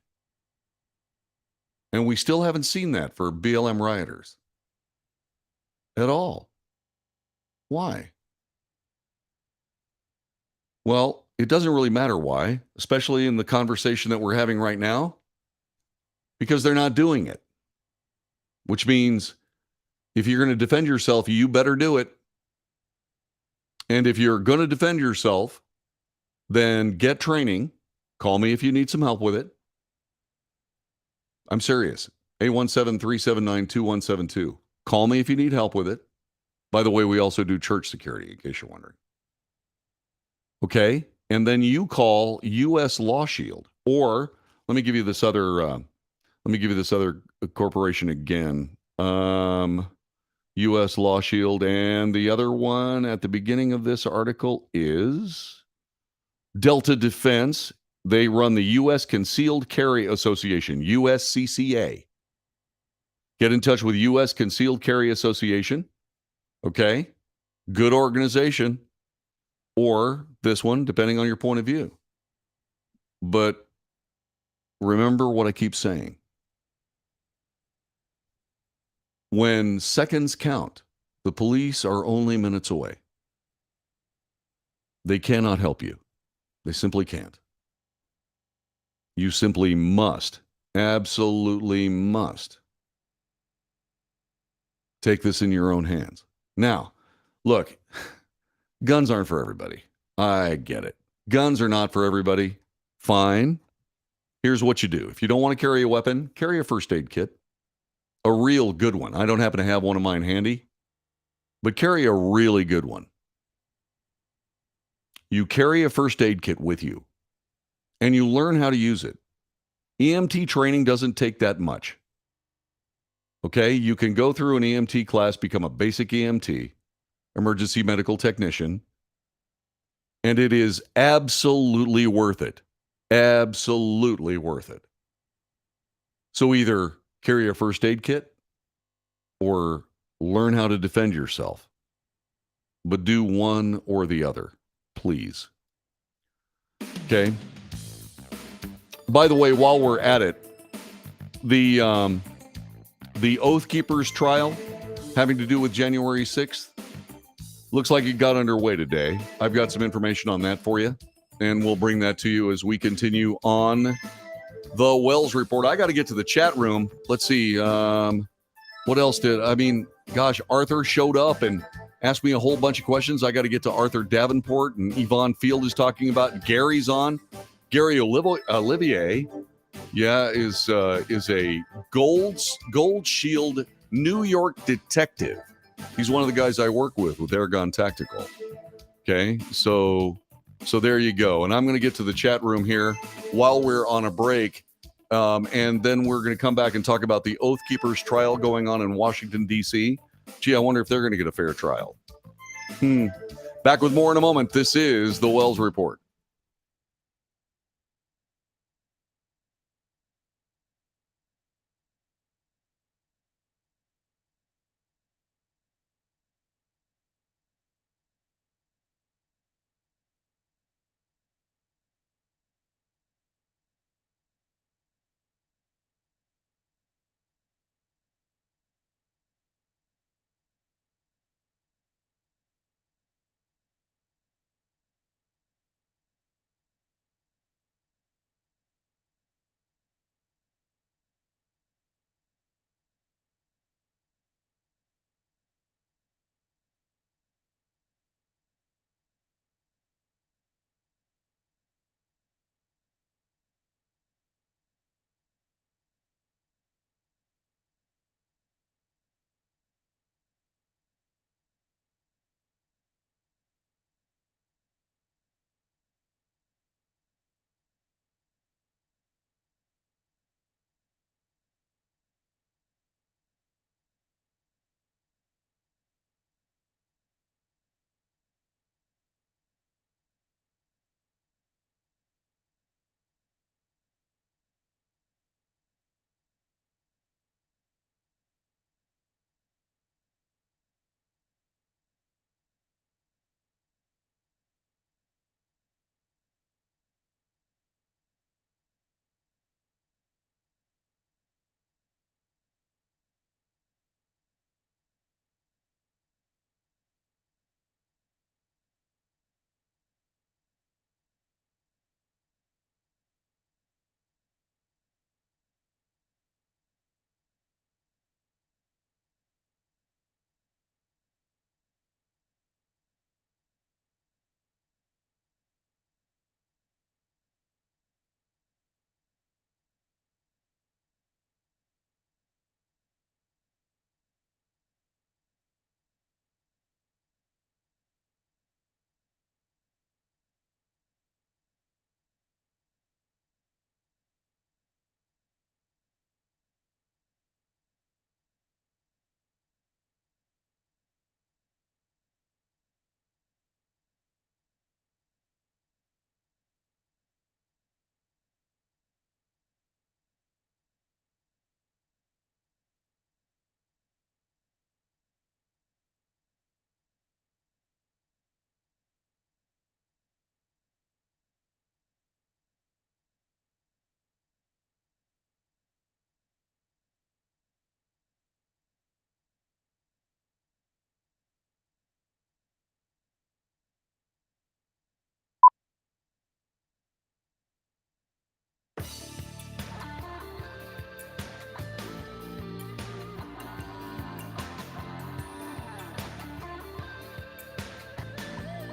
And we still haven't seen that for BLM rioters at all. Why? Well, it doesn't really matter why, especially in the conversation that we're having right now, because they're not doing it. Which means if you're going to defend yourself, you better do it. And if you're going to defend yourself, then get training. Call me if you need some help with it. I'm serious. 817-379-2172. Call me if you need help with it. By the way, we also do church security, in case you're wondering. Okay? And then you call U.S. Law Shield. Or let me give you this other corporation again. U.S. Law Shield. And the other one at the beginning of this article is Delta Defense. They run the U.S. Concealed Carry Association, USCCA. Get in touch with U.S. Concealed Carry Association. Okay? Good organization. Or this one, depending on your point of view. But remember what I keep saying. When seconds count, the police are only minutes away. They cannot help you. They simply can't. You simply must, absolutely must, take this in your own hands. Now, look, guns aren't for everybody. I get it. Guns are not for everybody. Fine. Here's what you do. If you don't want to carry a weapon, carry a first aid kit. A real good one. I don't happen to have one of mine handy, but carry a really good one. You carry a first aid kit with you, and you learn how to use it. EMT training doesn't take that much. Okay? You can go through an EMT class, become a basic EMT, emergency medical technician, and it is absolutely worth it. Absolutely worth it. So either carry a first aid kit or learn how to defend yourself. But do one or the other, please. Okay? By the way, while we're at it, the Oath Keepers trial having to do with January 6th, Looks like it got underway today. I've got some information on that for you, and we'll bring that to you as we continue on the Wells Report. I got to get to the chat room. Let's see. What else gosh, Arthur showed up and asked me a whole bunch of questions. I got to get to Arthur Davenport, and Yvonne Field is talking about. Gary's on. Gary Olivier, is a Gold Shield New York detective. He's one of the guys I work with Aragon Tactical. Okay, so there you go. And I'm going to get to the chat room here while we're on a break. And then we're going to come back and talk about the Oath Keepers trial going on in Washington, D.C. Gee, I wonder if they're going to get a fair trial. Back with more in a moment. This is the Wells Report.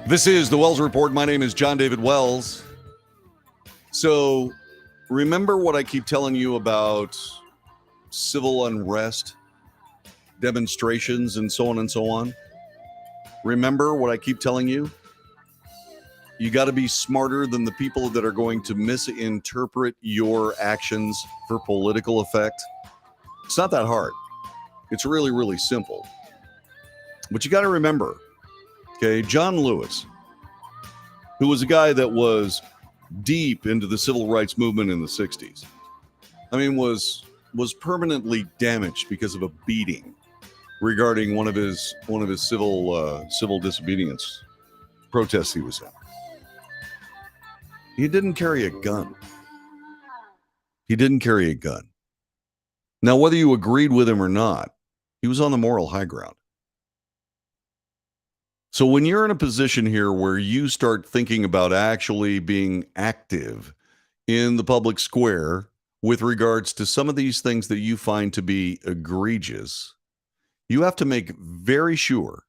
This is the Wells Report. My name is John David Wells. So remember what I keep telling you about civil unrest, demonstrations, and so on and so on? Remember what I keep telling you? You got to be smarter than the people that are going to misinterpret your actions for political effect. It's not that hard. It's really, really simple. But you got to remember, okay, John Lewis, who was a guy that was deep into the civil rights movement in the 60s. I mean, was permanently damaged because of a beating regarding one of his civil disobedience protests he was in. He didn't carry a gun. He didn't carry a gun. Now, whether you agreed with him or not, he was on the moral high ground. So when you're in a position here where you start thinking about actually being active in the public square with regards to some of these things that you find to be egregious, you have to make very sure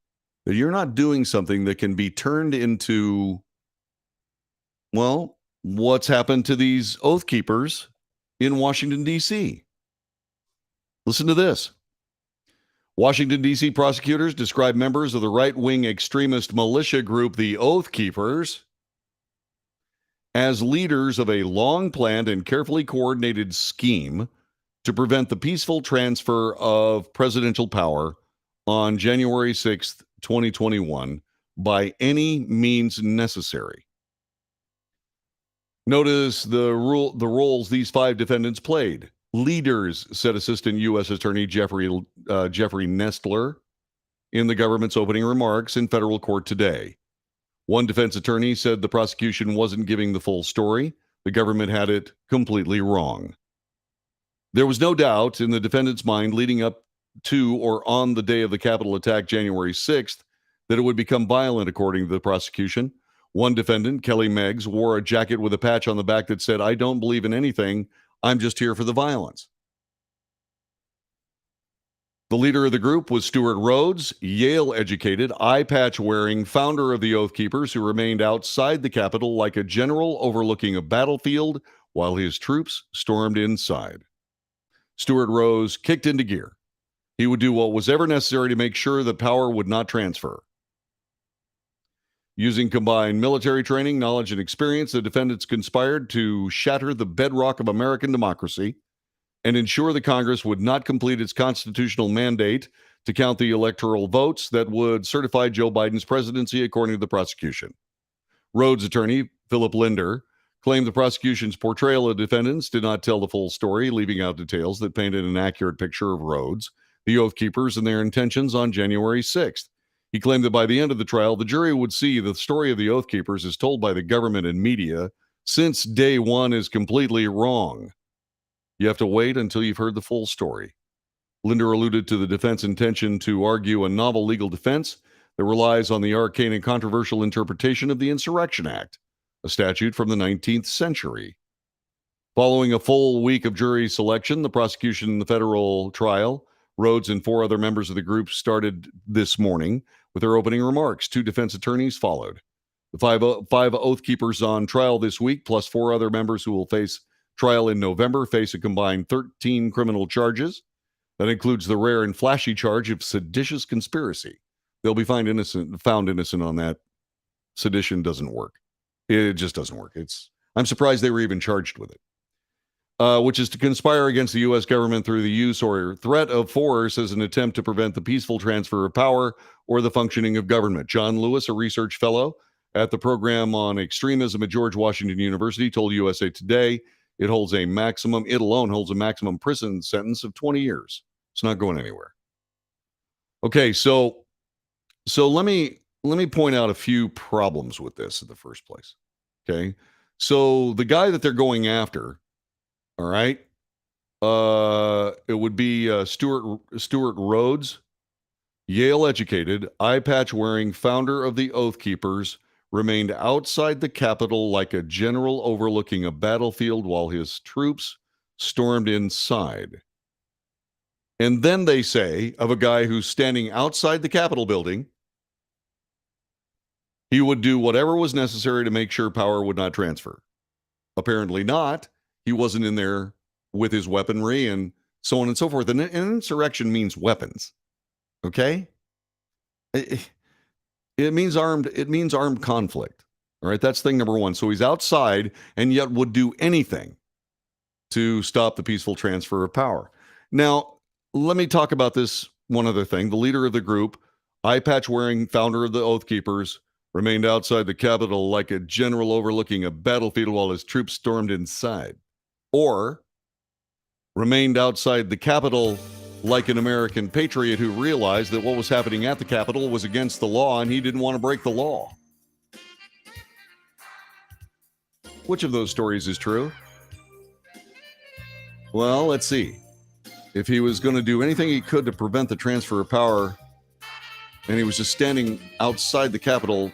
that you're not doing something that can be turned into, well, what's happened to these oath keepers in Washington, D.C. Listen to this. Washington, D.C. prosecutors describe members of the right-wing extremist militia group, the Oath Keepers, as leaders of a long-planned and carefully coordinated scheme to prevent the peaceful transfer of presidential power on January 6th, 2021, by any means necessary. Notice the roles these 5 defendants played. Leaders, said Assistant U.S. Attorney Jeffrey Nestler in the government's opening remarks in federal court today. One defense attorney said the prosecution wasn't giving the full story. The government had it completely wrong. There was no doubt in the defendant's mind leading up to or on the day of the Capitol attack, January 6th, that it would become violent, according to the prosecution. One defendant, Kelly Meggs, wore a jacket with a patch on the back that said, "I don't believe in anything. I'm just here for the violence." The leader of the group was Stuart Rhodes, Yale-educated, eye-patch-wearing founder of the Oath Keepers, who remained outside the Capitol like a general overlooking a battlefield while his troops stormed inside. Stuart Rhodes kicked into gear. He would do what was ever necessary to make sure that power would not transfer. Using combined military training, knowledge, and experience, the defendants conspired to shatter the bedrock of American democracy and ensure the Congress would not complete its constitutional mandate to count the electoral votes that would certify Joe Biden's presidency, according to the prosecution. Rhodes' attorney, Philip Linder, claimed the prosecution's portrayal of defendants did not tell the full story, leaving out details that painted an accurate picture of Rhodes, the Oath Keepers, and their intentions on January 6th. He claimed that by the end of the trial, the jury would see the story of the Oath Keepers as told by the government and media since day one is completely wrong. You have to wait until you've heard the full story. Linder alluded to the defense intention to argue a novel legal defense that relies on the arcane and controversial interpretation of the Insurrection Act, a statute from the 19th century. Following a full week of jury selection, the prosecution in the federal trial, Rhodes and 4 other members of the group started this morning with their opening remarks. 2 defense attorneys followed. The five Oath Keepers on trial this week, plus 4 other members who will face trial in November, face a combined 13 criminal charges. That includes the rare and flashy charge of seditious conspiracy. They'll be found innocent on that. Sedition doesn't work. It just doesn't work. I'm surprised they were even charged with it. Which is to conspire against the U.S. government through the use or threat of force as an attempt to prevent the peaceful transfer of power or the functioning of government. John Lewis, a research fellow at the program on extremism at George Washington University, told USA Today it alone holds a maximum prison sentence of 20 years. It's not going anywhere. Okay, so let me point out a few problems with this in the first place. Okay, so the guy that they're going after, all right, it would be Stuart Rhodes, Yale-educated, eye-patch-wearing founder of the Oath Keepers, remained outside the Capitol like a general overlooking a battlefield while his troops stormed inside. And then they say of a guy who's standing outside the Capitol building, he would do whatever was necessary to make sure power would not transfer. Apparently not. He wasn't in there with his weaponry and so on and so forth. And an insurrection means weapons. Okay? It means armed conflict. All right, that's thing number one. So he's outside and yet would do anything to stop the peaceful transfer of power. Now, let me talk about this one other thing. The leader of the group, eye patch wearing founder of the Oath Keepers, remained outside the Capitol like a general overlooking a battlefield while his troops stormed inside. Or remained outside the Capitol like an American patriot who realized that what was happening at the Capitol was against the law and he didn't want to break the law. Which of those stories is true? Well, let's see. If he was going to do anything he could to prevent the transfer of power And he was just standing outside the Capitol.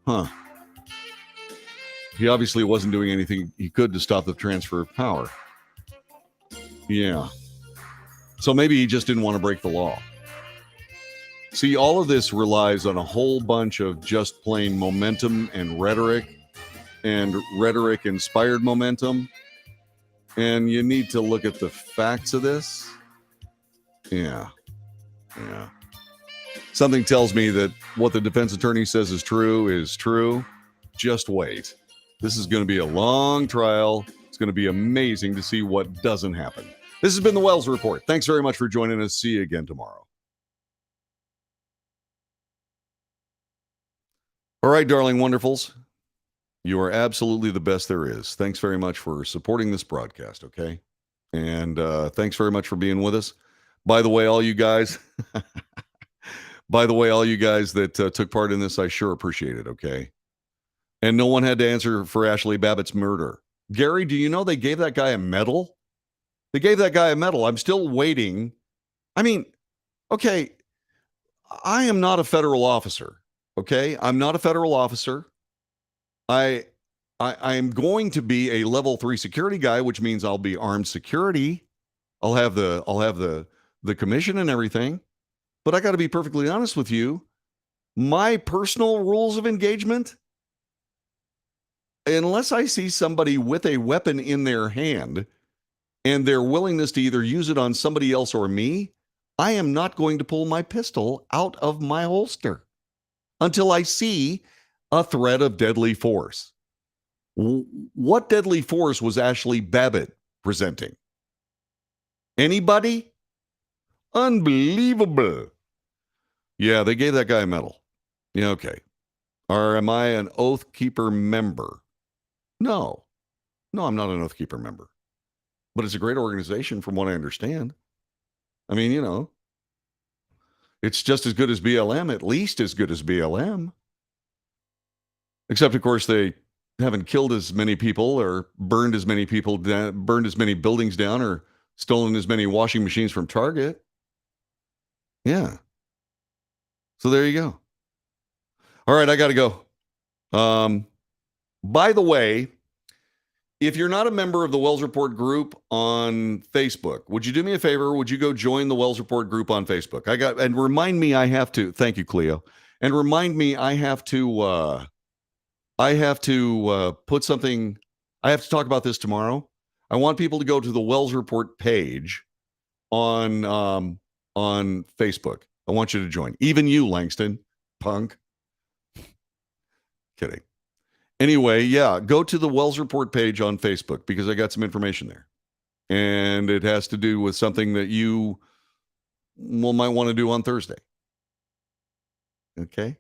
Huh. He obviously wasn't doing anything he could to stop the transfer of power. Yeah. So maybe he just didn't want to break the law. See, all of this relies on a whole bunch of just plain momentum and rhetoric-inspired momentum. And you need to look at the facts of this. Yeah. Something tells me that what the defense attorney says is true. Just wait. This is going to be a long trial. It's going to be amazing to see what doesn't happen. This has been the Wells Report. Thanks very much for joining us. See you again tomorrow. All right, darling wonderfuls. You are absolutely the best there is. Thanks very much for supporting this broadcast, okay? And thanks very much for being with us. By the way, all you guys, that took part in this, I sure appreciate it, okay? And no one had to answer for Ashley Babbitt's murder. Gary, do you know they gave that guy a medal? They gave that guy a medal. I'm still waiting. I mean, okay, I am not a federal officer, okay? I'm not a federal officer. I am going to be a level 3 security guy, which means I'll be armed security. I'll have the commission and everything. But I got to be perfectly honest with you. My personal rules of engagement, unless I see somebody with a weapon in their hand and their willingness to either use it on somebody else or me, I am not going to pull my pistol out of my holster until I see a threat of deadly force. What deadly force was Ashley Babbitt presenting? Anybody? Unbelievable. Yeah, they gave that guy a medal. Yeah, okay. Or am I an Oath Keeper member? No, I'm not an Oath Keeper member. But it's a great organization from what I understand. I mean, it's just as good as BLM, at least as good as BLM. Except, of course, they haven't killed as many people or burned as many people down, burned as many buildings down, or stolen as many washing machines from Target. Yeah. So there you go. All right, I got to go. By the way, if you're not a member of the Wells Report group on Facebook, would you do me a favor? Would you go join the Wells Report group on Facebook? And remind me I have to. Thank you, Cleo. And remind me I have to put something. I have to talk about this tomorrow. I want people to go to the Wells Report page on Facebook. I want you to join. Even you, Langston, punk. Kidding. Anyway, yeah, go to the Wells Report page on Facebook because I got some information there. And it has to do with something that you might want to do on Thursday. Okay?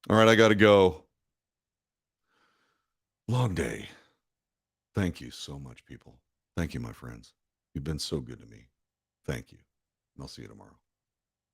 All right, I got to go. Long day. Thank you so much, people. Thank you, my friends. You've been so good to me. Thank you. And I'll see you tomorrow.